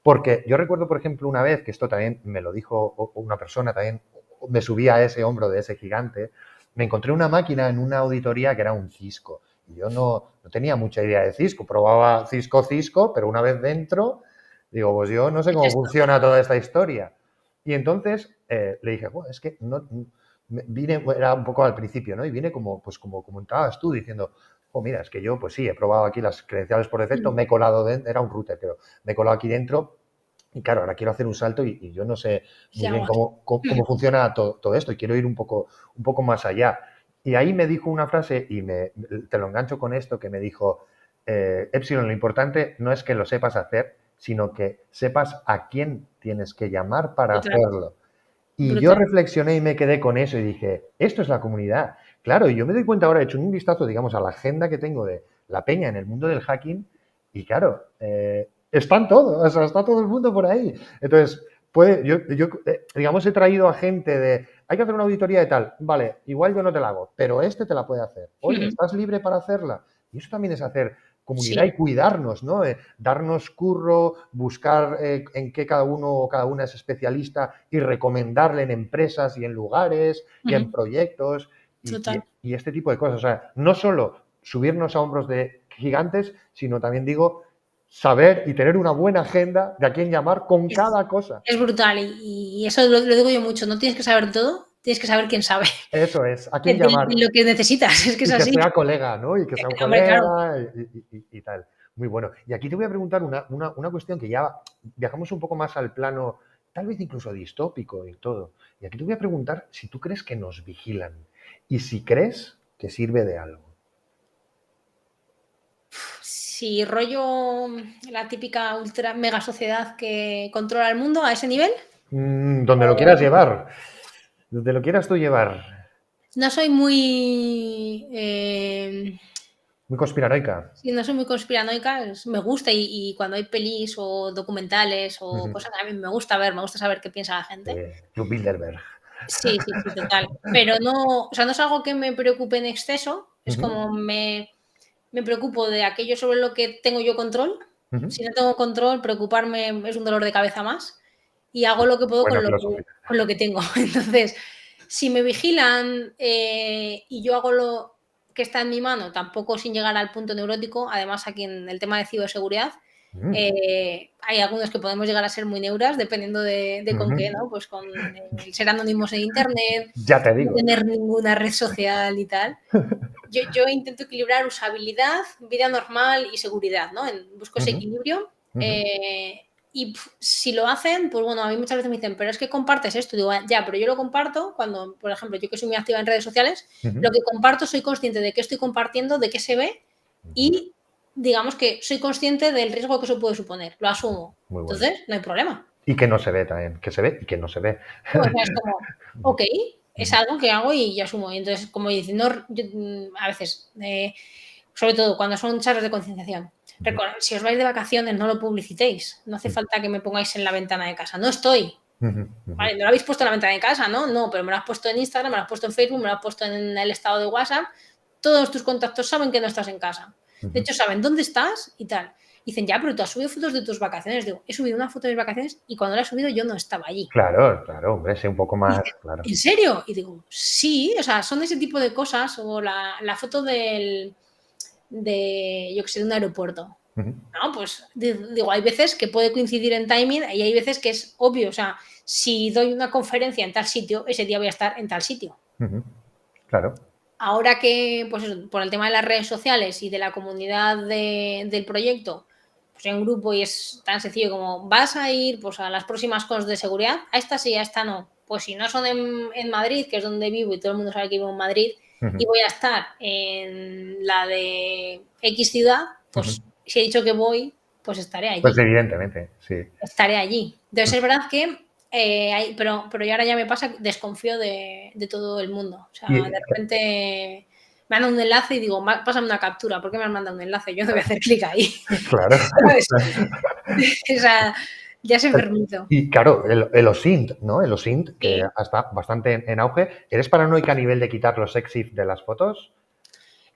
Speaker 2: Porque yo recuerdo, por ejemplo, una vez, que esto también me lo dijo una persona, también me subí a ese hombro de ese gigante, me encontré una máquina en una auditoría que era un Cisco. Y yo no tenía mucha idea de Cisco, probaba Cisco, pero una vez dentro, digo, pues yo no sé cómo funciona toda esta historia. Y entonces le dije, bueno, es que no, vine, era un poco al principio, ¿no? Y vine como comentabas tú, diciendo, oh, mira, es que yo, pues sí, he probado aquí las credenciales por defecto, me he colado dentro, era un router, pero me he colado aquí dentro y claro, ahora quiero hacer un salto y yo no sé muy bien cómo funciona todo esto y quiero ir un poco más allá. Y ahí me dijo una frase y te lo engancho con esto, que me dijo, Epsilon, lo importante no es que lo sepas hacer, sino que sepas a quién tienes que llamar para hacerlo. Y yo reflexioné y me quedé con eso y dije, esto es la comunidad. Claro, y yo me doy cuenta ahora, he hecho un vistazo, digamos, a la agenda que tengo de la peña en el mundo del hacking y claro, están todos, o sea, está todo el mundo por ahí. Entonces, digamos, he traído a gente de, hay que hacer una auditoría de tal, vale, igual yo no te la hago, pero este te la puede hacer. Oye, ¿estás libre para hacerla? Y eso también es hacer comunidad y cuidarnos, ¿no? Darnos curro, buscar en qué cada uno o cada una es especialista y recomendarle en empresas y en lugares y en proyectos y este tipo de cosas. O sea, no solo subirnos a hombros de gigantes, sino también digo saber y tener una buena agenda de a quién llamar con cada cosa.
Speaker 3: Es brutal y eso lo digo yo mucho. No tienes que saber todo, tienes que saber quién sabe.
Speaker 2: Eso es, a quién llamar.
Speaker 3: De lo que necesitas, es que es así.
Speaker 2: Que sea colega, ¿no? Y que sea un
Speaker 3: Hombre,
Speaker 2: colega
Speaker 3: claro.
Speaker 2: y tal. Muy bueno. Y aquí te voy a preguntar una cuestión que ya viajamos un poco más al plano, tal vez incluso distópico y todo. Y aquí te voy a preguntar si tú crees que nos vigilan y si crees que sirve de algo.
Speaker 3: Si rollo la típica ultra mega sociedad que controla el mundo a ese nivel.
Speaker 2: Donde lo quieras llevar. Donde lo quieras tú llevar.
Speaker 3: No soy muy...
Speaker 2: Muy conspiranoica.
Speaker 3: Sí, no soy muy conspiranoica, me gusta y cuando hay pelis o documentales o cosas, a mí me gusta ver, me gusta saber qué piensa la gente.
Speaker 2: Club Bilderberg.
Speaker 3: Sí, total. Pero no, o sea, no es algo que me preocupe en exceso, es como me preocupo de aquello sobre lo que tengo yo control. Si no tengo control, preocuparme es un dolor de cabeza más y hago lo que puedo
Speaker 2: Buena
Speaker 3: con lo que tengo. Entonces, si me vigilan y yo hago lo que está en mi mano, tampoco sin llegar al punto neurótico, además aquí en el tema de ciberseguridad, hay algunos que podemos llegar a ser muy neuras, dependiendo de con qué, ¿no? Pues con el ser anónimos en internet,
Speaker 2: ya te digo.
Speaker 3: no tener ninguna red social y tal. Yo intento equilibrar usabilidad, vida normal y seguridad, ¿no? Busco ese equilibrio. Y si lo hacen, pues bueno, a mí muchas veces me dicen, pero es que compartes esto. Digo, ya, pero yo lo comparto cuando, por ejemplo, yo que soy muy activa en redes sociales, lo que comparto soy consciente de qué estoy compartiendo, de qué se ve y digamos que soy consciente del riesgo que eso puede suponer. Lo asumo.
Speaker 2: Muy bueno.
Speaker 3: Entonces, no hay problema.
Speaker 2: Y que no se ve también, que se ve y que no se ve.
Speaker 3: O sea, es como, ok, es algo que hago y asumo. Y entonces, como diciendo, a veces, sobre todo cuando son charlas de concienciación, si os vais de vacaciones, no lo publicitéis. No hace falta que me pongáis en la ventana de casa. No estoy. Vale, no lo habéis puesto en la ventana de casa, ¿no? No, pero me lo has puesto en Instagram, me lo has puesto en Facebook, me lo has puesto en el estado de WhatsApp. Todos tus contactos saben que no estás en casa. De hecho, saben dónde estás y tal. Dicen, ya, pero tú has subido fotos de tus vacaciones. Digo, he subido una foto de mis vacaciones y cuando la he subido yo no estaba allí.
Speaker 2: Claro, hombre, sé un poco más, claro.
Speaker 3: ¿En serio? Y digo, sí, o sea, son ese tipo de cosas. O la foto yo que sé, de un aeropuerto. No, pues digo, hay veces que puede coincidir en timing y hay veces que es obvio. O sea, si doy una conferencia en tal sitio, ese día voy a estar en tal sitio.
Speaker 2: Claro.
Speaker 3: ahora que, pues eso, por el tema de las redes sociales y de la comunidad del proyecto, pues en grupo y es tan sencillo como vas a ir pues, a las próximas cosas de seguridad, a esta sí, a esta no. Pues si no son en Madrid, que es donde vivo y todo el mundo sabe que vivo en Madrid, y
Speaker 2: Ujú,
Speaker 3: voy a estar en la de X ciudad,
Speaker 2: ujú.
Speaker 3: pues si he dicho que voy, pues estaré
Speaker 2: Pues
Speaker 3: allí.
Speaker 2: evidentemente, sí.
Speaker 3: Estaré allí. Entonces es verdad que, pero yo ahora ya me pasa, desconfío de todo el mundo. O sea,
Speaker 2: Y,
Speaker 3: de repente me mandan un enlace y digo, pásame una captura, ¿por qué me han mandado un enlace? Yo no voy a hacer clic ahí.
Speaker 2: claro.
Speaker 3: ¿Sabes? O sea, ya se permito.
Speaker 2: Y claro, el OSINT, ¿no? El OSINT, que
Speaker 3: Sí.
Speaker 2: está bastante en auge. ¿Eres paranoica a nivel de quitar los exif de las fotos?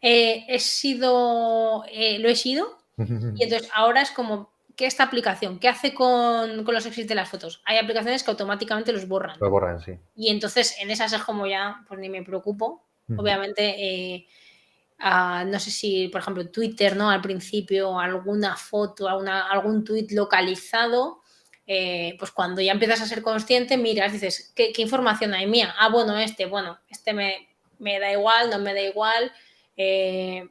Speaker 3: Lo he sido y entonces ahora es como, ¿qué esta aplicación? ¿Qué hace con los exits de las fotos? Hay aplicaciones que automáticamente los borran.
Speaker 2: Lo borran, sí.
Speaker 3: Y entonces en esas es como ya, pues ni me preocupo.
Speaker 2: Ujú.
Speaker 3: Obviamente, no sé si, por ejemplo, Twitter, ¿no? Al principio, alguna foto, algún tweet localizado, pues cuando ya empiezas a ser consciente, miras, dices, ¿qué información hay mía? Ah, bueno, este me da igual, no me da igual. eh,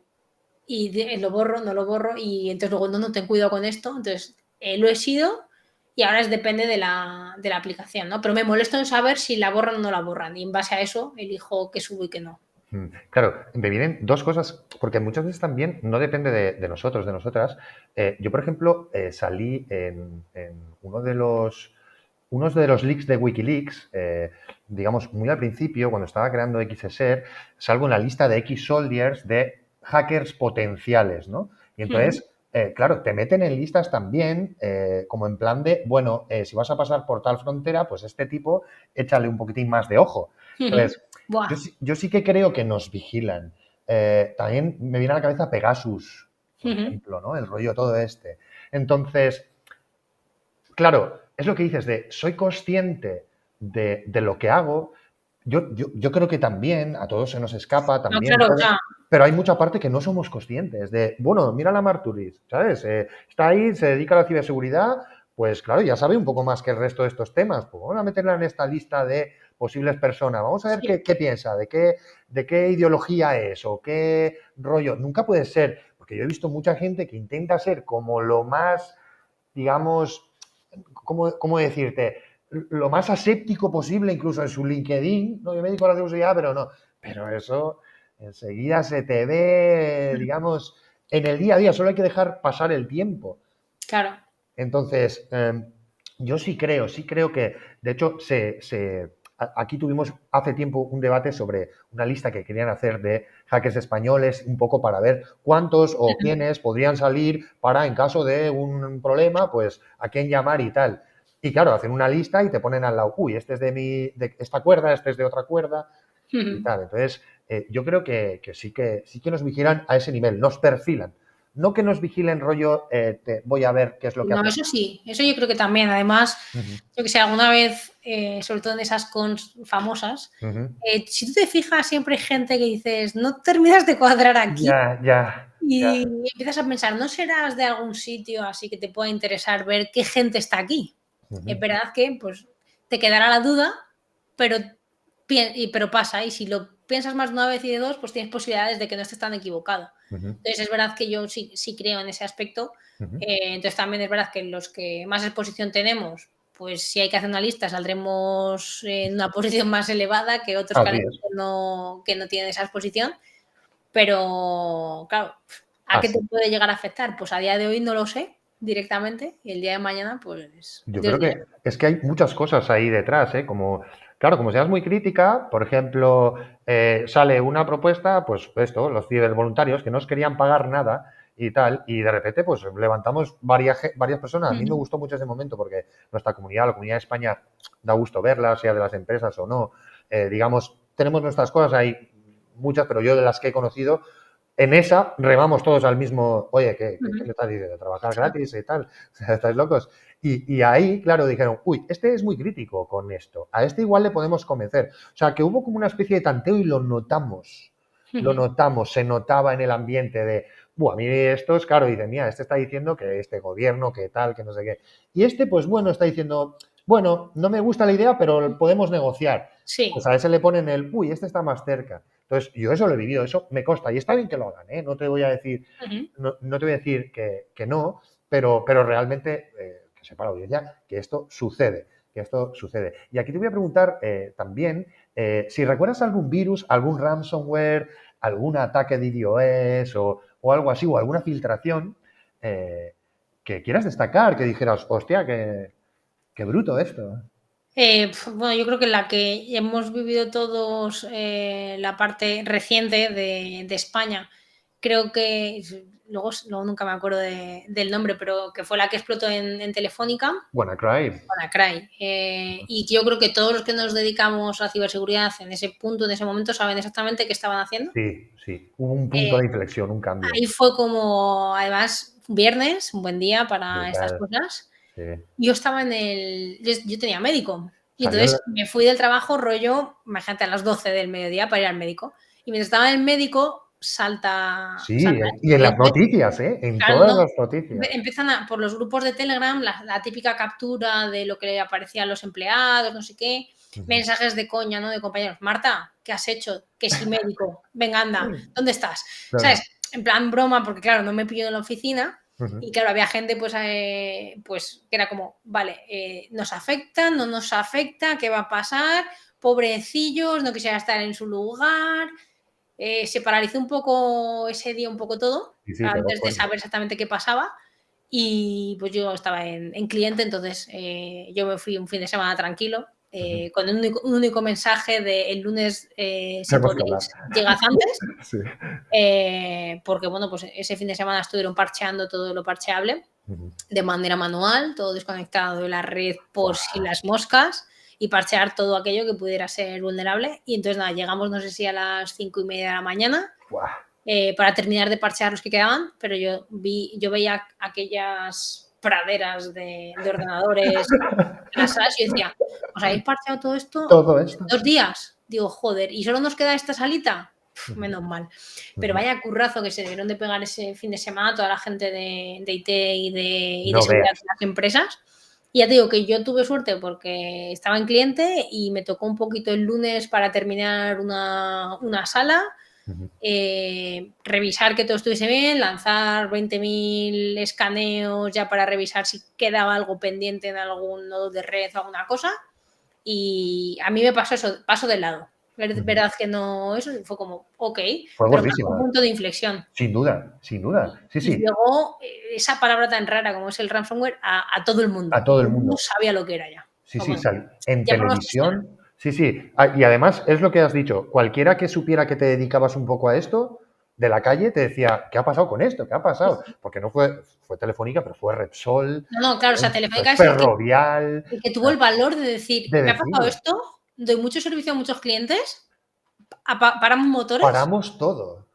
Speaker 3: lo borro, no lo borro, y entonces luego no ten cuidado con esto. Entonces lo he sido y ahora depende de la aplicación, ¿no? Pero me molesto en saber si la borran o no la borran y en base a eso elijo qué subo y qué no.
Speaker 2: Claro, me vienen dos cosas, porque muchas veces también no depende de nosotros, de nosotras. Yo, por ejemplo, salí en unos de los leaks de Wikileaks, digamos, muy al principio, cuando estaba creando XSER, salgo en la lista de X Soldiers de hackers potenciales, ¿no? Y
Speaker 3: Ujú,
Speaker 2: entonces, claro, te meten en listas también, como en plan de, bueno, si vas a pasar por tal frontera, pues este tipo, échale un poquitín más de ojo.
Speaker 3: ujú.
Speaker 2: Entonces,
Speaker 3: Buah,
Speaker 2: yo sí que creo que nos vigilan. También me viene a la cabeza Pegasus, por
Speaker 3: ujú.
Speaker 2: ejemplo, ¿no? El rollo todo este. Entonces, claro, es lo que dices de soy consciente de lo que hago. Yo creo que también a todos se nos escapa
Speaker 3: No,
Speaker 2: también,
Speaker 3: claro, o
Speaker 2: ¿sabes?
Speaker 3: sea,
Speaker 2: Pero hay mucha parte que no somos conscientes de, bueno, mira la Marturis, ¿sabes? Está ahí, se dedica a la ciberseguridad, pues claro, ya sabe un poco más que el resto de estos temas. Pues vamos a meterla en esta lista de posibles personas. Vamos a ver
Speaker 3: sí,
Speaker 2: qué piensa, de qué ideología es o qué rollo. Nunca puede ser, porque yo he visto mucha gente que intenta ser como lo más, digamos, ¿cómo decirte? Lo más aséptico posible, incluso en su LinkedIn, no, yo me dedico a la ciberseguridad, pero no. Pero eso enseguida se te ve, digamos, en el día a día, solo hay que dejar pasar el tiempo.
Speaker 3: claro.
Speaker 2: Entonces, yo sí creo que, de hecho, aquí tuvimos hace tiempo un debate sobre una lista que querían hacer de hackers españoles, un poco para ver cuántos o
Speaker 3: Ujú,
Speaker 2: quiénes podrían salir para, en caso de un problema, pues a quién llamar y tal. Y claro, hacen una lista y te ponen al lado, uy, este es de esta cuerda, este es de otra cuerda y
Speaker 3: ujú.
Speaker 2: tal. Entonces, yo creo sí que nos vigilan a ese nivel, nos perfilan. No que nos vigilen rollo, voy a ver qué es lo que
Speaker 3: No,
Speaker 2: haces.
Speaker 3: eso sí, eso yo creo que también. Además,
Speaker 2: Ujú,
Speaker 3: yo que sé, alguna vez, sobre todo en esas cons famosas,
Speaker 2: ujú.
Speaker 3: si tú te fijas, siempre hay gente que dices, no terminas de cuadrar aquí.
Speaker 2: Ya, ya, ya.
Speaker 3: Y empiezas a pensar, ¿no serás de algún sitio así que te pueda interesar ver qué gente está aquí? Es
Speaker 2: Ujú,
Speaker 3: verdad que pues te quedará la duda, pero, pero pasa. Y si lo piensas más de una vez y de dos, pues tienes posibilidades de que no estés tan equivocado.
Speaker 2: ujú,
Speaker 3: Entonces es verdad que yo sí creo en ese aspecto.
Speaker 2: ujú.
Speaker 3: Entonces también es verdad que los que más exposición tenemos, pues si hay que hacer una lista, saldremos en una posición más elevada que otros
Speaker 2: Así es,
Speaker 3: que no tienen esa exposición. Pero, claro, ¿a qué te
Speaker 2: así.
Speaker 3: puede llegar a afectar? Pues a día de hoy no lo sé directamente y el día de mañana, pues
Speaker 2: Yo
Speaker 3: Dios
Speaker 2: creo
Speaker 3: dirá.
Speaker 2: que es que hay muchas cosas ahí detrás, ¿eh? Como, claro, como seas muy crítica, por ejemplo, sale una propuesta, pues esto, los cibervoluntarios que no os querían pagar nada y tal, y de repente, pues levantamos varias personas. A mí me
Speaker 3: Ujú,
Speaker 2: gustó mucho ese momento porque nuestra comunidad, la comunidad de España, da gusto verla, sea de las empresas o no. Digamos, tenemos nuestras cosas, hay muchas, pero yo de las que he conocido, en esa remamos todos al mismo, oye, ¿qué
Speaker 3: ujú.
Speaker 2: me estás diciendo? ¿Trabajar
Speaker 3: Sí.
Speaker 2: gratis y tal? O sea, ¿estáis locos? Y ahí, claro, dijeron, uy, este es muy crítico con esto, a este igual le podemos convencer. O sea, que hubo como una especie de tanteo y lo
Speaker 3: Ujú,
Speaker 2: notamos, se notaba en el ambiente de, a mí estos, claro, dicen, mira, este está diciendo que este gobierno, que tal, que no sé qué. Y este, pues bueno, está diciendo, bueno, no me gusta la idea, pero podemos negociar. Pues
Speaker 3: sí.
Speaker 2: a ese le ponen el, uy, este está más cerca. Entonces, yo eso lo he vivido, eso me consta. Y está bien que lo hagan, ¿eh? No te voy a decir, no te voy a decir que no, pero realmente que sepa la audiencia que esto sucede. Que esto sucede. Y aquí te voy a preguntar también si recuerdas algún virus, algún ransomware, algún ataque de iOS o algo así, o alguna filtración que quieras destacar, que dijeras, hostia, qué bruto esto.
Speaker 3: Bueno, yo creo que la que hemos vivido todos, la parte reciente de España, creo que luego nunca me acuerdo del nombre, pero que fue la que explotó en Telefónica,
Speaker 2: WannaCry.
Speaker 3: WannaCry. Y yo creo que todos los que nos dedicamos a ciberseguridad en ese punto, en ese momento, saben exactamente qué estaban haciendo.
Speaker 2: Sí, sí. Hubo un punto de inflexión, un cambio.
Speaker 3: Ahí fue como, además, un viernes, un buen día para estas
Speaker 2: Brutal.
Speaker 3: cosas.
Speaker 2: Sí.
Speaker 3: Yo estaba yo tenía médico. Y
Speaker 2: Salió
Speaker 3: entonces me fui del trabajo rollo, imagínate, a las 12 del mediodía para ir al médico. Y mientras estaba en el médico, salta
Speaker 2: Sí,
Speaker 3: esto.
Speaker 2: y en
Speaker 3: Y
Speaker 2: las
Speaker 3: entonces,
Speaker 2: noticias, ¿eh? En
Speaker 3: claro,
Speaker 2: todas
Speaker 3: no,
Speaker 2: las noticias.
Speaker 3: empiezan por los grupos de Telegram, la típica captura de lo que le aparecía a los empleados, no sé qué, mensajes de coña, ¿no? De compañeros. Marta, ¿qué has hecho? Que si médico, venga, anda, ¿dónde estás?
Speaker 2: Claro.
Speaker 3: ¿Sabes? En plan broma, porque claro, no me pilló en la oficina.
Speaker 2: Ujú.
Speaker 3: Y claro, había gente pues que era como, vale, ¿nos afecta? ¿No nos afecta? ¿Qué va a pasar? Pobrecillos, no quisiera estar en su lugar. Se paralizó un poco ese día, un poco todo,
Speaker 2: Sí, sí, pegó
Speaker 3: antes de
Speaker 2: fuerte.
Speaker 3: saber exactamente qué pasaba. Y pues yo estaba en cliente, entonces yo me fui un fin de semana tranquilo, con un único mensaje de el lunes, si
Speaker 2: Tenemos que hablar.
Speaker 3: podéis, llegad antes.
Speaker 2: Sí.
Speaker 3: Porque bueno, pues ese fin de semana estuvieron parcheando todo lo parcheable
Speaker 2: Ujú.
Speaker 3: de manera manual, todo desconectado de la red por si
Speaker 2: Buah.
Speaker 3: las moscas y parchear todo aquello que pudiera ser vulnerable. Y entonces nada, llegamos no sé si a las 5:30 de la mañana
Speaker 2: Buah.
Speaker 3: para terminar de parchear los que quedaban, pero yo veía aquellas praderas de ordenadores en las salas y yo decía, ¿os habéis parcheado todo esto
Speaker 2: Todo
Speaker 3: en
Speaker 2: esto.
Speaker 3: 2 días? Digo, joder, ¿y solo nos queda esta salita?
Speaker 2: Ujú.
Speaker 3: Menos mal. Pero
Speaker 2: Ujú.
Speaker 3: vaya currazo que se debieron de pegar ese fin de semana toda la gente de IT y de
Speaker 2: No
Speaker 3: seguridad
Speaker 2: veas.
Speaker 3: de las empresas. Y ya te digo que yo tuve suerte porque estaba en cliente y me tocó un poquito el lunes para terminar una sala,
Speaker 2: Ujú.
Speaker 3: revisar que todo estuviese bien, lanzar 20.000 escaneos ya para revisar si quedaba algo pendiente en algún nodo de red o alguna cosa. Y a mí me pasó eso, paso de lado.
Speaker 2: Ujú.
Speaker 3: Verdad que no, eso fue como, ok,
Speaker 2: Fue
Speaker 3: pero marcó un
Speaker 2: gordísima.
Speaker 3: punto de inflexión.
Speaker 2: Sin duda, sin duda. Sí,
Speaker 3: Y
Speaker 2: sí.
Speaker 3: llegó esa palabra tan rara como es el ransomware a todo el mundo.
Speaker 2: A
Speaker 3: Y
Speaker 2: todo el
Speaker 3: todo el mundo
Speaker 2: mundo.
Speaker 3: sabía lo que era ya.
Speaker 2: Sí, sí,
Speaker 3: Bueno,
Speaker 2: en
Speaker 3: ya por los sistemas.
Speaker 2: televisión. Sí, sí. Ah, y además es lo que has dicho. Cualquiera que supiera que te dedicabas un poco a esto, de la calle, te decía, ¿qué ha pasado con esto? ¿Qué ha
Speaker 3: Sí,
Speaker 2: pasado?
Speaker 3: sí.
Speaker 2: Porque no fue Telefónica, pero fue Repsol,
Speaker 3: No, no, claro, o sea,
Speaker 2: fue
Speaker 3: Telefónica es
Speaker 2: Ferrovial.
Speaker 3: el que
Speaker 2: O
Speaker 3: tuvo
Speaker 2: sea,
Speaker 3: el valor de decir,
Speaker 2: de
Speaker 3: me ha pasado
Speaker 2: decirlo.
Speaker 3: esto, doy mucho servicio a muchos clientes, paramos motores
Speaker 2: Paramos todo.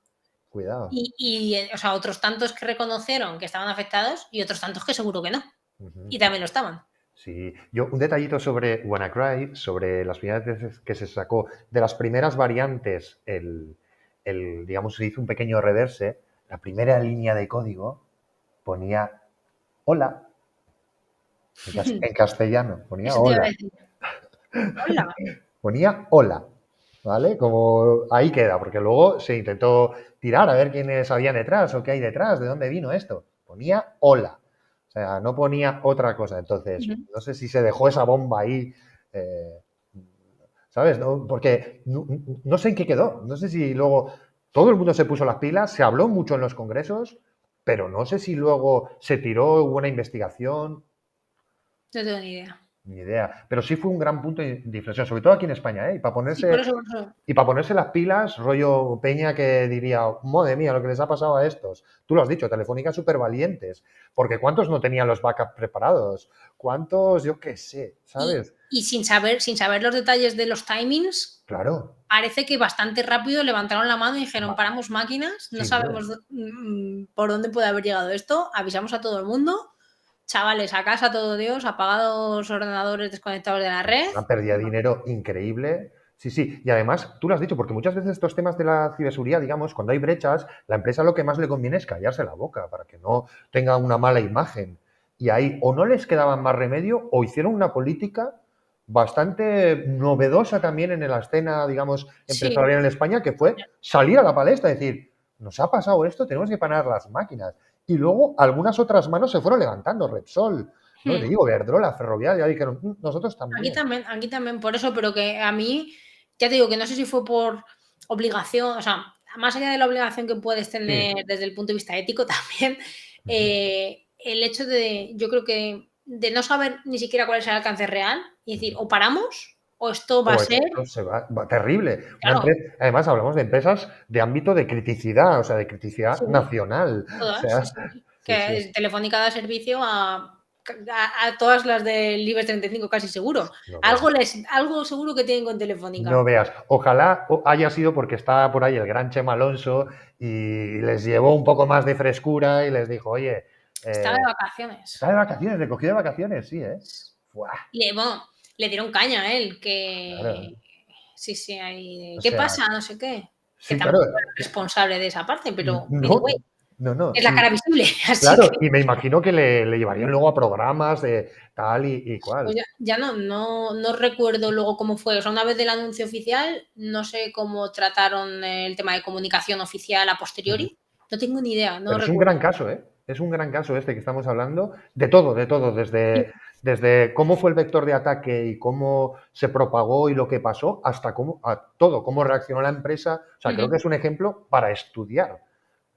Speaker 2: Cuidado.
Speaker 3: o sea, otros tantos que reconocieron que estaban afectados y otros tantos que seguro que no.
Speaker 2: Ujú.
Speaker 3: Y también lo estaban.
Speaker 2: Sí, yo un detallito sobre WannaCry, sobre las primeras veces que se sacó, de las primeras variantes, digamos, se hizo un pequeño reverse, la primera línea de código ponía hola, en castellano, ponía
Speaker 3: Eso te iba a
Speaker 2: hola,
Speaker 3: decir. Hola.
Speaker 2: ponía hola, ¿vale? Como ahí queda, porque luego se intentó tirar a ver quiénes habían detrás o qué hay detrás, de dónde vino esto. Ponía hola, o sea, no ponía otra cosa. Entonces,
Speaker 3: Ujú.
Speaker 2: no sé si se dejó esa bomba ahí, eh, ¿sabes? No, porque no sé en qué quedó. No sé si luego todo el mundo se puso las pilas, se habló mucho en los congresos, pero no sé si luego se tiró, hubo una investigación.
Speaker 3: No tengo ni idea.
Speaker 2: Ni idea. Pero sí fue un gran punto de inflexión, sobre todo aquí en España, ¿eh?
Speaker 3: Sí, por eso.
Speaker 2: Y para ponerse las pilas, rollo Peña que diría, madre mía, lo que les ha pasado a estos. Tú lo has dicho, Telefónica súper valientes. Porque ¿cuántos no tenían los backups preparados? ¿Cuántos, yo qué sé, ¿sabes?
Speaker 3: Y sin saber los detalles de los timings,
Speaker 2: Claro,
Speaker 3: parece que bastante rápido levantaron la mano y dijeron, paramos máquinas, no
Speaker 2: sin duda.
Speaker 3: sabemos por dónde puede haber llegado esto, avisamos a todo el mundo, chavales, a casa todo Dios, apagados ordenadores desconectados de la red.
Speaker 2: Una pérdida de dinero increíble. Sí, sí. Y además, tú lo has dicho, porque muchas veces estos temas de la ciberseguridad, digamos, cuando hay brechas, la empresa lo que más le conviene es callarse la boca para que no tenga una mala imagen. Y ahí o no les quedaba más remedio o hicieron una política bastante novedosa también en la escena, digamos,
Speaker 3: Sí,
Speaker 2: empresarial en España, que fue salir a la palestra y decir, nos ha pasado esto, tenemos que parar las máquinas. Y luego algunas otras manos se fueron levantando, Repsol, no te digo, Iberdrola, Ferrovial, ya dijeron, nosotros también.
Speaker 3: aquí también, por eso, pero que a mí, ya te digo que no sé si fue por obligación, o sea, más allá de la obligación que puedes
Speaker 2: Sí.
Speaker 3: tener desde el punto de vista ético también,
Speaker 2: Ujú.
Speaker 3: el hecho de, yo creo que de no saber ni siquiera cuál es el alcance real y decir, o paramos o esto va a
Speaker 2: O
Speaker 3: ser,
Speaker 2: esto se va terrible.
Speaker 3: claro,
Speaker 2: Además, hablamos de empresas de ámbito de criticidad, o sea, de criticidad
Speaker 3: sí,
Speaker 2: nacional. O
Speaker 3: todas, sí,
Speaker 2: sea,
Speaker 3: sí,
Speaker 2: sí, sí,
Speaker 3: que Telefónica da servicio a todas las del IBEX 35 casi seguro.
Speaker 2: no veas.
Speaker 3: Algo seguro que tienen con
Speaker 2: No
Speaker 3: Telefónica.
Speaker 2: veas. Ojalá haya sido porque estaba por ahí el gran Chema Alonso y les llevó un poco más de frescura y les dijo, oye,
Speaker 3: Estaba de
Speaker 2: está
Speaker 3: vacaciones.
Speaker 2: de vacaciones, de cogido de vacaciones, sí, ¿eh? Buah,
Speaker 3: Bueno, le dieron caña a él,
Speaker 2: claro.
Speaker 3: que sí, sí, ahí,
Speaker 2: O
Speaker 3: ¿qué
Speaker 2: sea,
Speaker 3: pasa? No sé qué. Que
Speaker 2: sí, claro.
Speaker 3: tampoco era responsable de esa parte, pero anyway,
Speaker 2: No, no, no.
Speaker 3: es la cara visible, así
Speaker 2: Claro,
Speaker 3: que
Speaker 2: y me imagino que le llevarían luego a programas de tal y
Speaker 3: pues
Speaker 2: cual.
Speaker 3: ya no recuerdo luego cómo fue. O sea, una vez del anuncio oficial, no sé cómo trataron el tema de comunicación oficial a
Speaker 2: Ujú.
Speaker 3: posteriori. No tengo ni idea, no
Speaker 2: Pero es un
Speaker 3: recuerdo.
Speaker 2: gran caso, ¿eh? Es un gran caso este que estamos hablando, de todo,
Speaker 3: Sí,
Speaker 2: desde cómo fue el vector de ataque y cómo se propagó y lo que pasó, hasta todo, cómo reaccionó la empresa. O sea, creo
Speaker 3: ujú,
Speaker 2: que es un ejemplo para estudiar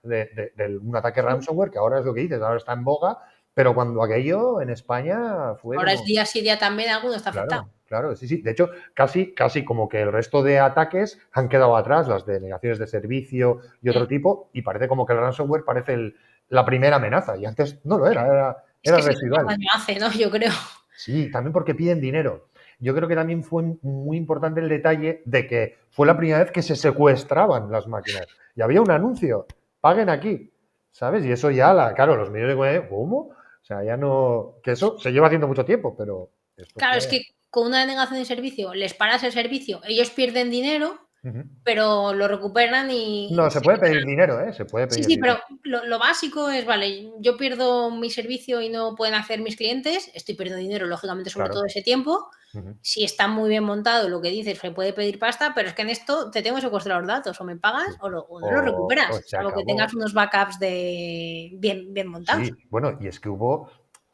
Speaker 2: de un ataque
Speaker 3: sí.
Speaker 2: ransomware, que ahora es lo que dices, ahora está en boga, pero cuando aquello en España fue
Speaker 3: Ahora es
Speaker 2: como,
Speaker 3: día sí, día también, alguno está afectado.
Speaker 2: claro, claro, sí, sí. De hecho, casi como que el resto de ataques han quedado atrás, las de negaciones de servicio y otro
Speaker 3: Mm.
Speaker 2: tipo, y parece como que el ransomware parece la primera amenaza, y antes no lo era,
Speaker 3: Es
Speaker 2: era
Speaker 3: que es el que más
Speaker 2: residual.
Speaker 3: daño hace, ¿no? Yo creo.
Speaker 2: Sí, también porque piden dinero. Yo creo que también fue muy importante el detalle de que fue la primera vez que se secuestraban las máquinas. Y había un anuncio, paguen aquí, ¿sabes? Y eso ya, claro, los medios de comunicación, ¿cómo? O sea, ya no, que eso se lleva haciendo mucho tiempo, pero esto
Speaker 3: Claro, es
Speaker 2: fue...
Speaker 3: que con una denegación de servicio les paras el servicio, ellos pierden dinero,
Speaker 2: Ujú.
Speaker 3: pero lo recuperan y
Speaker 2: No, se
Speaker 3: se
Speaker 2: puede pedir
Speaker 3: quitan.
Speaker 2: dinero, ¿eh? Se puede
Speaker 3: Sí,
Speaker 2: pedir
Speaker 3: sí,
Speaker 2: dinero.
Speaker 3: pero lo básico es, vale, yo pierdo mi servicio y no pueden hacer mis clientes, estoy perdiendo dinero, lógicamente, sobre todo
Speaker 2: Claro.
Speaker 3: ese tiempo.
Speaker 2: Ujú.
Speaker 3: Si está muy bien montado lo que dices, se puede pedir pasta, pero es que en esto te tengo que secuestrar los datos, o me pagas
Speaker 2: Sí.
Speaker 3: o no lo
Speaker 2: O
Speaker 3: recuperas,
Speaker 2: se
Speaker 3: salvo que tengas
Speaker 2: acabó.
Speaker 3: unos backups de bien montados.
Speaker 2: Sí, bueno, y es que hubo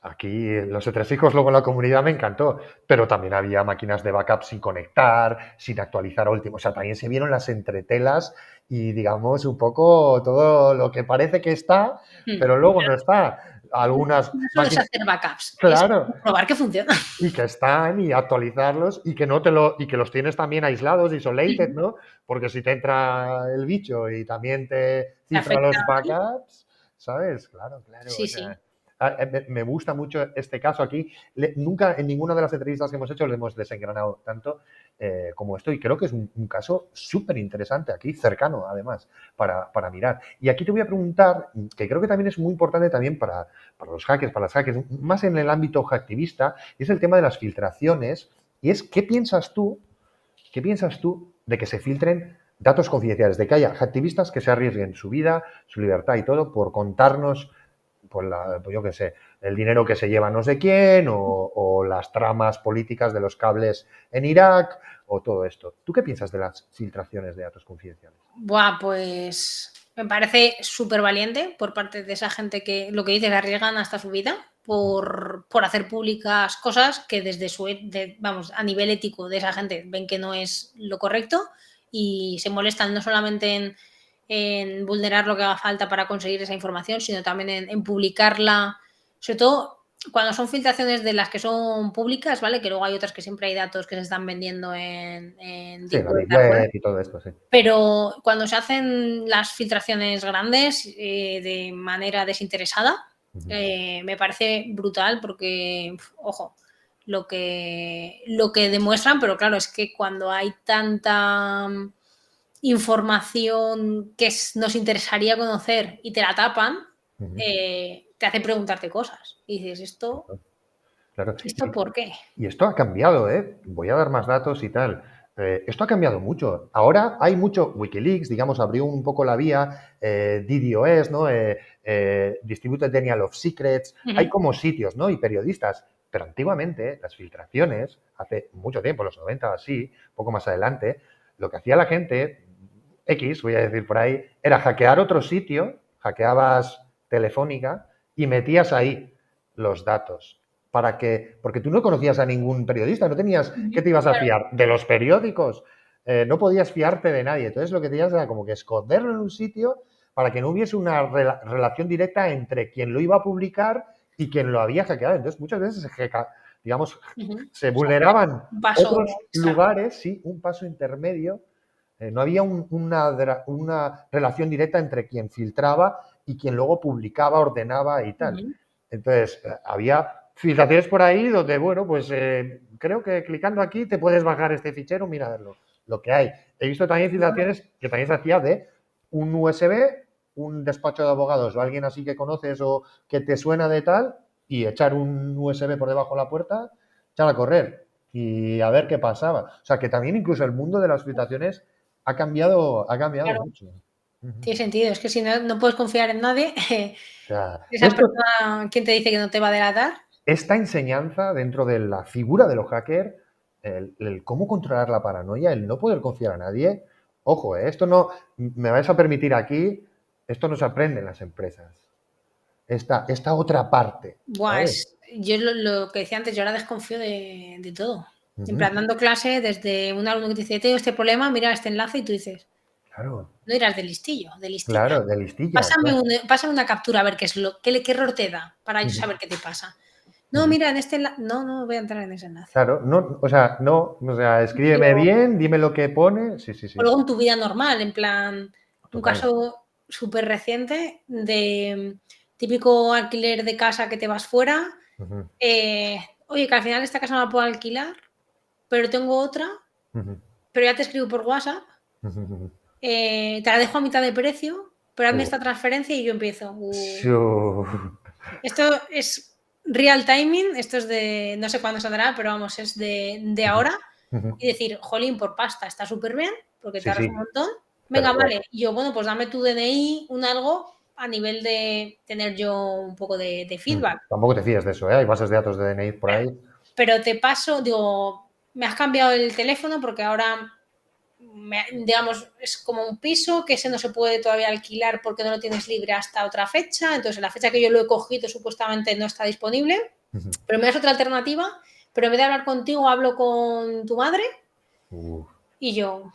Speaker 2: aquí los hijos luego en la comunidad me encantó, pero también había máquinas de backup sin conectar, sin actualizar a último. O sea, también se vieron las entretelas y digamos un poco todo lo que parece que está, pero luego no está. Algunas
Speaker 3: No solo es
Speaker 2: máquinas,
Speaker 3: hacer backups, es
Speaker 2: claro,
Speaker 3: probar que funciona.
Speaker 2: y que están y actualizarlos y que no te lo y que los tienes también aislados, isolated, ¿no? Porque si te entra el bicho y también te
Speaker 3: Te
Speaker 2: cifra
Speaker 3: afecta.
Speaker 2: los backups, ¿sabes? Claro, claro. O
Speaker 3: Sí, sí.
Speaker 2: sea, me gusta mucho este caso aquí. Nunca en ninguna de las entrevistas que hemos hecho le hemos desengranado tanto como esto y creo que es un caso súper interesante aquí, cercano además, para mirar. Y aquí te voy a preguntar, que creo que también es muy importante también para los hackers, para las hackers, más en el ámbito hacktivista, y es el tema de las filtraciones. Y es, ¿qué piensas tú de que se filtren datos confidenciales, de que haya activistas que se arriesguen su vida, su libertad y todo por contarnos, pues yo qué sé, el dinero que se lleva no sé quién o las tramas políticas de los cables en Irak o todo esto? ¿Tú qué piensas de las filtraciones de datos confidenciales?
Speaker 3: Buah, pues me parece súper valiente por parte de esa gente que lo que dices, arriesgan hasta su vida por hacer públicas cosas que desde vamos, a nivel ético de esa gente ven que no es lo correcto y se molestan no solamente en vulnerar lo que haga falta para conseguir esa información, sino también en publicarla, sobre todo cuando son filtraciones de las que son públicas, ¿vale? Que luego hay otras que siempre hay datos que se están vendiendo en
Speaker 2: Sí,
Speaker 3: Deep
Speaker 2: la
Speaker 3: Web,
Speaker 2: Big
Speaker 3: Dark Web,
Speaker 2: Web y todo esto, sí.
Speaker 3: pero cuando se hacen las filtraciones grandes de manera desinteresada,
Speaker 2: Ujú.
Speaker 3: me parece brutal porque, ojo, lo que demuestran, pero claro, es que cuando hay tanta información que nos interesaría conocer y te la tapan,
Speaker 2: Ujú.
Speaker 3: te hace preguntarte cosas. Y dices,
Speaker 2: Claro.
Speaker 3: ¿esto por qué?
Speaker 2: Y esto ha cambiado, ¿eh? Voy a dar más datos y tal. Esto ha cambiado mucho. Ahora hay mucho Wikileaks, digamos, abrió un poco la vía, DDoS, ¿no? Distributed Denial of Secrets. Hay
Speaker 3: Ujú.
Speaker 2: como sitios, ¿no? Y periodistas. Pero antiguamente las filtraciones, hace mucho tiempo, los 90 así, un poco más adelante, lo que hacía la gente, X, voy a decir por ahí, era hackear otro sitio, hackeabas Telefónica y metías ahí los datos. Porque tú no conocías a ningún periodista, no tenías, ¿qué te ibas a fiar? De los periódicos. No podías fiarte de nadie. Entonces lo que tenías era como que esconderlo en un sitio para que no hubiese una relación directa entre quien lo iba a publicar y quien lo había hackeado. Entonces muchas veces digamos, se vulneraban otros lugares, sí, un paso intermedio. No había una relación directa entre quien filtraba y quien luego publicaba, ordenaba y tal. Entonces, había filtraciones por ahí donde, bueno, pues creo que clicando aquí te puedes bajar este fichero, mira lo que hay. He visto también filtraciones que también se hacía de un USB, un despacho de abogados o alguien así que conoces o que te suena de tal y echar un USB por debajo de la puerta, echar a correr y a ver qué pasaba. O sea, que también incluso el mundo de las filtraciones ha cambiado claro. Mucho.
Speaker 3: Tiene sentido, es que si no, no puedes confiar en nadie.
Speaker 2: O sea,
Speaker 3: esa persona, ¿quién te dice que no te va a delatar?
Speaker 2: Esta enseñanza dentro de la figura de los hackers, el cómo controlar la paranoia, el no poder confiar a nadie, ojo, esto no, me vais a permitir aquí, esto no se aprende en las empresas. Esta otra parte.
Speaker 3: Buah, yo lo que decía antes, yo ahora desconfío de todo. En plan, dando clase desde un alumno que te dice, tengo este problema, mira este enlace y tú dices,
Speaker 2: claro.
Speaker 3: No irás de listillo, de listilla.
Speaker 2: Claro, de listilla.
Speaker 3: Pásame una captura a ver qué error te da para yo saber qué te pasa. No, mira, en este enlace. No voy a entrar en ese enlace.
Speaker 2: Claro, escríbeme bien, dime lo que pone. Sí.
Speaker 3: O luego en tu vida normal, en plan, un caso súper reciente de típico alquiler de casa que te vas fuera. Oye, que al final esta casa no la puedo alquilar, pero tengo otra, pero ya te escribo por WhatsApp. Te la dejo a mitad de precio, pero hazme esta transferencia y yo empiezo. Esto es real timing, esto es de, no sé cuándo saldrá, pero vamos, es de ahora. Y decir, jolín, por pasta, está súper bien, porque te ahorras un montón. Venga, vale. Y yo, bueno, pues dame tu DNI, un algo, a nivel de tener yo un poco de feedback.
Speaker 2: Tampoco te fíes de eso, ¿eh? Hay bases de datos de DNI por ahí.
Speaker 3: Pero te paso, digo, me has cambiado el teléfono porque ahora, digamos, es como un piso que ese no se puede todavía alquilar porque no lo tienes libre hasta otra fecha. Entonces, la fecha que yo lo he cogido supuestamente no está disponible. Pero me das otra alternativa. Pero en vez de hablar contigo, hablo con tu madre. Y yo,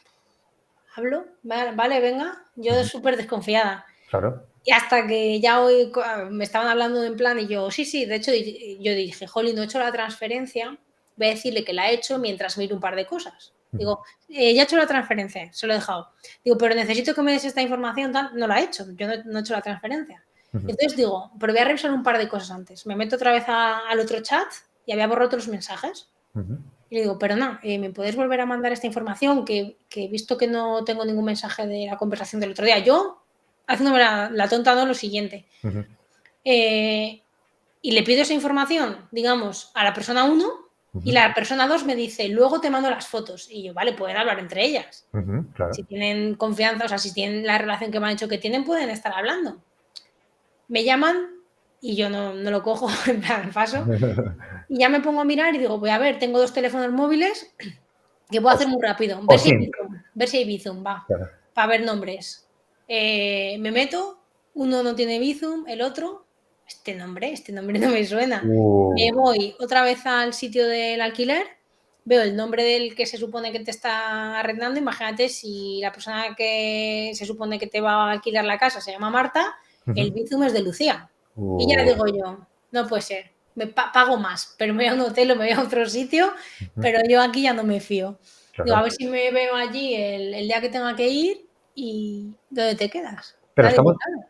Speaker 3: hablo, vale, venga. Yo súper desconfiada.
Speaker 2: Claro.
Speaker 3: Y hasta que ya hoy me estaban hablando en plan y yo, sí, de hecho yo dije, jolín, no he hecho la transferencia, voy a decirle que la he hecho mientras miro un par de cosas. Digo, ya he hecho la transferencia, se lo he dejado. Digo, pero necesito que me des esta información, tal, no la he hecho, yo no he hecho la transferencia. Entonces digo, pero voy a revisar un par de cosas antes. Me meto otra vez al otro chat y había borrado otros mensajes. Y le digo, perdona, ¿me puedes volver a mandar esta información? Que he visto que no tengo ningún mensaje de la conversación del otro día. Yo, haciéndome la tonta, no, lo siguiente. Y le pido esa información, digamos, a la persona 1 y la persona 2 me dice, luego te mando las fotos. Y yo, vale, pueden hablar entre ellas.
Speaker 2: Claro.
Speaker 3: Si tienen confianza, o sea, si tienen la relación que me han dicho que tienen, pueden estar hablando. Me llaman y yo no lo cojo, en plan, paso. Y ya me pongo a mirar y digo, voy a ver, tengo 2 teléfonos móviles que puedo hacer muy rápido. Ver si hay Bizum, va, claro. Para ver nombres. Me meto, uno no tiene Bizum, el otro, este nombre no me suena. Me voy otra vez al sitio del alquiler, veo el nombre del que se supone que te está arrendando. Imagínate si la persona que se supone que te va a alquilar la casa se llama Marta, el Bizum es de Lucía. Y ya digo yo, no puede ser. Me pago más, pero me voy a un hotel o me voy a otro sitio, pero yo aquí ya no me fío. Claro. Digo, a ver si me veo allí el día que tenga que ir y ¿dónde te quedas?
Speaker 2: Pero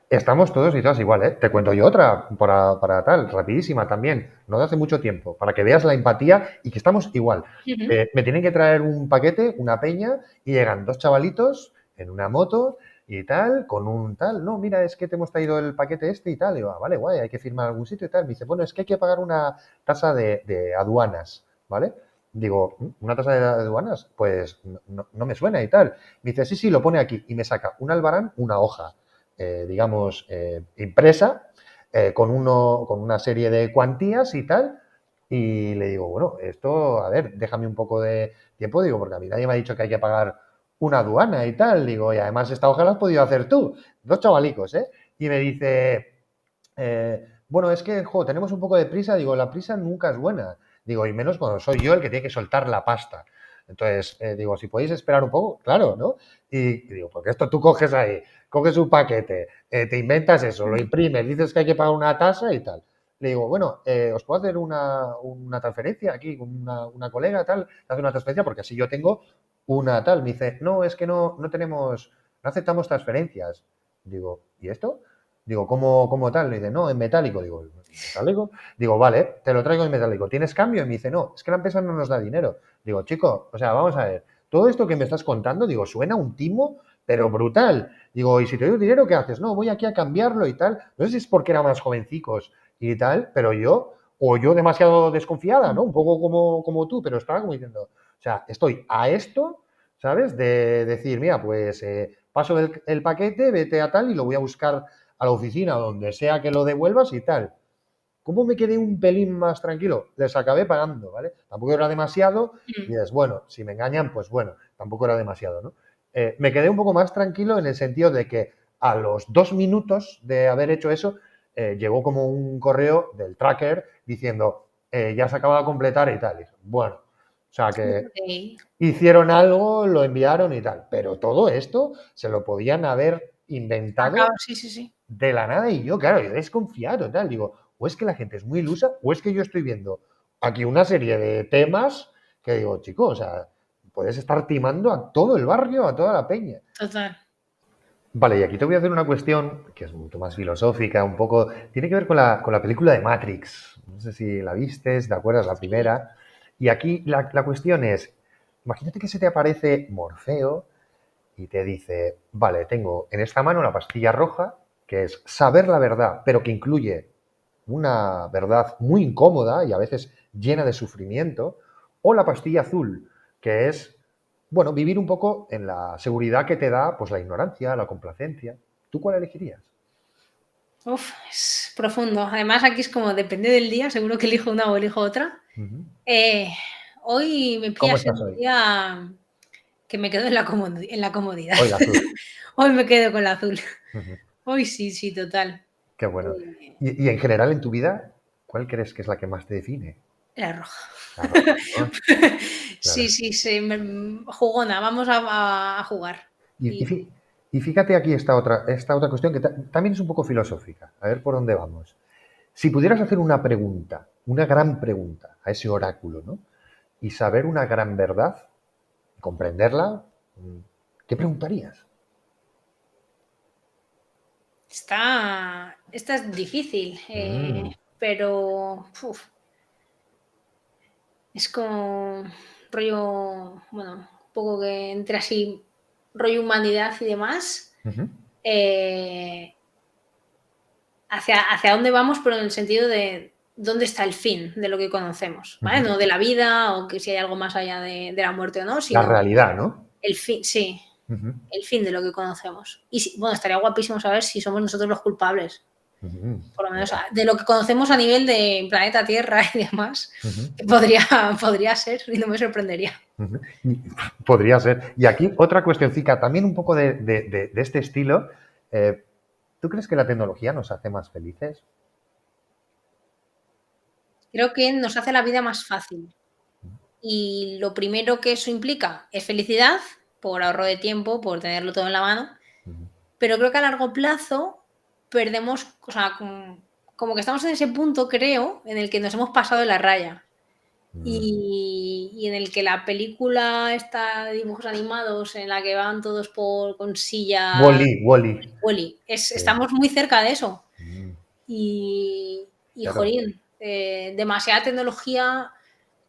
Speaker 2: estamos todos y todas igual, ¿eh? Te cuento yo otra para tal, rapidísima también, no de hace mucho tiempo, para que veas la empatía y que estamos igual. Me tienen que traer un paquete, una peña, y llegan 2 chavalitos en una moto y tal, con un tal, no, mira, es que te hemos traído el paquete este y tal. Y digo, vale, guay, hay que firmar algún sitio y tal. Me dice, bueno, es que hay que pagar una tasa de aduanas, ¿vale? Digo, ¿una tasa de aduanas? Pues no me suena y tal. Me dice, sí, lo pone aquí. Y me saca un albarán, una hoja, digamos, impresa, con una serie de cuantías y tal. Y le digo, bueno, esto, a ver, déjame un poco de tiempo, digo, porque a mí nadie me ha dicho que hay que pagar una aduana y tal. Digo, y además esta hoja la has podido hacer tú, dos chavalicos, ¿eh? Y me dice, bueno, es que, jo, tenemos un poco de prisa. Digo, la prisa nunca es buena. Digo, y menos cuando soy yo el que tiene que soltar la pasta. Entonces, digo, si podéis esperar un poco, claro, ¿no? Y digo, porque esto tú coges ahí, coges un paquete, te inventas eso, lo imprimes, dices que hay que pagar una tasa y tal. Le digo, bueno, ¿os puedo hacer una transferencia aquí con una colega, tal? Te hace una transferencia porque así yo tengo una tal. Me dice, no, es que no tenemos, no aceptamos transferencias. Digo, ¿y esto? Digo, ¿cómo tal? Le dice, no, en metálico. Digo, ¿en metálico? Digo, vale, te lo traigo en metálico. ¿Tienes cambio? Y me dice, no, es que la empresa no nos da dinero. Digo, chico, o sea, vamos a ver, todo esto que me estás contando, digo, suena un timo, pero brutal. Digo, ¿y si te doy dinero, qué haces? No, voy aquí a cambiarlo y tal. No sé si es porque eran más jovencicos y tal, pero yo demasiado desconfiada, ¿no? Un poco como tú, pero estaba como diciendo, o sea, estoy a esto, ¿sabes? De decir, mira, pues paso el paquete, vete a tal y lo voy a buscar a la oficina, donde sea que lo devuelvas y tal. ¿Cómo me quedé un pelín más tranquilo? Les acabé pagando, ¿vale? Tampoco era demasiado y
Speaker 3: Mm.
Speaker 2: es bueno, si me engañan, pues bueno, tampoco era demasiado, ¿no? Me quedé un poco más tranquilo en el sentido de que a los 2 minutos de haber hecho eso, llegó como un correo del tracker diciendo, ya se acaba de completar y tal. Y bueno, o sea que
Speaker 3: Ok.
Speaker 2: hicieron algo, lo enviaron y tal, pero todo esto se lo podían haber inventado
Speaker 3: Sí, sí, sí.
Speaker 2: de la nada y yo, claro, yo desconfiado, tal, digo, o es que la gente es muy ilusa o es que yo estoy viendo aquí una serie de temas que digo, chico, o sea, puedes estar timando a todo el barrio, a toda la peña.
Speaker 3: Total.
Speaker 2: Vale, y aquí te voy a hacer una cuestión que es mucho más filosófica, un poco, tiene que ver con la película de Matrix. No sé si la viste, si te acuerdas, la
Speaker 3: Sí.
Speaker 2: primera. Y aquí la cuestión es, imagínate que se te aparece Morfeo y te dice, vale, tengo en esta mano la pastilla roja, que es saber la verdad, pero que incluye una verdad muy incómoda y a veces llena de sufrimiento, o la pastilla azul, que es, bueno, vivir un poco en la seguridad que te da pues la ignorancia, la complacencia. ¿Tú cuál elegirías?
Speaker 3: Uf, es profundo. Además, aquí es como depende del día, seguro que elijo una o elijo otra.
Speaker 2: Ujú.
Speaker 3: Eh, Hoy me
Speaker 2: ¿Cómo
Speaker 3: pillas en
Speaker 2: estás
Speaker 3: un
Speaker 2: hoy?
Speaker 3: día que me quedo en la comodidad.
Speaker 2: Hoy la azul.
Speaker 3: Hoy me quedo con la azul.
Speaker 2: Ujú.
Speaker 3: Hoy sí, sí, total.
Speaker 2: Qué bueno.
Speaker 3: Eh,
Speaker 2: Y en general en tu vida, ¿cuál crees que es la que más te define?
Speaker 3: la roja.
Speaker 2: La roja, ¿no?
Speaker 3: Sí,
Speaker 2: Claro.
Speaker 3: sí, sí, jugona, vamos a jugar.
Speaker 2: Y, y
Speaker 3: Y
Speaker 2: fí- y fíjate aquí esta otra cuestión que también es un poco filosófica. A ver por dónde vamos. Si pudieras hacer una pregunta, una gran pregunta a ese oráculo, ¿no? Y saber una gran verdad, comprenderla, mm, ¿qué preguntarías?
Speaker 3: esta es difícil,
Speaker 2: Mm,
Speaker 3: pero uf, es como rollo, bueno, un poco que entre así, rollo humanidad y demás.
Speaker 2: ujú,
Speaker 3: eh, hacia dónde vamos, pero en el sentido de dónde está el fin de lo que conocemos, ¿vale?
Speaker 2: ujú.
Speaker 3: No de la vida o que si hay algo más allá de la muerte o no,
Speaker 2: La
Speaker 3: sino
Speaker 2: realidad, ¿no?
Speaker 3: el fin, sí,
Speaker 2: Ujú,
Speaker 3: el fin de lo que conocemos. Y bueno, estaría guapísimo saber si somos nosotros los culpables,
Speaker 2: ujú.
Speaker 3: por lo menos
Speaker 2: Mira,
Speaker 3: de lo que conocemos a nivel de planeta Tierra y demás,
Speaker 2: ujú,
Speaker 3: que podría ser y no me sorprendería.
Speaker 2: ujú. Podría ser. Y aquí otra cuestioncita, también un poco de este estilo. eh, ¿Tú crees que la tecnología nos hace más felices?
Speaker 3: Creo que nos hace la vida más fácil. Y lo primero que eso implica es felicidad, por ahorro de tiempo, por tenerlo todo en la mano.
Speaker 2: Ujú,
Speaker 3: Pero creo que a largo plazo perdemos, o sea, como que estamos en ese punto, creo, en el que nos hemos pasado de la raya.
Speaker 2: ujú.
Speaker 3: Y en el que la película esta de dibujos animados en la que van todos con silla
Speaker 2: Wall-E, Wall-E.
Speaker 3: Wall-E,
Speaker 2: Sí.
Speaker 3: estamos muy cerca de eso.
Speaker 2: Mm,
Speaker 3: Y
Speaker 2: claro.
Speaker 3: jolín, demasiada tecnología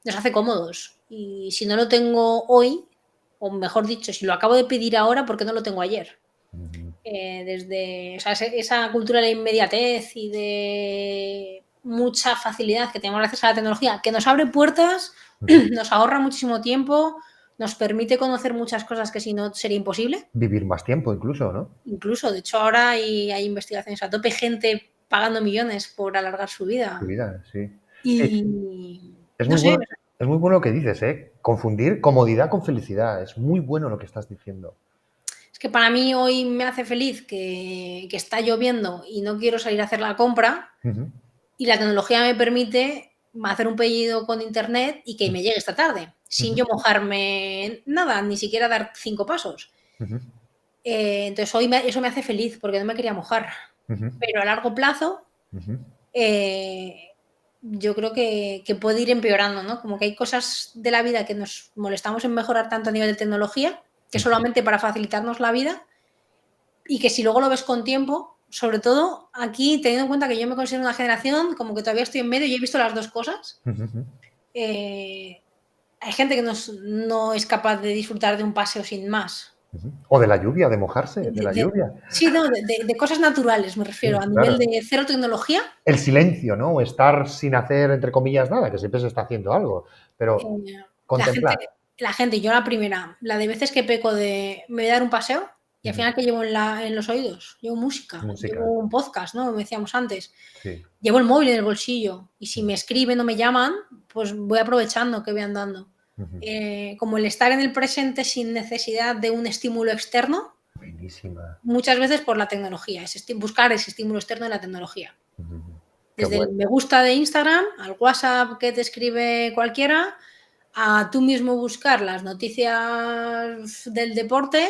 Speaker 3: nos hace cómodos. Y si no lo tengo hoy, o mejor dicho, si lo acabo de pedir ahora, ¿por qué no lo tengo ayer?
Speaker 2: Ujú,
Speaker 3: Desde o sea, esa cultura de la inmediatez y de mucha facilidad que tenemos gracias a la tecnología, que nos abre puertas,
Speaker 2: ujú.
Speaker 3: nos ahorra muchísimo tiempo, nos permite conocer muchas cosas que si no sería imposible.
Speaker 2: Vivir más tiempo incluso, ¿no?
Speaker 3: Incluso, de hecho, ahora hay investigaciones a tope, gente pagando millones por alargar su
Speaker 2: Tu
Speaker 3: vida.
Speaker 2: vida, sí. Sí,
Speaker 3: Y,
Speaker 2: Es
Speaker 3: No
Speaker 2: muy
Speaker 3: sé,
Speaker 2: bueno, es muy bueno lo que dices, ¿eh? Confundir comodidad con felicidad. Es muy bueno lo que estás diciendo.
Speaker 3: es que para mí hoy me hace feliz que está lloviendo y no quiero salir a hacer la compra
Speaker 2: Ujú,
Speaker 3: y la tecnología me permite hacer un pedido con internet y que me llegue esta tarde, sin
Speaker 2: ujú,
Speaker 3: yo mojarme nada, ni siquiera dar 5 pasos.
Speaker 2: ujú,
Speaker 3: Entonces hoy eso me hace feliz porque no me quería mojar.
Speaker 2: ujú,
Speaker 3: Pero a largo plazo,
Speaker 2: ujú,
Speaker 3: eh, yo creo que puede ir empeorando, ¿no? Como que hay cosas de la vida que nos molestamos en mejorar tanto a nivel de tecnología, que
Speaker 2: ujú.
Speaker 3: solamente para facilitarnos la vida, y que si luego lo ves con tiempo, sobre todo aquí, teniendo en cuenta que yo me considero una generación como que todavía estoy en medio y he visto las dos cosas,
Speaker 2: Ujú, ujú,
Speaker 3: eh, hay gente que no es capaz de disfrutar de un paseo sin más.
Speaker 2: ujú. O de la lluvia, de mojarse, de la
Speaker 3: De
Speaker 2: lluvia.
Speaker 3: sí, no, de cosas naturales me refiero,
Speaker 2: Sí,
Speaker 3: a nivel
Speaker 2: claro.
Speaker 3: de cero tecnología,
Speaker 2: El silencio, ¿no? O estar sin hacer, entre comillas, nada, que siempre se está haciendo algo. Pero
Speaker 3: eh, la gente
Speaker 2: contemplar.
Speaker 3: la gente, yo la primera, la de veces que peco de me voy a dar un paseo y al
Speaker 2: Ujú.
Speaker 3: final que llevo en los oídos, llevo música, llevo
Speaker 2: Música.
Speaker 3: un podcast, ¿no? Como decíamos antes,
Speaker 2: Sí.
Speaker 3: llevo el móvil en el bolsillo y si
Speaker 2: Ujú,
Speaker 3: me escriben o me llaman, pues voy aprovechando que voy andando.
Speaker 2: ujú.
Speaker 3: Como el estar en el presente sin necesidad de un estímulo externo,
Speaker 2: Buenísima.
Speaker 3: muchas veces por la tecnología, buscar ese estímulo externo en la tecnología.
Speaker 2: Ujú, ujú. Qué
Speaker 3: Desde el
Speaker 2: bueno.
Speaker 3: me gusta de Instagram, al WhatsApp que te escribe cualquiera, a tú mismo buscar las noticias del deporte,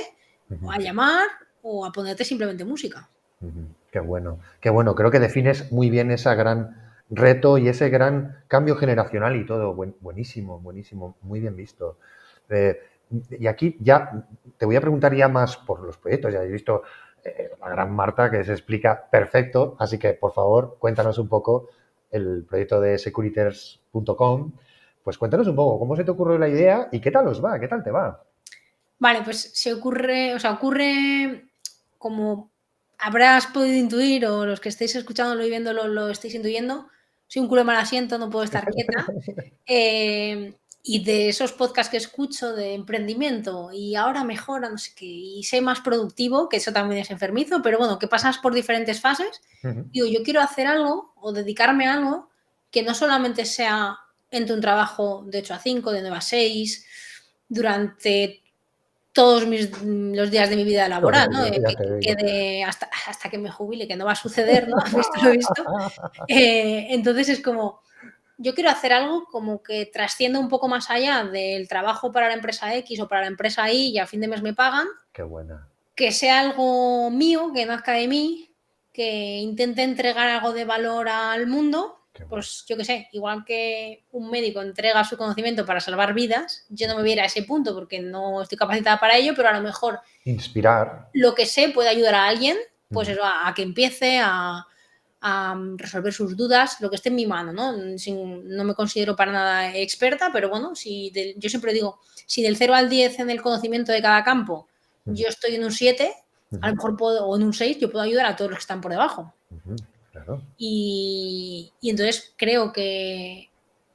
Speaker 3: o
Speaker 2: Ujú,
Speaker 3: a llamar, o a ponerte simplemente música.
Speaker 2: ujú. Qué bueno. Qué bueno. Creo que defines muy bien ese gran reto y ese gran cambio generacional y todo. Buenísimo, buenísimo. Muy bien visto. Eh, y aquí ya te voy a preguntar ya más por los proyectos. Ya he visto la gran Marta que se explica perfecto. Así que, por favor, cuéntanos un poco el proyecto de securiters.com. Pues cuéntanos un poco cómo se te ocurrió la idea y qué tal os va, qué tal te va.
Speaker 3: Vale, pues ocurre como habrás podido intuir, o los que estéis escuchándolo y viéndolo lo estáis intuyendo, soy un culo de mal asiento, no puedo estar quieta. Y de esos podcasts que escucho de emprendimiento y ahora mejora, no sé qué, y sé más productivo, que eso también es enfermizo, pero bueno, que pasas por diferentes fases.
Speaker 2: Ujú,
Speaker 3: Digo, yo quiero hacer algo o dedicarme a algo que no solamente sea entre un trabajo de 8 a 5, de 9 a 6, durante todos los días de mi vida laboral, ¿no?
Speaker 2: ya te
Speaker 3: Que
Speaker 2: digo.
Speaker 3: quede hasta que me jubile, que no va a suceder, ¿no? Visto lo visto. Entonces es como, yo quiero hacer algo como que trascienda un poco más allá del trabajo para la empresa X o para la empresa Y y a fin de mes me pagan,
Speaker 2: Qué buena.
Speaker 3: que sea algo mío, que nazca de mí, que intente entregar algo de valor al mundo,
Speaker 2: Qué bueno.
Speaker 3: pues yo qué sé, igual que un médico entrega su conocimiento para salvar vidas, yo no me viera a ese punto porque no estoy capacitada para ello, pero a lo mejor
Speaker 2: Inspirar.
Speaker 3: lo que sé puede ayudar a alguien, pues
Speaker 2: Ujú,
Speaker 3: eso, a que empiece a resolver sus dudas, lo que esté en mi mano, ¿no? No me considero para nada experta, pero bueno, yo siempre digo, si del 0 al 10 en el conocimiento de cada campo
Speaker 2: ujú,
Speaker 3: yo estoy en un 7, a
Speaker 2: ujú,
Speaker 3: lo mejor puedo, o en un 6, yo puedo ayudar a todos los que están por debajo.
Speaker 2: ujú. Claro.
Speaker 3: Y entonces creo que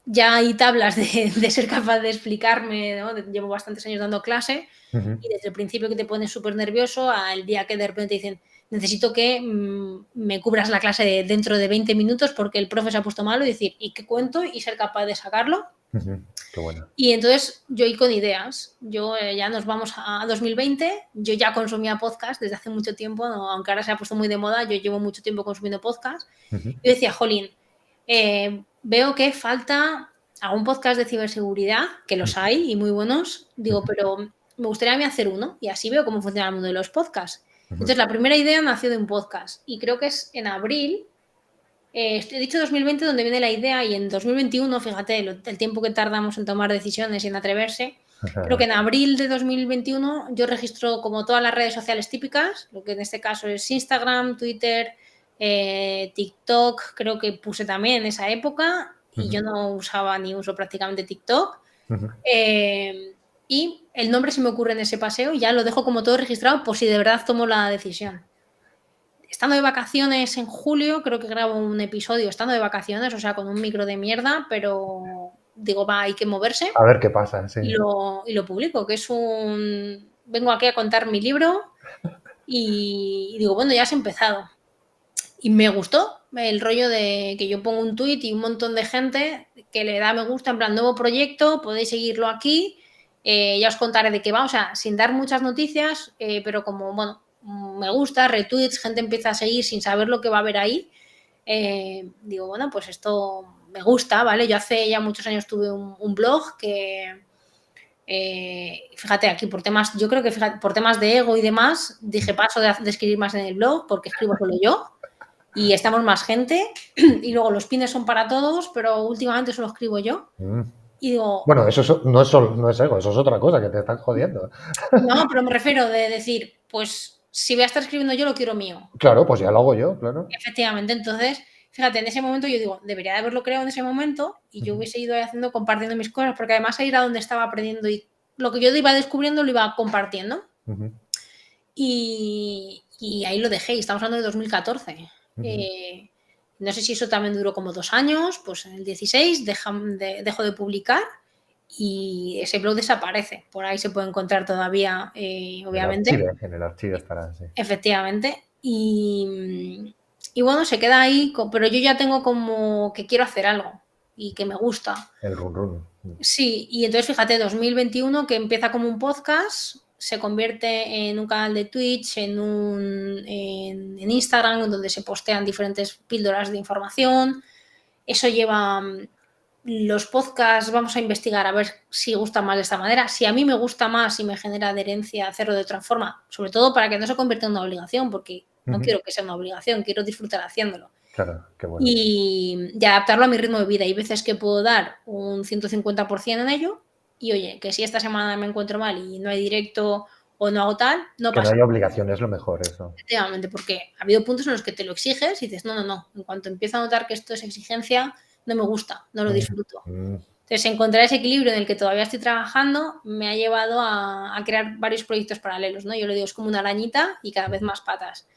Speaker 3: ya hay tablas de ser capaz de explicarme, ¿no? Llevo bastantes años dando clase
Speaker 2: Ujú,
Speaker 3: y desde el principio que te pones súper nervioso al día que de repente dicen, necesito que me cubras la clase dentro de 20 minutos porque el profe se ha puesto malo y decir, ¿y qué cuento? Y ser capaz de sacarlo.
Speaker 2: ujú. Qué buena.
Speaker 3: Y entonces yo ir con ideas. Yo ya nos vamos a 2020. Yo ya consumía podcast desde hace mucho tiempo, ¿no? Aunque ahora se ha puesto muy de moda. Yo llevo mucho tiempo consumiendo podcast.
Speaker 2: Ujú,
Speaker 3: Yo decía, Jolín, veo que falta algún podcast de ciberseguridad, que los
Speaker 2: ujú,
Speaker 3: hay y muy buenos. Digo,
Speaker 2: ujú,
Speaker 3: pero me gustaría a mí hacer uno y así veo cómo funciona el mundo de los podcasts.
Speaker 2: ujú.
Speaker 3: Entonces, la primera idea nació de un podcast y creo que es en abril. He dicho 2020 donde viene la idea y en 2021, fíjate, el tiempo que tardamos en tomar decisiones y en atreverse, creo que en abril de 2021 yo registro como todas las redes sociales típicas, lo que en este caso es Instagram, Twitter, TikTok, creo que puse también en esa época y
Speaker 2: Ujú,
Speaker 3: yo no usaba ni uso prácticamente TikTok.
Speaker 2: ujú.
Speaker 3: Y el nombre se me ocurre en ese paseo y ya lo dejo como todo registrado por si de verdad tomo la decisión. Estando de vacaciones en julio, creo que grabo un episodio estando de vacaciones, o sea, con un micro de mierda, pero digo, va, hay que moverse
Speaker 2: A ver qué pasa, sí.
Speaker 3: y lo publico, que es un... Vengo aquí a contar mi libro y digo, bueno, ya has empezado. Y me gustó, el rollo de que yo pongo un tuit y un montón de gente que le da me gusta, en plan, nuevo proyecto, podéis seguirlo aquí, ya os contaré de qué va, o sea, sin dar muchas noticias, pero como, bueno, me gusta, retweets, gente empieza a seguir sin saber lo que va a haber ahí, digo, bueno, pues esto me gusta, ¿vale? Yo hace ya muchos años tuve un blog que, fíjate, aquí por temas, yo creo que fíjate, por temas de ego y demás, dije paso de escribir más en el blog porque escribo solo yo y estamos más gente y luego los pines son para todos, pero últimamente solo escribo yo. Y digo,
Speaker 2: Bueno, no es ego, eso es otra cosa, que te están jodiendo.
Speaker 3: no, pero me refiero de decir, pues si voy a estar escribiendo yo, lo quiero mío.
Speaker 2: Claro, pues ya lo hago yo, claro.
Speaker 3: Efectivamente, entonces, fíjate, en ese momento yo digo, debería de haberlo creado en ese momento y yo hubiese ido ahí haciendo, compartiendo mis cosas, porque además ahí era donde estaba aprendiendo y lo que yo iba descubriendo lo iba compartiendo. Y ahí lo dejé, y estamos hablando de 2014. No sé si eso también duró como 2 años, pues en el 16 dejo de publicar y ese blog desaparece. Por ahí se puede encontrar todavía, obviamente.
Speaker 2: En el archivo estará, sí.
Speaker 3: Efectivamente. Y bueno, se queda ahí, pero yo ya tengo como que quiero hacer algo y que me gusta.
Speaker 2: El run run.
Speaker 3: Sí, y entonces fíjate, 2021 que empieza como un podcast, se convierte en un canal de Twitch, en Instagram, donde se postean diferentes píldoras de información. Eso lleva los podcasts, vamos a investigar a ver si gusta más de esta manera. Si a mí me gusta más y me genera adherencia hacerlo de otra forma, sobre todo para que no se convierta en una obligación, porque no quiero que sea una obligación, quiero disfrutar haciéndolo.
Speaker 2: Claro, qué bueno.
Speaker 3: Y adaptarlo a mi ritmo de vida. Hay veces que puedo dar un 150% en ello y oye, que si esta semana me encuentro mal y no hay directo o no hago tal, no
Speaker 2: Que no
Speaker 3: pasa
Speaker 2: haya obligación es lo mejor, eso.
Speaker 3: efectivamente, porque ha habido puntos en los que te lo exiges y dices, no, no, no, en cuanto empiezo a notar que esto es exigencia, no me gusta, no lo disfruto. Entonces, encontrar ese equilibrio en el que todavía estoy trabajando me ha llevado a crear varios proyectos paralelos, ¿no? Yo le digo, es como una arañita y cada vez más patas.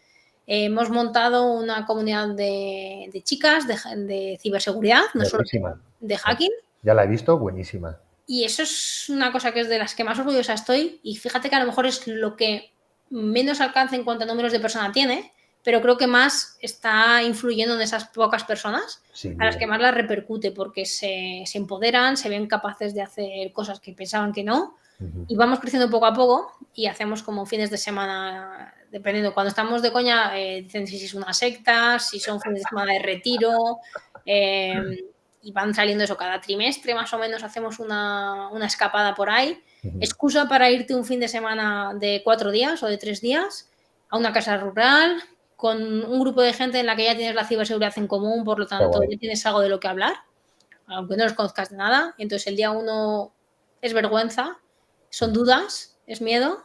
Speaker 3: Hemos montado una comunidad de chicas de ciberseguridad, no solo
Speaker 2: Buenísima.
Speaker 3: de hacking.
Speaker 2: Ya la he visto, buenísima.
Speaker 3: Y eso es una cosa que es de las que más orgullosa estoy. Y fíjate que a lo mejor es lo que menos alcance en cuanto a números de personas tiene, pero creo que más está influyendo en esas pocas personas a las que más las repercute, porque se empoderan, se ven capaces de hacer cosas que pensaban que no. Y vamos creciendo poco a poco y hacemos como fines de semana, dependiendo, cuando estamos de coña, dicen si es una secta, si son fines de semana de retiro, y van saliendo eso cada trimestre, más o menos hacemos una escapada por ahí. Excusa para irte un fin de semana de 4 días o de 3 días a una casa rural con un grupo de gente en la que ya tienes la ciberseguridad en común, por lo tanto ya tienes algo de lo que hablar, aunque no los conozcas de nada. Entonces el día 1 es vergüenza, son dudas, es miedo,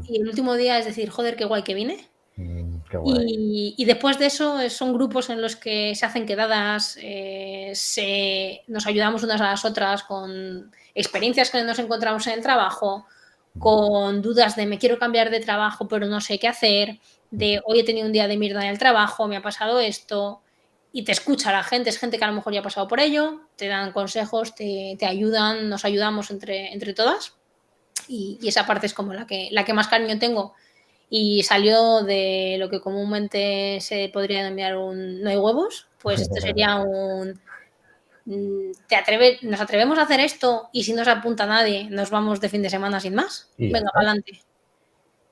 Speaker 3: y el último día es decir, joder, qué guay que vine.
Speaker 2: Qué guay.
Speaker 3: Y después de eso son grupos en los que se hacen quedadas, nos ayudamos unas a las otras con experiencias que nos encontramos en el trabajo, con dudas de me quiero cambiar de trabajo pero no sé qué hacer, de hoy he tenido un día de mierda en el trabajo, me ha pasado esto, y te escucha la gente, es gente que a lo mejor ya ha pasado por ello, te dan consejos, te ayudan, nos ayudamos entre todas, y esa parte es como la que más cariño tengo. Y salió de lo que comúnmente se podría denominar un no hay huevos, pues esto sería un nos atrevemos a hacer esto y si no se apunta nadie nos vamos de fin de semana sin más. Venga, para adelante.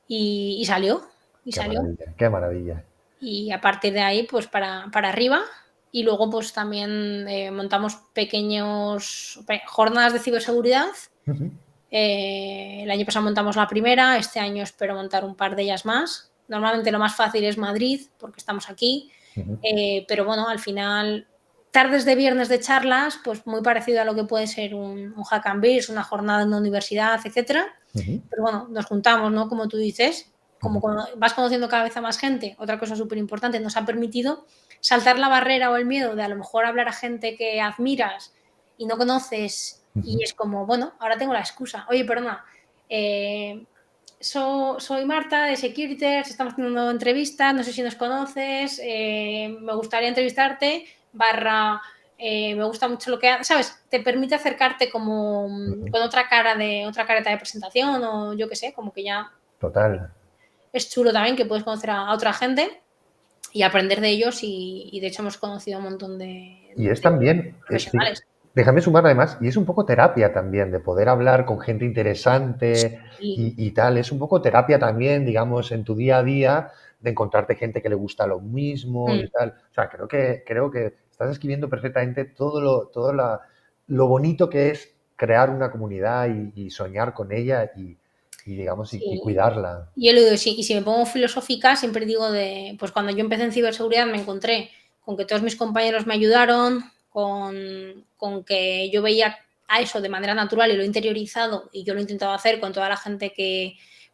Speaker 3: Y salió. Y
Speaker 2: Qué
Speaker 3: salió.
Speaker 2: maravilla, qué maravilla.
Speaker 3: Y a partir de ahí, pues para arriba. Y luego, pues también montamos jornadas de ciberseguridad. El año pasado montamos la primera, este año espero montar un par de ellas más. Normalmente lo más fácil es Madrid, porque estamos aquí, pero bueno, al final, tardes de viernes de charlas, pues muy parecido a lo que puede ser un Hack and Beers, una jornada en una universidad, etcétera. Pero bueno, nos juntamos, ¿no? Como tú dices, como cuando vas conociendo cada vez a más gente, otra cosa súper importante, nos ha permitido saltar la barrera o el miedo de a lo mejor hablar a gente que admiras y no conoces. Y es como, bueno, ahora tengo la excusa. Oye, perdona, soy Marta de Securitas, estamos haciendo entrevistas, no sé si nos conoces, me gustaría entrevistarte, me gusta mucho lo que haces, ¿sabes? Te permite acercarte como con otra careta de presentación o yo qué sé, como que ya...
Speaker 2: Total.
Speaker 3: Es chulo también que puedes conocer a otra gente. y aprender de ellos y de hecho hemos conocido un montón
Speaker 2: Y es
Speaker 3: de
Speaker 2: también,
Speaker 3: profesionales.
Speaker 2: déjame sumar además, y es un poco terapia también, de poder hablar con gente interesante
Speaker 3: Y
Speaker 2: y tal. Es un poco terapia también, digamos, en tu día a día, de encontrarte gente que le gusta lo mismo y tal. O sea, creo que estás escribiendo perfectamente lo bonito que es crear una comunidad y soñar con ella y digamos, y
Speaker 3: sí,
Speaker 2: cuidarla.
Speaker 3: yo lo digo, sí, y si me pongo filosófica, siempre digo pues cuando yo empecé en ciberseguridad me encontré con que todos mis compañeros me ayudaron, con que yo veía a eso de manera natural y lo he interiorizado y yo lo he intentado hacer con toda la gente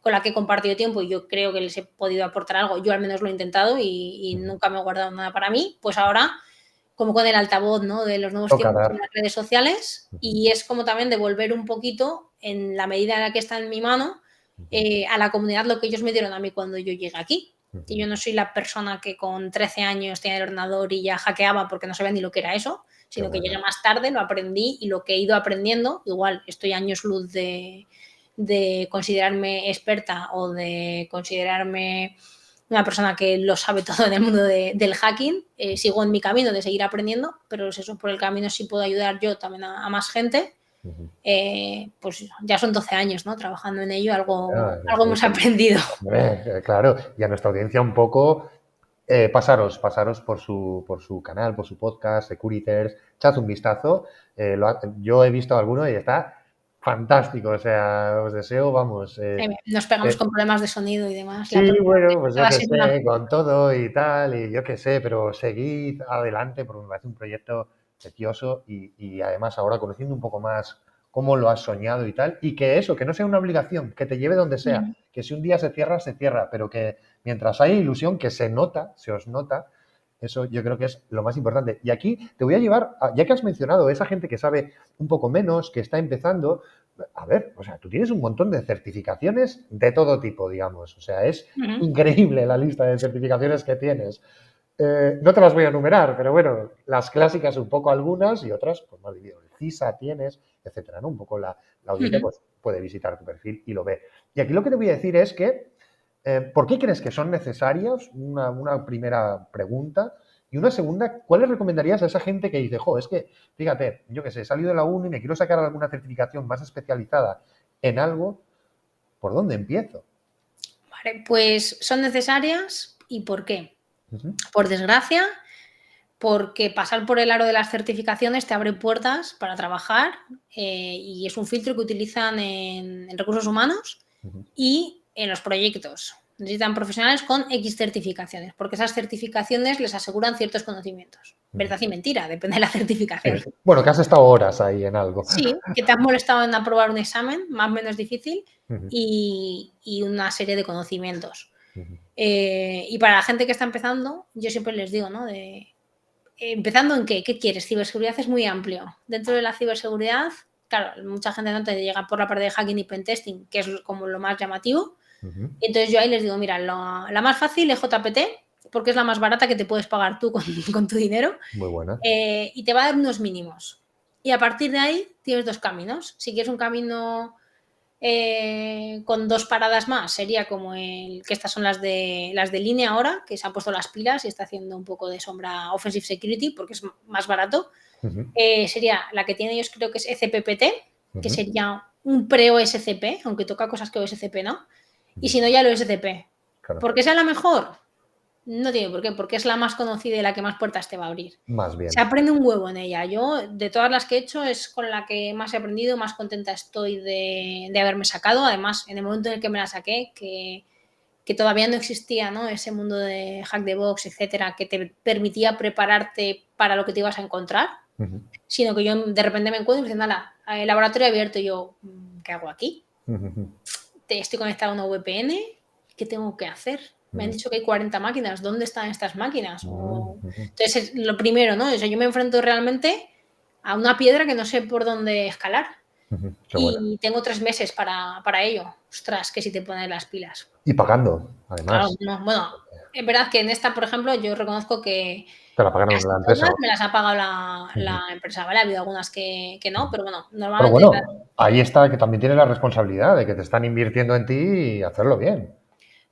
Speaker 3: con la que he compartido tiempo y yo creo que les he podido aportar algo, yo al menos lo he intentado y nunca me he guardado nada para mí, pues ahora como con el altavoz, ¿no? De los nuevos
Speaker 2: Toca
Speaker 3: tiempos
Speaker 2: dar.
Speaker 3: en las redes sociales y es como también devolver un poquito, en la medida en la que está en mi mano, a la comunidad lo que ellos me dieron a mí cuando yo llegué aquí. Y yo no soy la persona que con 13 años tenía el ordenador y ya hackeaba porque no sabía ni lo que era eso,
Speaker 2: Qué
Speaker 3: sino que llegué
Speaker 2: bueno.
Speaker 3: más tarde, lo aprendí y lo que he ido aprendiendo, igual estoy años luz de considerarme experta o de considerarme una persona que lo sabe todo en el mundo del hacking. Sigo en mi camino de seguir aprendiendo, pero es eso, por el camino si puedo ayudar yo también a más gente. Pues ya son 12 años, ¿no? Trabajando en ello, algo hemos aprendido.
Speaker 2: Hombre, claro, y a nuestra audiencia un poco, pasaros por su canal, por su podcast, Securiters, echad un vistazo. Yo he visto alguno y está fantástico, o sea, os deseo, vamos.
Speaker 3: Nos pegamos
Speaker 2: Eh,
Speaker 3: con problemas de sonido y demás. La
Speaker 2: sí,
Speaker 3: próxima
Speaker 2: bueno,
Speaker 3: vez
Speaker 2: pues yo
Speaker 3: va a
Speaker 2: qué
Speaker 3: ser una.
Speaker 2: sé, con todo y tal, y yo qué sé, pero seguid adelante porque me parece un proyecto precioso y además ahora conociendo un poco más cómo lo has soñado y tal, y que eso, que no sea una obligación, que te lleve donde sea, que si un día se cierra, pero que mientras haya ilusión, que se os nota, eso yo creo que es lo más importante. Y aquí te voy a llevar, ya que has mencionado esa gente que sabe un poco menos, que está empezando, a ver, o sea, tú tienes un montón de certificaciones de todo tipo, digamos. O sea, es
Speaker 3: Ujú.
Speaker 2: increíble la lista de certificaciones que tienes. No te las voy a enumerar, pero bueno, las clásicas un poco algunas y otras, pues más dividido. El CISA tienes, etcétera, ¿no? Un poco la audiencia
Speaker 3: Ujú.
Speaker 2: pues puede visitar tu perfil y lo ve. Y aquí lo que te voy a decir es que, ¿por qué crees que son necesarias? Una primera pregunta. Y una segunda, ¿cuáles recomendarías a esa gente que dice, jo, es que, fíjate, yo que sé, he salido de la uni y me quiero sacar alguna certificación más especializada en algo, ¿por dónde empiezo?
Speaker 3: Vale, pues son necesarias. ¿Y por qué?
Speaker 2: Ujú,
Speaker 3: Por desgracia, porque pasar por el aro de las certificaciones te abre puertas para trabajar y es un filtro que utilizan en recursos humanos
Speaker 2: ujú,
Speaker 3: y en los proyectos. Necesitan profesionales con X certificaciones, porque esas certificaciones les aseguran ciertos conocimientos.
Speaker 2: ujú.
Speaker 3: Verdad y mentira, depende de la
Speaker 2: Sí.
Speaker 3: certificación.
Speaker 2: Bueno, que has estado horas ahí en algo.
Speaker 3: Sí, que te has molestado en aprobar un examen, más o menos difícil,
Speaker 2: Ujú,
Speaker 3: y una serie de conocimientos.
Speaker 2: ujú,
Speaker 3: Y para la gente que está empezando, yo siempre les digo, ¿no? ¿Empezando en qué? ¿Qué quieres? Ciberseguridad es muy amplio. Dentro de la ciberseguridad, claro, mucha gente no te llega por la parte de hacking y pentesting, que es como lo más llamativo.
Speaker 2: ujú.
Speaker 3: Entonces yo ahí les digo, mira, la más fácil es JPT, porque es la más barata que te puedes pagar tú con tu dinero,
Speaker 2: Muy buena.
Speaker 3: y te va a dar unos mínimos. Y a partir de ahí tienes dos caminos. Si quieres un camino con dos paradas más, sería como que estas son las de línea ahora, que se han puesto las pilas y está haciendo un poco de sombra Offensive Security porque es más barato.
Speaker 2: Ujú,
Speaker 3: Sería la que tienen ellos, creo que es ECPPT, que
Speaker 2: ujú.
Speaker 3: sería un pre-OSCP, aunque toca cosas que OSCP no. Y
Speaker 2: Ujú,
Speaker 3: si no, ya lo OSCP.
Speaker 2: claro,
Speaker 3: ¿Por qué sea la mejor? No tiene por qué, porque es la más conocida y la que más puertas te va a abrir.
Speaker 2: más
Speaker 3: Se
Speaker 2: bien.
Speaker 3: aprende un huevo en ella. Yo, de todas las que he hecho, es con la que más he aprendido, más contenta estoy de haberme sacado. Además, en el momento en el que me la saqué, que todavía no existía, ¿no? Ese mundo de hack the box, etcétera, que te permitía prepararte para lo que te ibas a encontrar,
Speaker 2: Ujú,
Speaker 3: sino que yo de repente me encuentro diciendo, ala, el laboratorio abierto, y yo, ¿qué hago aquí?
Speaker 2: ujú,
Speaker 3: Estoy conectado a una VPN, ¿qué tengo que hacer? Me han
Speaker 2: ujú,
Speaker 3: dicho que hay 40 máquinas, ¿dónde están estas máquinas?
Speaker 2: ujú, ujú,
Speaker 3: Entonces, lo primero, ¿no? O sea, yo me enfrento realmente a una piedra que no sé por dónde escalar
Speaker 2: ujú. Qué bueno.
Speaker 3: y tengo 3 meses para ello. Ostras, que si te pones las pilas.
Speaker 2: Y pagando,
Speaker 3: Claro,
Speaker 2: además.
Speaker 3: no, bueno, es verdad que en esta, por ejemplo, yo reconozco que
Speaker 2: Te la pagaron
Speaker 3: casi
Speaker 2: la empresa.
Speaker 3: todas me las ha pagado la
Speaker 2: Ujú,
Speaker 3: empresa, ¿vale? Ha habido algunas que no,
Speaker 2: ujú.
Speaker 3: pero bueno,
Speaker 2: Pero
Speaker 3: normalmente
Speaker 2: bueno, ahí está que también tienes la responsabilidad de que te están invirtiendo en ti y hacerlo bien.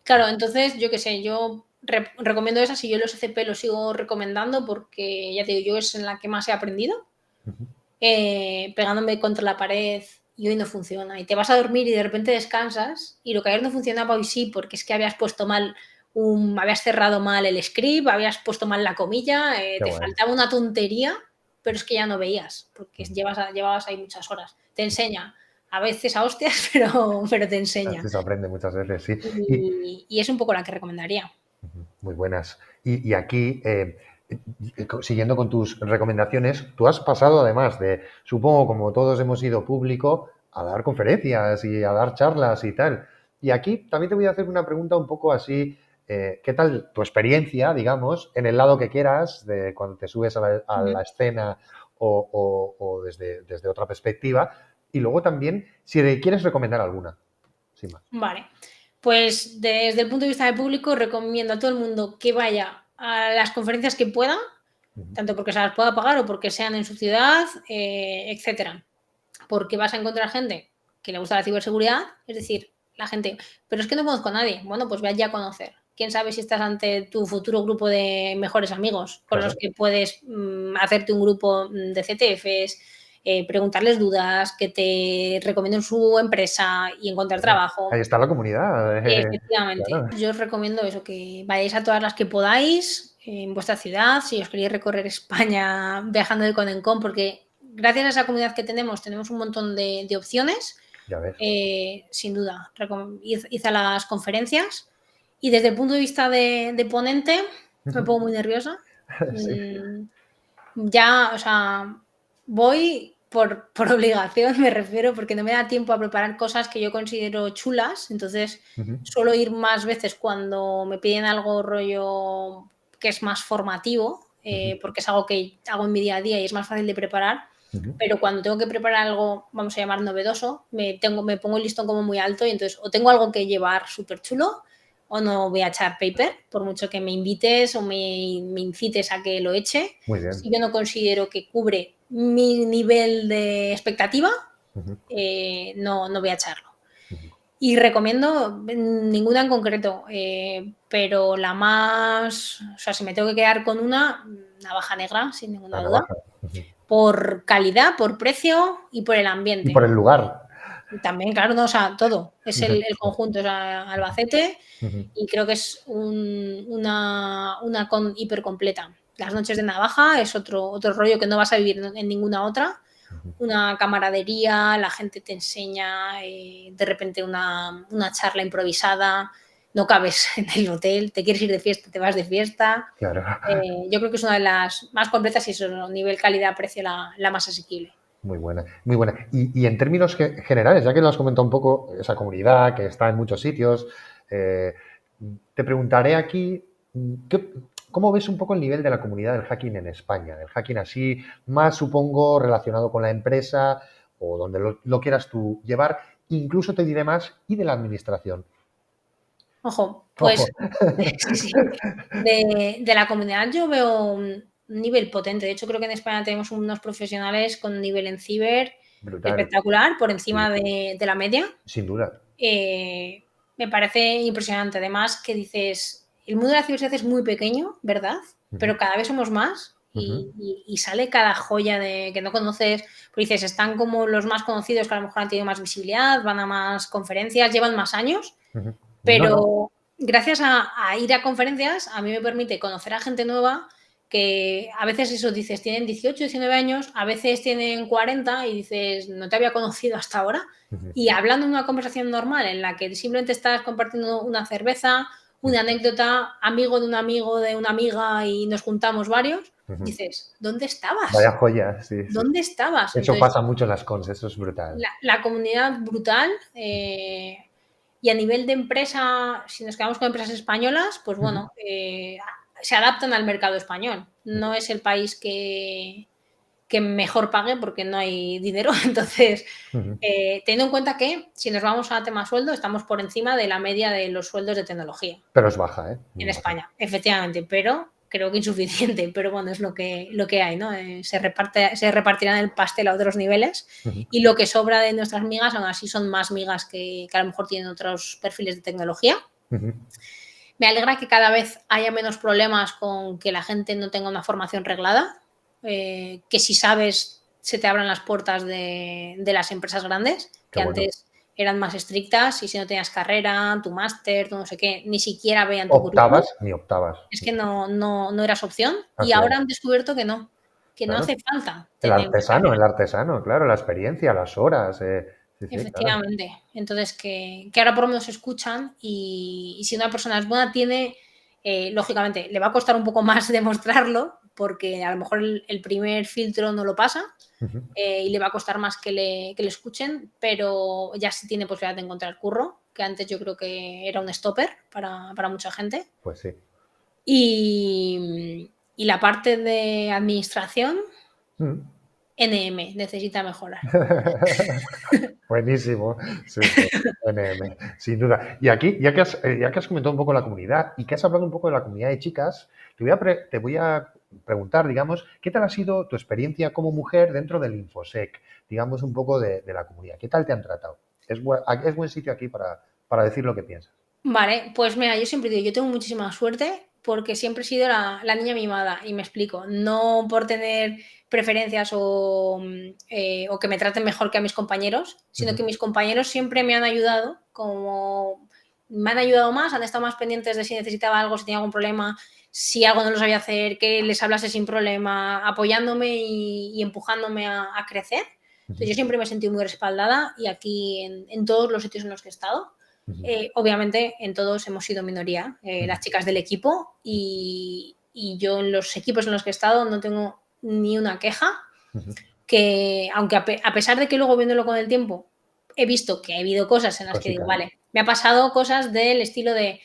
Speaker 3: claro, entonces, yo qué sé, yo recomiendo esa. Si yo los SCP los sigo recomendando porque, ya te digo, yo es en la que más he aprendido. Pegándome contra la pared y hoy no funciona. Y te vas a dormir y de repente descansas y lo que ayer no funcionaba hoy sí, porque es que habías puesto mal habías cerrado mal el script, habías puesto mal la comilla, te faltaba una tontería, pero es que ya no veías, porque llevabas ahí muchas horas. Te enseña, a veces a hostias, pero te enseña.
Speaker 2: Se aprende muchas veces, sí.
Speaker 3: Y es un poco la que recomendaría.
Speaker 2: Muy buenas. Y aquí, siguiendo con tus recomendaciones, tú has pasado además de, supongo, como todos hemos ido público, a dar conferencias y a dar charlas y tal. Y aquí también te voy a hacer una pregunta un poco así, ¿qué tal tu experiencia, digamos, en el lado que quieras, de cuando te subes a la escena o desde otra perspectiva? Y luego también, si quieres recomendar alguna, sin más.
Speaker 3: Vale. Pues desde el punto de vista del público, recomiendo a todo el mundo que vaya a las conferencias que pueda, tanto porque se las pueda pagar o porque sean en su ciudad, etcétera. Porque vas a encontrar gente que le gusta la ciberseguridad, es decir, la gente, pero es que no conozco a nadie. Bueno, pues ve allí a conocer. Quién sabe si estás ante tu futuro grupo de mejores amigos con los que puedes hacerte un grupo de CTFs, preguntarles dudas, que te recomienden su empresa y encontrar trabajo.
Speaker 2: Ahí está la comunidad.
Speaker 3: Efectivamente. Claro. Yo os recomiendo eso, que vayáis a todas las que podáis en vuestra ciudad, si os queréis recorrer España viajando de con en con, porque gracias a esa comunidad que tenemos un montón de opciones.
Speaker 2: Ya ves.
Speaker 3: Sin duda, id a las conferencias y desde el punto de vista de ponente me pongo muy nerviosa. Sí. Ya, o sea, voy por obligación, me refiero, porque no me da tiempo a preparar cosas que yo considero chulas, entonces suelo ir más veces cuando me piden algo rollo que es más formativo, porque es algo que hago en mi día a día y es más fácil de preparar, pero cuando tengo que preparar algo, vamos a llamar novedoso, me pongo el listón como muy alto y entonces o tengo algo que llevar súper chulo o no voy a echar paper, por mucho que me invites o me incites a que lo eche.
Speaker 2: Muy bien.
Speaker 3: Si yo no considero que cubre mi nivel de expectativa, no voy a echarlo. Y recomiendo ninguna en concreto, pero la más, o sea, si me tengo que quedar con una, Navaja Negra, sin ninguna duda, por calidad, por precio y por el ambiente.
Speaker 2: Y por el lugar.
Speaker 3: También, claro, no, o sea, todo. Es el conjunto, o sea, Albacete, y creo que es una con hiper completa. Las noches de Navaja es otro rollo que no vas a vivir en ninguna otra. Una camaradería, la gente te enseña, de repente una charla improvisada, no cabes en el hotel, te quieres ir de fiesta, te vas de fiesta.
Speaker 2: Claro.
Speaker 3: Yo creo que es una de las más completas y eso, a nivel calidad-precio, la más asequible.
Speaker 2: Muy buena, muy buena. Y en términos generales, ya que lo has comentado un poco, esa comunidad que está en muchos sitios, te preguntaré aquí, ¿cómo ves un poco el nivel de la comunidad del hacking en España? Del hacking así, más supongo relacionado con la empresa o donde lo quieras tú llevar, incluso te diré más, y de la administración.
Speaker 3: Ojo, pues sí. De la comunidad yo veo un nivel potente. De hecho, creo que en España tenemos unos profesionales con un nivel en ciber
Speaker 2: Brutal.
Speaker 3: espectacular, por encima de la media.
Speaker 2: Sin duda.
Speaker 3: Me parece impresionante. Además, que dices, el mundo de la ciberseguridad es muy pequeño, ¿verdad? Pero cada vez somos más y sale cada joya que no conoces. Pues dices, están como los más conocidos que a lo mejor han tenido más visibilidad, van a más conferencias, llevan más años. Pero gracias a ir a conferencias, a mí me permite conocer a gente nueva que a veces eso dices, tienen 18, 19 años, a veces tienen 40 y dices, no te había conocido hasta ahora. Y hablando en una conversación normal en la que simplemente estás compartiendo una cerveza, una anécdota, amigo de una amiga y nos juntamos varios, dices, ¿dónde estabas?
Speaker 2: Vaya joya, sí.
Speaker 3: ¿Dónde estabas?
Speaker 2: Eso entonces, pasa mucho en las cons, eso es brutal.
Speaker 3: La comunidad brutal. Y a nivel de empresa, si nos quedamos con empresas españolas, pues bueno, se adaptan al mercado español. No es el país que mejor pague porque no hay dinero. Entonces, teniendo en cuenta que si nos vamos a tema sueldo, estamos por encima de la media de los sueldos de tecnología.
Speaker 2: Pero es baja, ¿eh?
Speaker 3: En España, efectivamente, pero creo que insuficiente, pero bueno, es lo que hay, ¿no? Se repartirán el pastel a otros niveles y lo que sobra de nuestras migas, aún así son más migas que a lo mejor tienen otros perfiles de tecnología. Me alegra que cada vez haya menos problemas con que la gente no tenga una formación reglada, que si sabes se te abran las puertas de las empresas grandes,
Speaker 2: Qué
Speaker 3: que
Speaker 2: bueno.
Speaker 3: antes eran más estrictas y si no tenías carrera, tu máster, tu no sé qué, ni siquiera veían tu currículum.
Speaker 2: Optabas, ni optabas.
Speaker 3: Es que no eras opción y
Speaker 2: Así
Speaker 3: ahora
Speaker 2: es,
Speaker 3: han descubierto que no
Speaker 2: claro.
Speaker 3: hace falta tener una
Speaker 2: El
Speaker 3: carrera.
Speaker 2: artesano, claro, la experiencia, las horas. Sí, sí, claro.
Speaker 3: Efectivamente. Entonces, que ahora por lo menos escuchan y si una persona es buena, tiene, lógicamente, le va a costar un poco más demostrarlo, porque a lo mejor el primer filtro no lo pasa
Speaker 2: Ujú.
Speaker 3: y le va a costar más que le escuchen, pero ya sí tiene posibilidad de encontrar curro, que antes yo creo que era un stopper para mucha gente.
Speaker 2: Pues sí.
Speaker 3: Y la parte de administración,
Speaker 2: Mm.
Speaker 3: NM, necesita mejorar.
Speaker 2: Buenísimo. Sí, sí. NM, sin duda. Y aquí, ya que has comentado un poco la comunidad y que has hablado un poco de la comunidad de chicas, te voy a preguntar, digamos, ¿qué tal ha sido tu experiencia como mujer dentro del InfoSec? Digamos, un poco de la comunidad. ¿Qué tal te han tratado? Es buen sitio aquí para decir lo que piensas.
Speaker 3: Vale, pues mira, yo siempre digo, yo tengo muchísima suerte porque siempre he sido la niña mimada y me explico, no por tener preferencias o que me traten mejor que a mis compañeros, sino
Speaker 2: Ujú.
Speaker 3: que mis compañeros siempre me han ayudado, como me han ayudado más, han estado más pendientes de si necesitaba algo, si tenía algún problema, si algo no lo sabía hacer, que les hablase sin problema, apoyándome y empujándome a crecer.
Speaker 2: Ujú.
Speaker 3: Entonces yo siempre me he sentido muy respaldada y aquí en todos los sitios en los que he estado.
Speaker 2: Ujú.
Speaker 3: Obviamente en todos hemos sido minoría,
Speaker 2: Ujú.
Speaker 3: las chicas del equipo y yo en los equipos en los que he estado no tengo ni una queja,
Speaker 2: Ujú.
Speaker 3: que aunque a pesar de que luego viéndolo con el tiempo he visto que ha habido cosas en las que digo,
Speaker 2: Cositas.
Speaker 3: vale, me ha pasado cosas del estilo de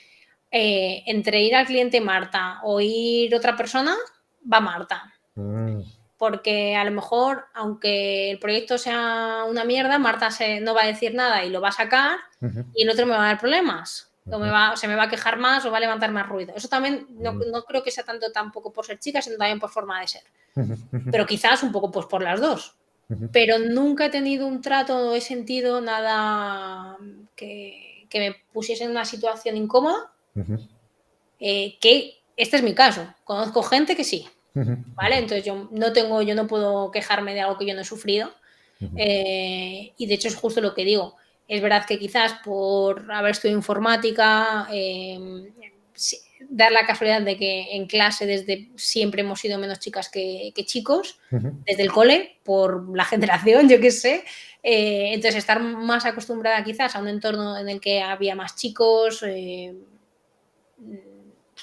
Speaker 3: entre ir al cliente Marta o ir otra persona, va Marta.
Speaker 2: Mm.
Speaker 3: Porque a lo mejor, aunque el proyecto sea una mierda, Marta no va a decir nada y lo va a sacar
Speaker 2: Ujú.
Speaker 3: y el otro me va a dar problemas.
Speaker 2: Ujú.
Speaker 3: O se me va a quejar más o va a levantar más ruido. Eso también
Speaker 2: Mm.
Speaker 3: no creo que sea tanto tampoco por ser chica, sino también por forma de ser.
Speaker 2: Ujú. Ujú.
Speaker 3: Pero quizás un poco pues por las dos.
Speaker 2: Ujú.
Speaker 3: Pero nunca he tenido un trato, no he sentido nada que me pusiese en una situación incómoda,
Speaker 2: Ujú.
Speaker 3: que este es mi caso. Conozco gente que sí,
Speaker 2: Ujú.
Speaker 3: ¿vale? Entonces yo no puedo quejarme de algo que yo no he sufrido.
Speaker 2: Ujú.
Speaker 3: Y de hecho es justo lo que digo. Es verdad que quizás por haber estudiado informática, dar la casualidad de que en clase desde siempre hemos sido menos chicas que chicos,
Speaker 2: Ujú.
Speaker 3: desde el cole, por la generación, yo qué sé. Entonces estar más acostumbrada quizás a un entorno en el que había más chicos,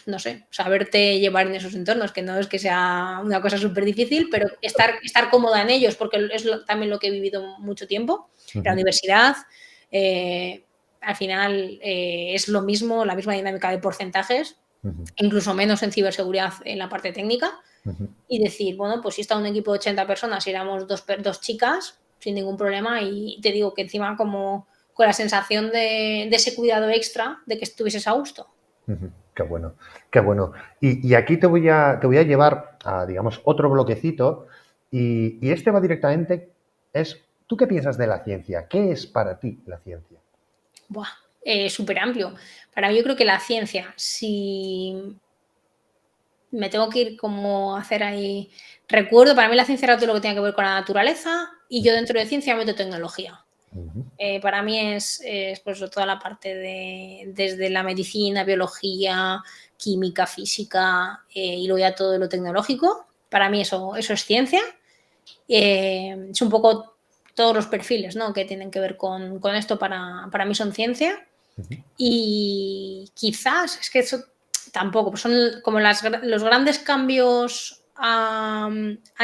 Speaker 3: no sé, saberte llevar en esos entornos, que no es que sea una cosa súper difícil, pero estar cómoda en ellos, porque es también lo que he vivido mucho tiempo. La
Speaker 2: Ujú.
Speaker 3: universidad, eh, al final, es lo mismo, la misma dinámica de porcentajes,
Speaker 2: Ujú.
Speaker 3: incluso menos en ciberseguridad en la parte técnica,
Speaker 2: Ujú.
Speaker 3: y decir, bueno, pues si está un equipo de 80 personas y éramos dos chicas, sin ningún problema, y te digo que encima como con la sensación de ese cuidado extra de que estuvieses a gusto.
Speaker 2: Ujú. Qué bueno, qué bueno. Y aquí te voy a llevar a, digamos, otro bloquecito y este va directamente, ¿tú qué piensas de la ciencia? ¿Qué es para ti la ciencia?
Speaker 3: Buah, súper amplio. Para mí yo creo que la ciencia, si me tengo que ir como a hacer ahí recuerdo, para mí la ciencia era todo lo que tenía que ver con la naturaleza y yo dentro de ciencia meto tecnología.
Speaker 2: Ujú.
Speaker 3: Para mí es pues toda la parte desde la medicina, biología, química, física y luego ya todo lo tecnológico. Para mí eso es ciencia. Es un poco todos los perfiles, ¿no?, que tienen que ver con esto para mí son ciencia.
Speaker 2: Ujú.
Speaker 3: Y quizás, es que eso tampoco, pues son como los grandes cambios a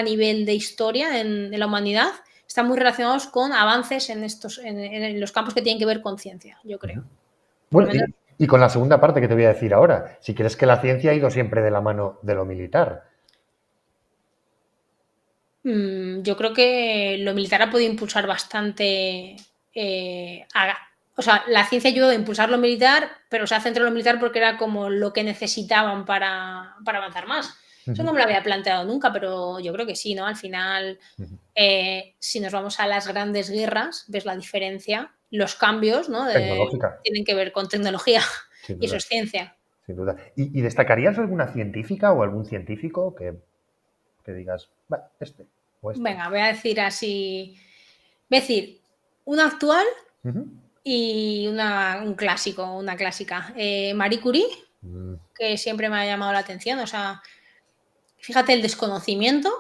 Speaker 3: nivel de historia en la humanidad, están muy relacionados con avances en los campos que tienen que ver con ciencia, yo creo.
Speaker 2: Ujú.
Speaker 3: Por lo
Speaker 2: Bueno,
Speaker 3: menos
Speaker 2: y con la segunda parte que te voy a decir ahora, si quieres que la ciencia ha ido siempre de la mano de lo militar.
Speaker 3: yo creo que lo militar ha podido impulsar bastante. eh, a- o sea, la ciencia ayudó a impulsar lo militar, pero se ha centrado en lo militar porque era como lo que necesitaban para avanzar más. Eso
Speaker 2: Ujú.
Speaker 3: no me lo había planteado nunca, pero yo creo que sí, ¿no? Al final,
Speaker 2: Ujú.
Speaker 3: si nos vamos a las grandes guerras, ves la diferencia, los cambios, ¿no?
Speaker 2: Tecnológica,
Speaker 3: Tienen que ver con tecnología
Speaker 2: sin
Speaker 3: y eso
Speaker 2: duda.
Speaker 3: es ciencia.
Speaker 2: sin duda. ¿Y destacarías alguna científica o algún científico que digas, "Va, este o este"?
Speaker 3: Venga, voy a decir así. Voy a decir una actual
Speaker 2: Ujú.
Speaker 3: y un clásico, una clásica. Marie Curie,
Speaker 2: Mm,
Speaker 3: que siempre me ha llamado la atención. O sea, fíjate el desconocimiento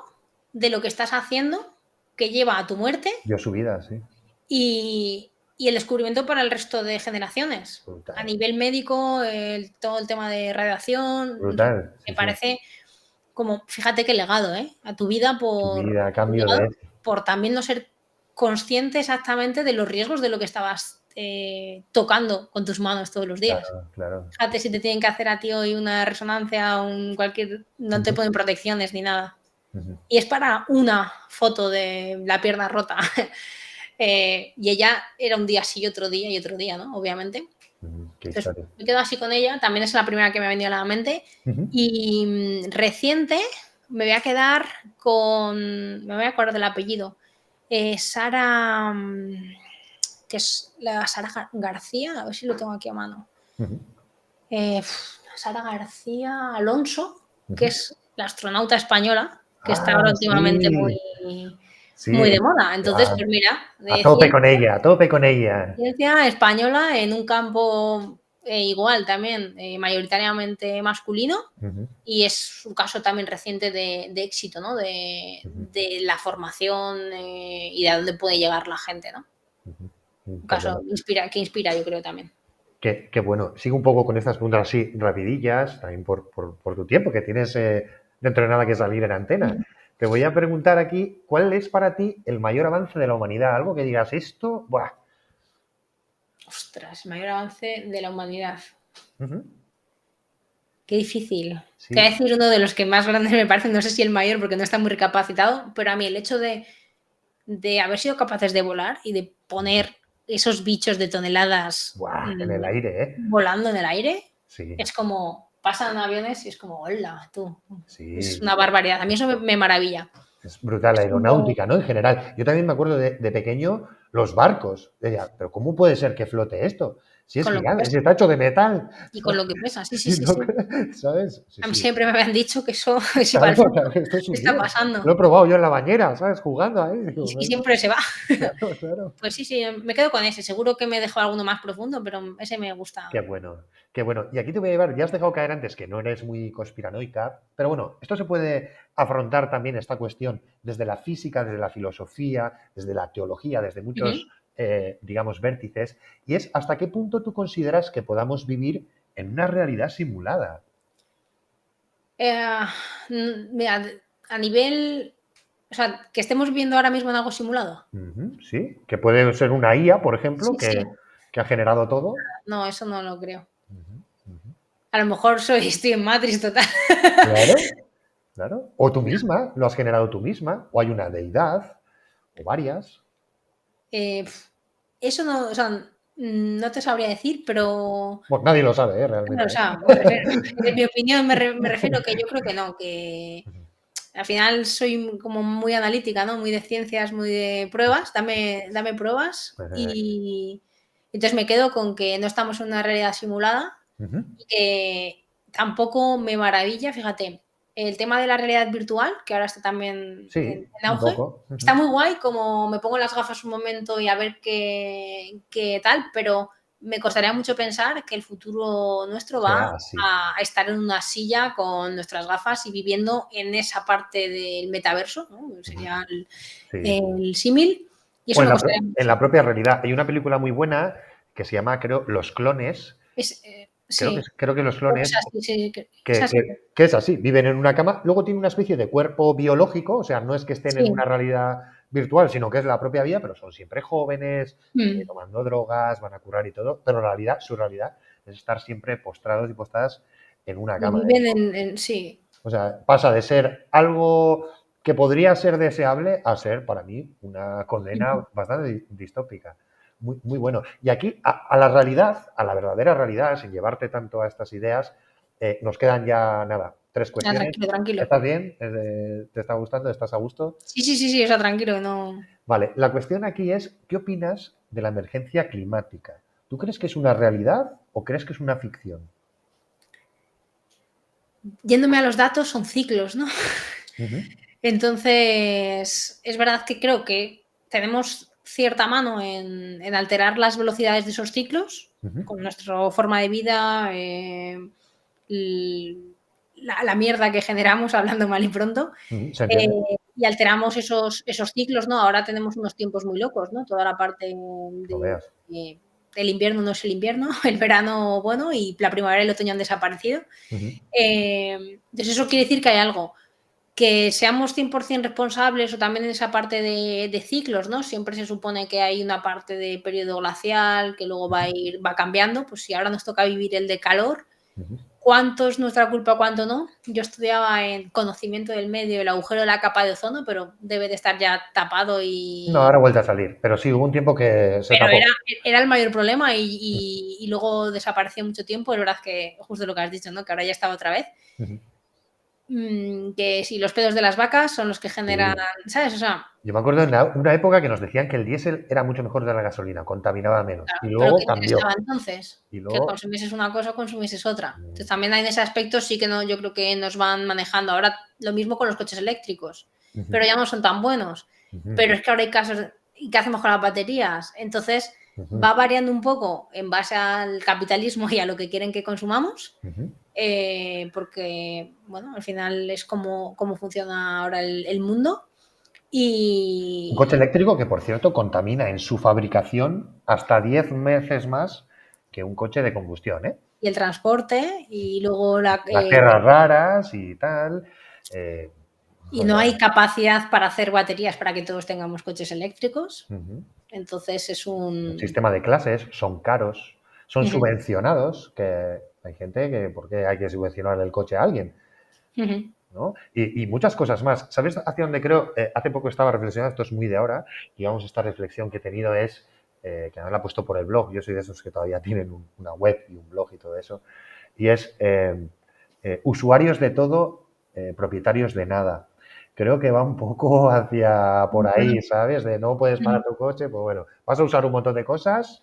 Speaker 3: de lo que estás haciendo que lleva a tu muerte
Speaker 2: dio su vida, sí.
Speaker 3: y el descubrimiento para el resto de generaciones. A
Speaker 2: Brutal.
Speaker 3: nivel médico, todo el tema de radiación,
Speaker 2: Brutal,
Speaker 3: me
Speaker 2: sí, sí.
Speaker 3: parece como, fíjate qué legado, ¿eh? A tu vida
Speaker 2: Tu vida, a
Speaker 3: tu
Speaker 2: cambio
Speaker 3: legado
Speaker 2: de...
Speaker 3: por también no ser consciente exactamente de los riesgos de lo que estabas tocando con tus manos todos los días.
Speaker 2: Claro, claro.
Speaker 3: Fíjate si te tienen que hacer a ti hoy una resonancia, no te
Speaker 2: Ujú,
Speaker 3: ponen protecciones ni nada.
Speaker 2: ujú,
Speaker 3: Y es para una foto de la pierna rota. Y ella era un día sí y otro día, ¿no? Obviamente.
Speaker 2: ujú. Qué
Speaker 3: Entonces,
Speaker 2: historia.
Speaker 3: me quedo así con ella. También es la primera que me ha venido a la mente.
Speaker 2: Ujú.
Speaker 3: Y reciente, me voy a quedar con. Me voy a acordar del apellido. Sara. Que es la Sara García. A ver si lo tengo aquí a mano.
Speaker 2: Ujú,
Speaker 3: Sara García Alonso, que
Speaker 2: ujú.
Speaker 3: es la astronauta española, que está
Speaker 2: Ah,
Speaker 3: ahora últimamente
Speaker 2: sí. Sí,
Speaker 3: muy de moda. Entonces,
Speaker 2: a,
Speaker 3: pues mira,
Speaker 2: a
Speaker 3: de
Speaker 2: tope con ella, a tope con ella.
Speaker 3: ciencia española en un campo igual también, mayoritariamente masculino,
Speaker 2: Ujú,
Speaker 3: y es su caso también reciente de éxito, ¿no?
Speaker 2: ujú,
Speaker 3: De la formación y de a dónde puede llegar la gente, ¿no?
Speaker 2: ujú.
Speaker 3: Un
Speaker 2: Qué
Speaker 3: caso
Speaker 2: bueno.
Speaker 3: que inspira, yo creo también.
Speaker 2: Qué bueno. Sigo un poco con estas preguntas así rapidillas, también por tu tiempo, que tienes dentro de nada que salir en antena. Te voy a preguntar aquí, ¿cuál es para ti el mayor avance de la humanidad? Algo que digas, esto, ¡buah!
Speaker 3: Ostras, mayor avance de la humanidad.
Speaker 2: Ujú.
Speaker 3: Qué difícil. Te voy a
Speaker 2: Sí,
Speaker 3: decir uno de los que más grandes me parece, no sé si el mayor porque no está muy recapacitado, pero a mí el hecho de haber sido capaces de volar y de poner esos bichos de toneladas
Speaker 2: ¡buah! En el aire, ¿eh?
Speaker 3: volando en el aire,
Speaker 2: Sí,
Speaker 3: es como, pasan aviones y es como, hola, tú. Es
Speaker 2: sí.
Speaker 3: una barbaridad. A mí eso me maravilla.
Speaker 2: Es brutal la
Speaker 3: Es como,
Speaker 2: aeronáutica, ¿no? En general. Yo también me acuerdo de pequeño los barcos. Decía, pero ¿cómo puede ser que flote esto? Si es
Speaker 3: con lo que
Speaker 2: gigante,
Speaker 3: pesa.
Speaker 2: si está hecho de metal.
Speaker 3: Y con lo que pesa, sí, sí,
Speaker 2: Si
Speaker 3: sí,
Speaker 2: no,
Speaker 3: sí.
Speaker 2: ¿sabes? Sí,
Speaker 3: A mí
Speaker 2: sí.
Speaker 3: siempre me habían dicho que eso se va al
Speaker 2: Claro,
Speaker 3: fondo.
Speaker 2: claro, esto es
Speaker 3: ¿Qué
Speaker 2: un
Speaker 3: está
Speaker 2: lío. Lo
Speaker 3: pasando?
Speaker 2: he probado yo en la bañera, ¿sabes? Jugando ahí. Digo,
Speaker 3: Y
Speaker 2: bueno,
Speaker 3: siempre se va.
Speaker 2: claro, claro.
Speaker 3: Pues sí, sí, me quedo con ese. Seguro que me dejo alguno más profundo, pero ese me
Speaker 2: Qué
Speaker 3: gusta.
Speaker 2: bueno, qué bueno. Y aquí te voy a llevar, ya has dejado caer antes que no eres muy conspiranoica, pero bueno, esto se puede afrontar también esta cuestión desde la física, desde la filosofía, desde la teología, desde
Speaker 3: Ujú.
Speaker 2: muchos, digamos, vértices, y es hasta qué punto tú consideras que podamos vivir en una realidad simulada.
Speaker 3: Eh, Mira, a nivel, o sea, que estemos viviendo ahora mismo en algo simulado.
Speaker 2: Ujú, sí, que puede ser una IA, por ejemplo,
Speaker 3: Sí, sí.
Speaker 2: que ha generado todo.
Speaker 3: No, eso no lo creo.
Speaker 2: Ujú, ujú.
Speaker 3: A lo mejor estoy en Matrix total.
Speaker 2: Claro, claro. O tú misma, lo has generado tú misma, o hay una deidad, o varias.
Speaker 3: Pf, eso no, o sea, no te sabría decir, pero
Speaker 2: Bueno, nadie lo sabe,
Speaker 3: claro, o
Speaker 2: realmente.
Speaker 3: sea, me refiero, en mi opinión me refiero que yo creo que no, que al final soy como muy analítica, ¿no? Muy de ciencias, muy de pruebas, dame pruebas y entonces me quedo con que no estamos en una realidad simulada
Speaker 2: Ujú.
Speaker 3: y que tampoco me maravilla, fíjate, el tema de la realidad virtual, que ahora está también
Speaker 2: Sí,
Speaker 3: en
Speaker 2: un
Speaker 3: auge,
Speaker 2: poco.
Speaker 3: está
Speaker 2: Ujú.
Speaker 3: muy guay, como me pongo las gafas un momento y a ver qué tal, pero me costaría mucho pensar que el futuro nuestro
Speaker 2: Será
Speaker 3: va
Speaker 2: así.
Speaker 3: a estar en una silla con nuestras gafas y viviendo en esa parte del metaverso, ¿no?
Speaker 2: Ujú.
Speaker 3: Sería
Speaker 2: Sí.
Speaker 3: el símil, y
Speaker 2: O
Speaker 3: eso me costaría
Speaker 2: en la
Speaker 3: mucho.
Speaker 2: propia realidad. Hay una película muy buena que se llama, creo, Los clones.
Speaker 3: Sí,
Speaker 2: Creo que los
Speaker 3: creo que es
Speaker 2: clones
Speaker 3: así, sí, es así.
Speaker 2: que es así, viven en una cama, luego tienen una especie de cuerpo biológico, o sea, no es que estén en una
Speaker 3: Sí.
Speaker 2: realidad virtual, sino que es la propia vida, pero son siempre jóvenes,
Speaker 3: Mm.
Speaker 2: tomando drogas, van a curar y todo, pero en realidad, su realidad es estar siempre postrados y postradas en una
Speaker 3: Y
Speaker 2: cama.
Speaker 3: viven sí.
Speaker 2: O sea, pasa de ser algo que podría ser deseable a ser, para mí, una condena bastante distópica. Muy, muy bueno. Y aquí, a la realidad, a la verdadera realidad, sin llevarte tanto a estas ideas, nos quedan ya, nada, tres
Speaker 3: Ah,
Speaker 2: cuestiones.
Speaker 3: tranquilo, tranquilo.
Speaker 2: ¿Estás bien? ¿Te está gustando? ¿Estás a gusto?
Speaker 3: Sí, sí, sí, sí, o sea, tranquilo, no.
Speaker 2: Vale, la cuestión aquí es, ¿qué opinas de la emergencia climática? ¿Tú crees que es una realidad o crees que es una ficción?
Speaker 3: yéndome a los datos, son ciclos, ¿no?
Speaker 2: Ujú,
Speaker 3: Entonces, es verdad que creo que tenemos cierta mano en alterar las velocidades de esos ciclos
Speaker 2: ujú,
Speaker 3: con nuestra forma de vida, la mierda que generamos, hablando mal y pronto,
Speaker 2: ujú, ¿se entiende?
Speaker 3: y alteramos esos ciclos, ¿no? Ahora tenemos unos tiempos muy locos, ¿no? Toda la parte
Speaker 2: No veas.
Speaker 3: de, el invierno no es el invierno, el verano, bueno, y la primavera y el otoño han desaparecido.
Speaker 2: Ujú,
Speaker 3: Entonces, eso quiere decir que hay algo que seamos 100% responsables o también en esa parte de ciclos, ¿no? Siempre se supone que hay una parte de periodo glacial que luego
Speaker 2: ujú,
Speaker 3: va cambiando, pues si ahora nos toca vivir el de calor,
Speaker 2: ujú.
Speaker 3: ¿cuánto es nuestra culpa, cuánto no? Yo estudiaba en conocimiento del medio el agujero de la capa de ozono, pero debe de estar ya tapado
Speaker 2: No,
Speaker 3: y...
Speaker 2: ahora vuelve a salir, pero sí, hubo un tiempo que se
Speaker 3: Pero
Speaker 2: tapó.
Speaker 3: era el mayor problema y luego desapareció mucho tiempo. Es verdad que justo lo que has dicho, ¿no? Que ahora ya estaba otra vez.
Speaker 2: Ujú.
Speaker 3: Que si los pedos de las vacas son los que generan,
Speaker 2: Sí.
Speaker 3: ¿sabes? O sea,
Speaker 2: Yo me acuerdo de una época que nos decían que el diésel era mucho mejor de la gasolina, contaminaba menos. Y
Speaker 3: claro, pero
Speaker 2: luego
Speaker 3: ¿qué
Speaker 2: cambió.
Speaker 3: interesaba entonces?
Speaker 2: Y
Speaker 3: Que
Speaker 2: luego.
Speaker 3: consumieses una cosa o consumieses otra.
Speaker 2: mm,
Speaker 3: Entonces también en ese aspecto sí que no, yo creo que nos van manejando. Ahora lo mismo con los coches eléctricos,
Speaker 2: ujú,
Speaker 3: pero ya no son tan buenos.
Speaker 2: ujú,
Speaker 3: Pero es que ahora hay casos, ¿y qué hacemos con las baterías? Entonces
Speaker 2: ujú,
Speaker 3: va variando un poco en base al capitalismo y a lo que quieren que consumamos,
Speaker 2: ujú.
Speaker 3: porque, bueno, al final es como funciona ahora el mundo.
Speaker 2: Un coche
Speaker 3: Y,
Speaker 2: eléctrico que, por cierto, contamina en su fabricación hasta 10 veces más que un coche de combustión, ¿eh?
Speaker 3: y el transporte, y luego
Speaker 2: Las tierras raras y tal. eh,
Speaker 3: y
Speaker 2: o
Speaker 3: no
Speaker 2: sea,
Speaker 3: hay capacidad para hacer baterías para que todos tengamos coches eléctricos.
Speaker 2: ujú.
Speaker 3: Entonces es
Speaker 2: El
Speaker 3: un...
Speaker 2: sistema de clases son caros, son
Speaker 3: Ujú,
Speaker 2: subvencionados, que hay gente que, ¿por qué hay que subvencionar el coche a alguien?
Speaker 3: ujú,
Speaker 2: ¿No? Y muchas cosas más. ¿Sabes hacia dónde creo? Hace poco estaba reflexionando, esto es muy de ahora, y vamos, esta reflexión que he tenido es, que me la he puesto por el blog, yo soy de esos que todavía tienen una web y un blog y todo eso, y es usuarios de todo, propietarios de nada. Creo que va un poco hacia por
Speaker 3: ujú,
Speaker 2: ahí, ¿sabes? De no puedes
Speaker 3: ujú.
Speaker 2: pagar tu coche, pues bueno, vas a usar un montón de cosas,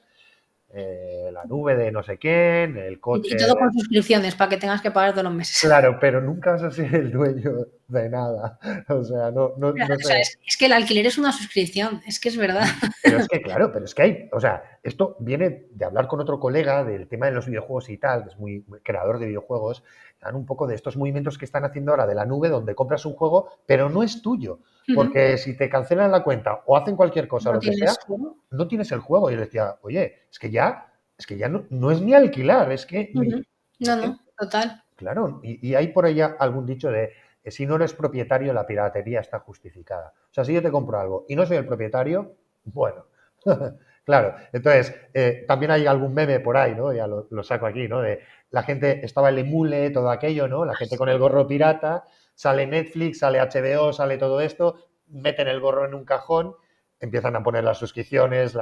Speaker 2: la nube de no sé quién, el
Speaker 3: Y
Speaker 2: coche.
Speaker 3: todo con suscripciones para que tengas que pagar todos los meses.
Speaker 2: Claro, pero nunca vas a ser el dueño de nada. O sea, no, no,
Speaker 3: Claro,
Speaker 2: no
Speaker 3: o sea,
Speaker 2: sé.
Speaker 3: es que el alquiler es una suscripción, es que es verdad.
Speaker 2: Pero es que, claro, pero es que hay, o sea, esto viene de hablar con otro colega del tema de los videojuegos y tal, que es muy creador de videojuegos, dan un poco de estos movimientos que están haciendo ahora de la nube, donde compras un juego, pero no es tuyo.
Speaker 3: Ujú.
Speaker 2: Porque si te cancelan la cuenta o hacen cualquier cosa o
Speaker 3: No
Speaker 2: lo que sea,
Speaker 3: tienes juego.
Speaker 2: no tienes el juego. Y yo le decía, oye, es que ya no, no es ni alquilar, es que ni,
Speaker 3: Ujú.
Speaker 2: no
Speaker 3: No,
Speaker 2: tiene.
Speaker 3: no, total.
Speaker 2: Claro, y hay por allá algún dicho de si no eres propietario, la piratería está justificada. O sea, si yo te compro algo y no soy el propietario, bueno, claro. Entonces, también hay algún meme por ahí, ¿no? Ya lo saco aquí, ¿no? De la gente, estaba el emule, todo aquello, ¿no? La gente con el gorro pirata, sale Netflix, sale HBO, sale todo esto, meten el gorro en un cajón, empiezan a poner las suscripciones,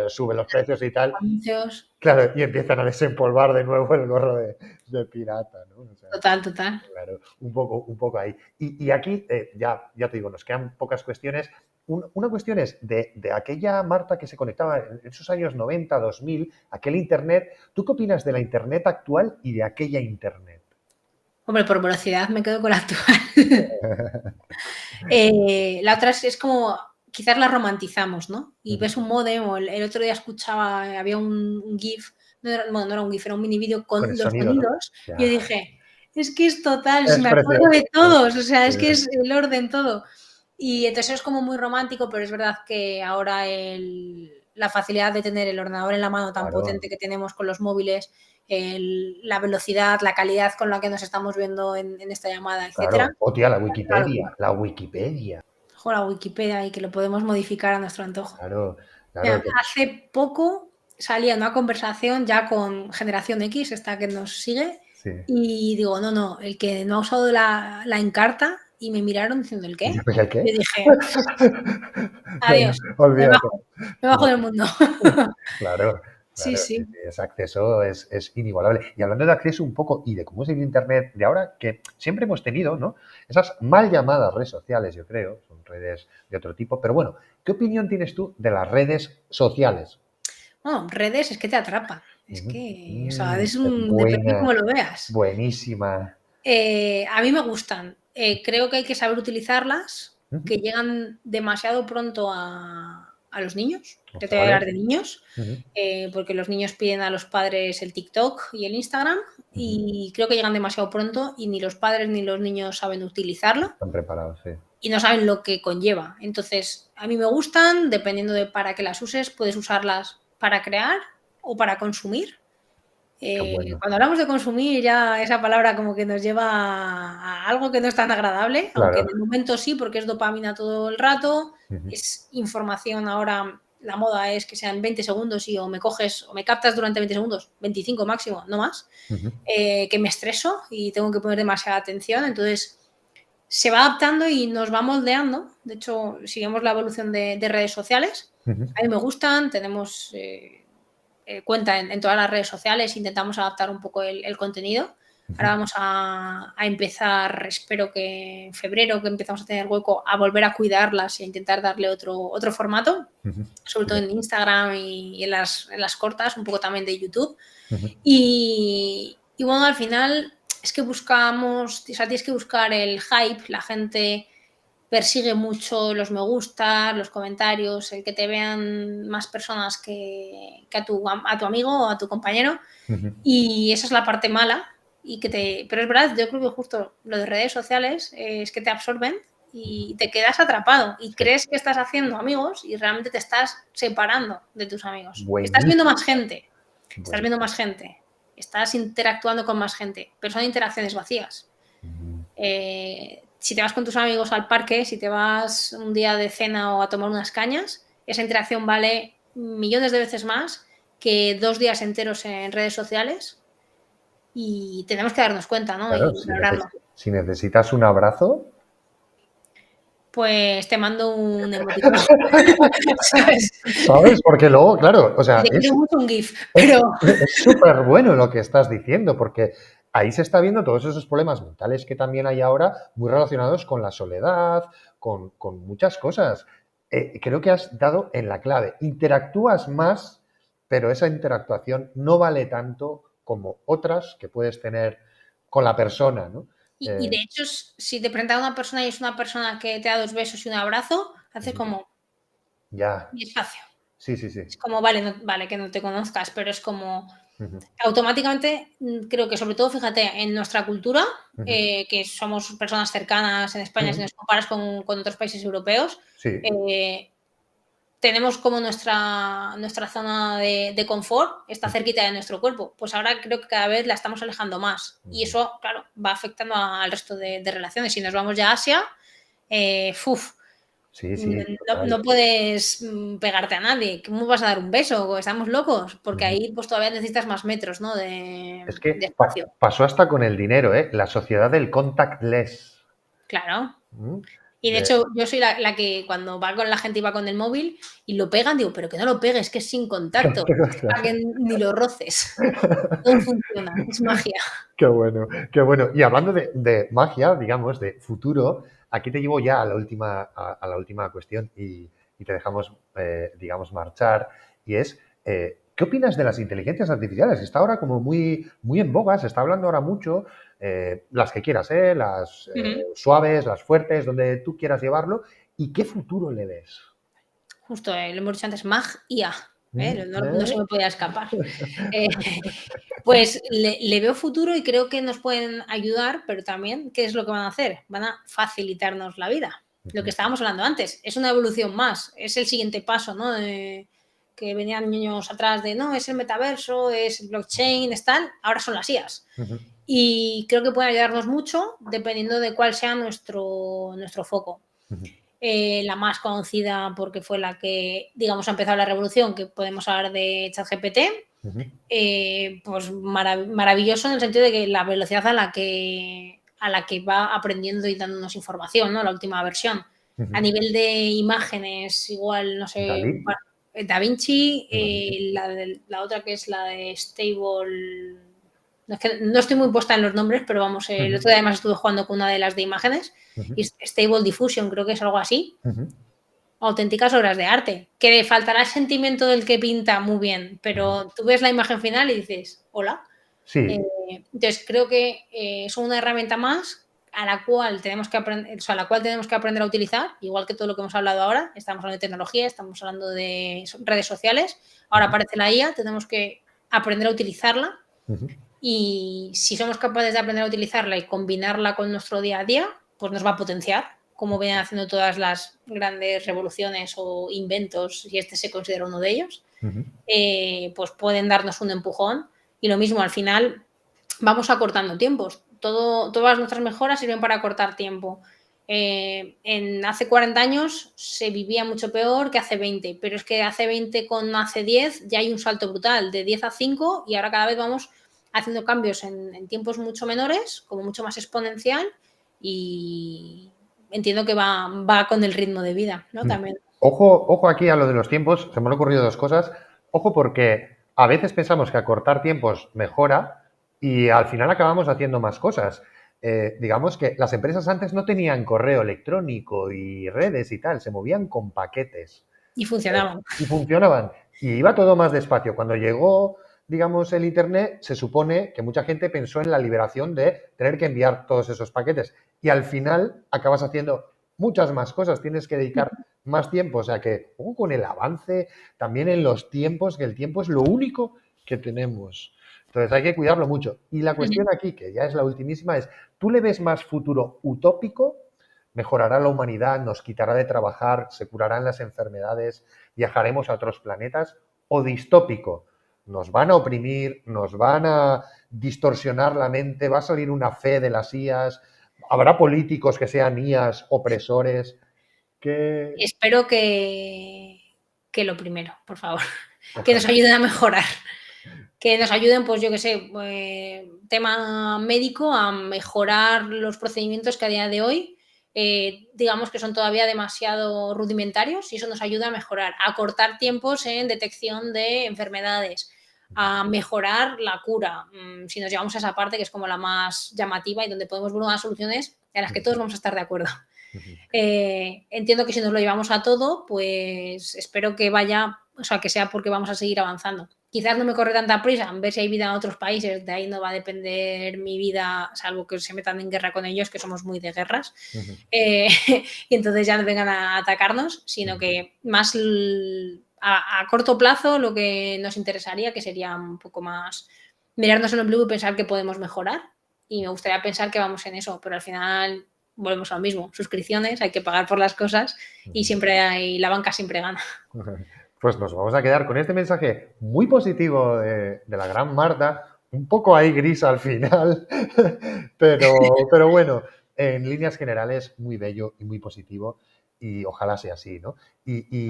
Speaker 2: suben los precios y tal.
Speaker 3: Anuncios.
Speaker 2: Claro, y empiezan a desempolvar de nuevo el gorro de pirata, ¿no? O sea,
Speaker 3: Total, total.
Speaker 2: claro, un poco ahí. Y aquí, ya te digo, nos quedan pocas cuestiones. Una cuestión es de aquella Marta que se conectaba en esos años 90, 2000, aquel Internet. ¿Tú qué opinas de la Internet actual y de aquella Internet?
Speaker 3: Hombre, por velocidad me quedo con la actual. La otra es como, quizás la romantizamos, ¿no? Y
Speaker 2: Ujú.
Speaker 3: ves un modem o el otro día escuchaba, había un GIF, no era, bueno, no era un GIF, era un mini vídeo
Speaker 2: Con
Speaker 3: con
Speaker 2: el
Speaker 3: los
Speaker 2: sonido, ¿no?
Speaker 3: sonidos. Y yo
Speaker 2: Ya,
Speaker 3: dije, es que es total,
Speaker 2: es
Speaker 3: me acuerdo
Speaker 2: precioso.
Speaker 3: de todos, o sea,
Speaker 2: Sí,
Speaker 3: es que es el orden todo. Y entonces es como muy romántico, pero es verdad que ahora la facilidad de tener el ordenador en la mano tan
Speaker 2: claro,
Speaker 3: potente que tenemos con los móviles, la velocidad, la calidad con la que nos estamos viendo en esta llamada, etcétera,
Speaker 2: claro. Hostia, la
Speaker 3: es una locura.
Speaker 2: Wikipedia, la Wikipedia.
Speaker 3: Ojo, la Wikipedia y que lo podemos modificar a nuestro antojo.
Speaker 2: Claro, claro.
Speaker 3: Mira, hace poco salía una conversación ya con Generación X, esta que nos sigue,
Speaker 2: Sí.
Speaker 3: y digo, no, no, el que no ha usado la Encarta, y me miraron diciendo, ¿el
Speaker 2: ¿Y
Speaker 3: qué?
Speaker 2: yo, ¿el qué?
Speaker 3: Yo dije, adiós,
Speaker 2: Olvídate.
Speaker 3: me bajo del mundo.
Speaker 2: Claro,
Speaker 3: Sí,
Speaker 2: claro,
Speaker 3: sí.
Speaker 2: ese acceso es inigualable. Y hablando de acceso un poco y de cómo es el Internet de ahora, que siempre hemos tenido, ¿no? Esas mal llamadas redes sociales, yo creo, son redes de otro tipo, pero bueno, ¿qué opinión tienes tú de las redes sociales?
Speaker 3: Bueno, redes es que te atrapan. Es
Speaker 2: Ujú.
Speaker 3: que, o sea, es
Speaker 2: Es
Speaker 3: depende de
Speaker 2: buena,
Speaker 3: cómo lo veas.
Speaker 2: buenísima.
Speaker 3: A mí me gustan. Creo que hay que saber utilizarlas,
Speaker 2: Ujú.
Speaker 3: que llegan demasiado pronto a los niños. Yo te voy a
Speaker 2: Vale.
Speaker 3: hablar de niños,
Speaker 2: Ujú,
Speaker 3: porque los niños piden a los padres el TikTok y el Instagram
Speaker 2: ujú.
Speaker 3: y creo que llegan demasiado pronto y ni los padres ni los niños saben utilizarlo
Speaker 2: Están preparados, sí.
Speaker 3: y no saben lo que conlleva. Entonces, a mí me gustan, dependiendo de para qué las uses, puedes usarlas para crear o para consumir.
Speaker 2: Qué bueno.
Speaker 3: Cuando hablamos de consumir, ya esa palabra como que nos lleva a algo que no es tan agradable, aunque en
Speaker 2: Claro.
Speaker 3: el momento sí, porque es dopamina todo el rato,
Speaker 2: Ujú,
Speaker 3: es información ahora, la moda es que sean 20 segundos y o me coges o me captas durante 20 segundos, 25 máximo, no más,
Speaker 2: ujú,
Speaker 3: que me estreso y tengo que poner demasiada atención, entonces se va adaptando y nos va moldeando. De hecho, seguimos la evolución de redes sociales.
Speaker 2: ujú,
Speaker 3: A mí me gustan, tenemos cuenta en todas las redes sociales, intentamos adaptar un poco el contenido.
Speaker 2: ujú.
Speaker 3: Ahora vamos a empezar, espero que en febrero, que empezamos a tener hueco, a volver a cuidarlas e intentar darle otro formato,
Speaker 2: Ujú.
Speaker 3: sobre todo
Speaker 2: Bien.
Speaker 3: en Instagram y en las cortas, un poco también de YouTube.
Speaker 2: Ujú.
Speaker 3: Y bueno, al final es que buscamos, o sea, tienes que buscar el hype, la gente persigue mucho los me gusta, los comentarios, el que te vean más personas que a tu amigo o a tu compañero.
Speaker 2: Ujú.
Speaker 3: Y esa es la parte mala. Pero es verdad, yo creo que justo lo de redes sociales es que te absorben y te quedas atrapado y
Speaker 2: Sí.
Speaker 3: crees que estás haciendo amigos y realmente te estás separando de tus amigos. Estás viendo
Speaker 2: Buenísimo.
Speaker 3: más gente, estás viendo
Speaker 2: Buenísimo.
Speaker 3: más gente, estás interactuando con más gente, pero son interacciones vacías.
Speaker 2: Ujú.
Speaker 3: Si te vas con tus amigos al parque, si te vas un día de cena o a tomar unas cañas, esa interacción vale millones de veces más que 2 días enteros en redes sociales y tenemos que darnos cuenta, ¿no?
Speaker 2: Claro,
Speaker 3: Y valorarlo.
Speaker 2: si necesitas un abrazo,
Speaker 3: Pues te mando un emoticón, ¿sabes?
Speaker 2: ¿sabes? Porque luego, claro, o
Speaker 3: Y
Speaker 2: sea,
Speaker 3: te quiero mucho un GIF,
Speaker 2: es,
Speaker 3: pero
Speaker 2: es súper bueno lo que estás diciendo, porque ahí se está viendo todos esos problemas mentales que también hay ahora, muy relacionados con la soledad, con muchas cosas. Creo que has dado en la clave. Interactúas más, pero esa interactuación no vale tanto como otras que puedes tener con la persona, ¿no?
Speaker 3: y
Speaker 2: Eh,
Speaker 3: de hecho, si te presenta una persona y es una persona que te da 2 besos y un abrazo, haces
Speaker 2: ujú,
Speaker 3: como
Speaker 2: ya,
Speaker 3: mi espacio.
Speaker 2: sí, sí, sí.
Speaker 3: Es como, vale, vale que no te conozcas, pero es como
Speaker 2: Ujú,
Speaker 3: automáticamente, creo que sobre todo, fíjate, en nuestra cultura,
Speaker 2: ujú,
Speaker 3: que somos personas cercanas en España, si
Speaker 2: ujú,
Speaker 3: nos comparas con otros países europeos,
Speaker 2: sí.
Speaker 3: eh, tenemos como nuestra zona de confort, está
Speaker 2: Ujú,
Speaker 3: cerquita de nuestro cuerpo. Pues ahora creo que cada vez la estamos alejando más. Y
Speaker 2: ujú.
Speaker 3: eso, claro, va afectando al resto de relaciones. Si nos vamos ya a Asia, uf,
Speaker 2: Sí, sí,
Speaker 3: no
Speaker 2: total.
Speaker 3: puedes pegarte a nadie. ¿Cómo vas a dar un beso? ¿Estamos locos? Porque
Speaker 2: Ujú.
Speaker 3: ahí pues todavía necesitas más metros, ¿no? De,
Speaker 2: Es
Speaker 3: de
Speaker 2: que
Speaker 3: espacio.
Speaker 2: pasó hasta con el dinero, ¿eh? La sociedad del contactless.
Speaker 3: Claro.
Speaker 2: ¿Mm?
Speaker 3: Y de
Speaker 2: De-
Speaker 3: hecho, yo soy la que cuando va con la gente y va con el móvil y lo pegan, digo, pero que no lo pegues, que es sin contacto. Es para que ni lo roces. Todo funciona, es magia.
Speaker 2: Qué bueno, qué bueno. Y hablando de magia, digamos, de futuro, aquí te llevo ya a la última cuestión y te dejamos, digamos, marchar. Y es, ¿qué opinas de las inteligencias artificiales? Está ahora como muy, muy en boga, se está hablando ahora mucho, las que quieras, las
Speaker 3: Ujú.
Speaker 2: suaves, las fuertes, donde tú quieras llevarlo. ¿Y qué futuro le ves?
Speaker 3: Justo, lo hemos dicho antes, magia.
Speaker 2: ¿Mm?
Speaker 3: No se me podía escapar. Eh, pues le veo futuro y creo que nos pueden ayudar, pero también, ¿qué es lo que van a hacer? Van a facilitarnos la vida. Lo que
Speaker 2: Ujú.
Speaker 3: estábamos hablando antes, es una evolución más, es el siguiente paso, ¿no? Que venían niños atrás de, no, es el metaverso, es el blockchain, es tal, ahora son las IAs.
Speaker 2: Ujú.
Speaker 3: Y creo que pueden ayudarnos mucho dependiendo de cuál sea nuestro foco.
Speaker 2: Ujú.
Speaker 3: La más conocida porque fue la que, digamos, ha empezado la revolución, que podemos hablar de ChatGPT,
Speaker 2: Ujú.
Speaker 3: pues maravilloso en el sentido de que la velocidad a la que va aprendiendo y dándonos información, ¿no? La última versión.
Speaker 2: Ujú.
Speaker 3: A nivel de imágenes, igual, no sé,
Speaker 2: Dalí.
Speaker 3: Da Vinci,
Speaker 2: Dalí.
Speaker 3: la otra que es la de Stable. No, es que no estoy muy puesta en los nombres, pero vamos, el
Speaker 2: Ujú.
Speaker 3: otro día además estuve jugando con una de las de imágenes,
Speaker 2: Ujú.
Speaker 3: y Stable Diffusion, creo que es algo así,
Speaker 2: Ujú.
Speaker 3: auténticas obras de arte, que le faltará el sentimiento del que pinta muy bien,
Speaker 2: Ujú.
Speaker 3: pero tú ves la imagen final y dices, hola. Eh,
Speaker 2: Sí,
Speaker 3: Entonces, creo que son una herramienta más a la cual tenemos que aprender, a utilizar, igual que todo lo que hemos hablado ahora. Estamos hablando de tecnología, estamos hablando de redes sociales, ahora aparece la IA, tenemos que aprender a utilizarla. Y si somos capaces de aprender a utilizarla y combinarla con nuestro día a día, pues nos va a potenciar, como vienen haciendo todas las grandes revoluciones o inventos, y este se considera uno de ellos. Pues pueden darnos un empujón. Y lo mismo, al final vamos acortando tiempos. Todas nuestras mejoras sirven para acortar tiempo. Hace 40 años se vivía mucho peor que hace 20, pero es que hace 20 con hace 10 ya hay un salto brutal, de 10 a 5, y ahora cada vez vamos haciendo cambios en tiempos mucho menores, como mucho más exponencial, y entiendo que va con el ritmo de vida, ¿no? También.
Speaker 2: Ojo aquí a lo de los tiempos, se me han ocurrido dos cosas. Ojo, porque a veces pensamos que acortar tiempos mejora y al final acabamos haciendo más cosas. Digamos que las empresas antes no tenían correo electrónico y redes y tal, se movían con paquetes.
Speaker 3: Y funcionaban.
Speaker 2: Y funcionaban. Y iba todo más despacio. Cuando llegó, digamos, el Internet, se supone que mucha gente pensó en la liberación de tener que enviar todos esos paquetes. Y al final acabas haciendo muchas más cosas, tienes que dedicar más tiempo. O sea que, ojo con el avance, también en los tiempos, que el tiempo es lo único que tenemos. Entonces hay que cuidarlo mucho. Y la cuestión aquí, que ya es la ultimísima, es, ¿tú le ves más futuro utópico? Mejorará la humanidad, nos quitará de trabajar, se curarán las enfermedades, viajaremos a otros planetas, o distópico, nos van a oprimir, nos van a distorsionar la mente, va a salir una fe de las IAs, habrá políticos que sean IAs opresores.
Speaker 3: Espero que lo primero, por favor, que nos ayuden a mejorar. Que nos ayuden, pues yo qué sé, tema médico, a mejorar los procedimientos que a día de hoy digamos que son todavía demasiado rudimentarios, y eso nos ayuda a mejorar, a cortar tiempos en detección de enfermedades, a mejorar la cura, si nos llevamos a esa parte que es como la más llamativa y donde podemos ver unas soluciones en las que todos vamos a estar de acuerdo. Entiendo que si nos lo llevamos a todo, pues espero que vaya, o sea, que sea porque vamos a seguir avanzando. Quizás no me corre tanta prisa en ver si hay vida en otros países, de ahí no va a depender mi vida, salvo que se metan en guerra con ellos, que somos muy de guerras, y entonces ya no vengan a atacarnos, sino que más a corto plazo lo que nos interesaría, que sería un poco más mirarnos en el ombligo y pensar que podemos mejorar, y me gustaría pensar que vamos en eso, pero al final volvemos a lo mismo, suscripciones, hay que pagar por las cosas y siempre la banca siempre gana.
Speaker 2: Pues nos vamos a quedar con este mensaje muy positivo de la gran Marta, un poco ahí gris al final, pero bueno, en líneas generales muy bello y muy positivo, y ojalá sea así, ¿no?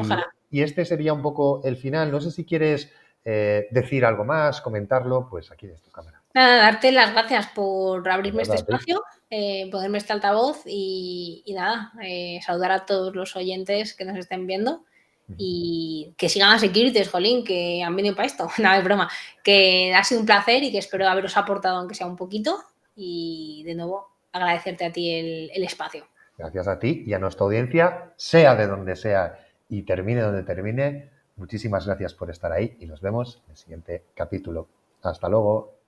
Speaker 3: Ojalá.
Speaker 2: Y este sería un poco el final. No sé si quieres decir algo más, comentarlo, pues aquí es tu cámara.
Speaker 3: Nada, darte las gracias por abrirme este espacio, ponerme este altavoz y nada, saludar a todos los oyentes que nos estén viendo y que sigan a Securities, jolín, que han venido para esto. Nada, es broma. Que ha sido un placer y que espero haberos aportado aunque sea un poquito, y de nuevo agradecerte a ti el espacio.
Speaker 2: Gracias a ti y a nuestra audiencia, sea de donde sea y termine donde termine. Muchísimas gracias por estar ahí y nos vemos en el siguiente capítulo. Hasta luego.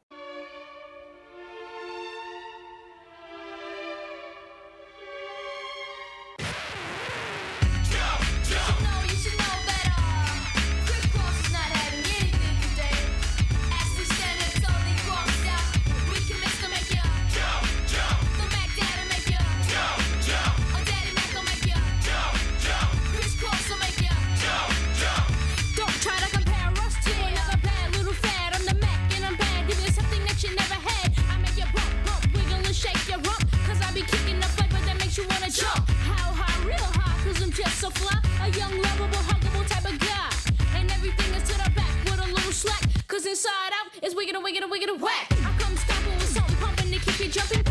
Speaker 4: Inside out is wicked and wicked and wicked and whack. I come stomping with something pumping to keep you jumping.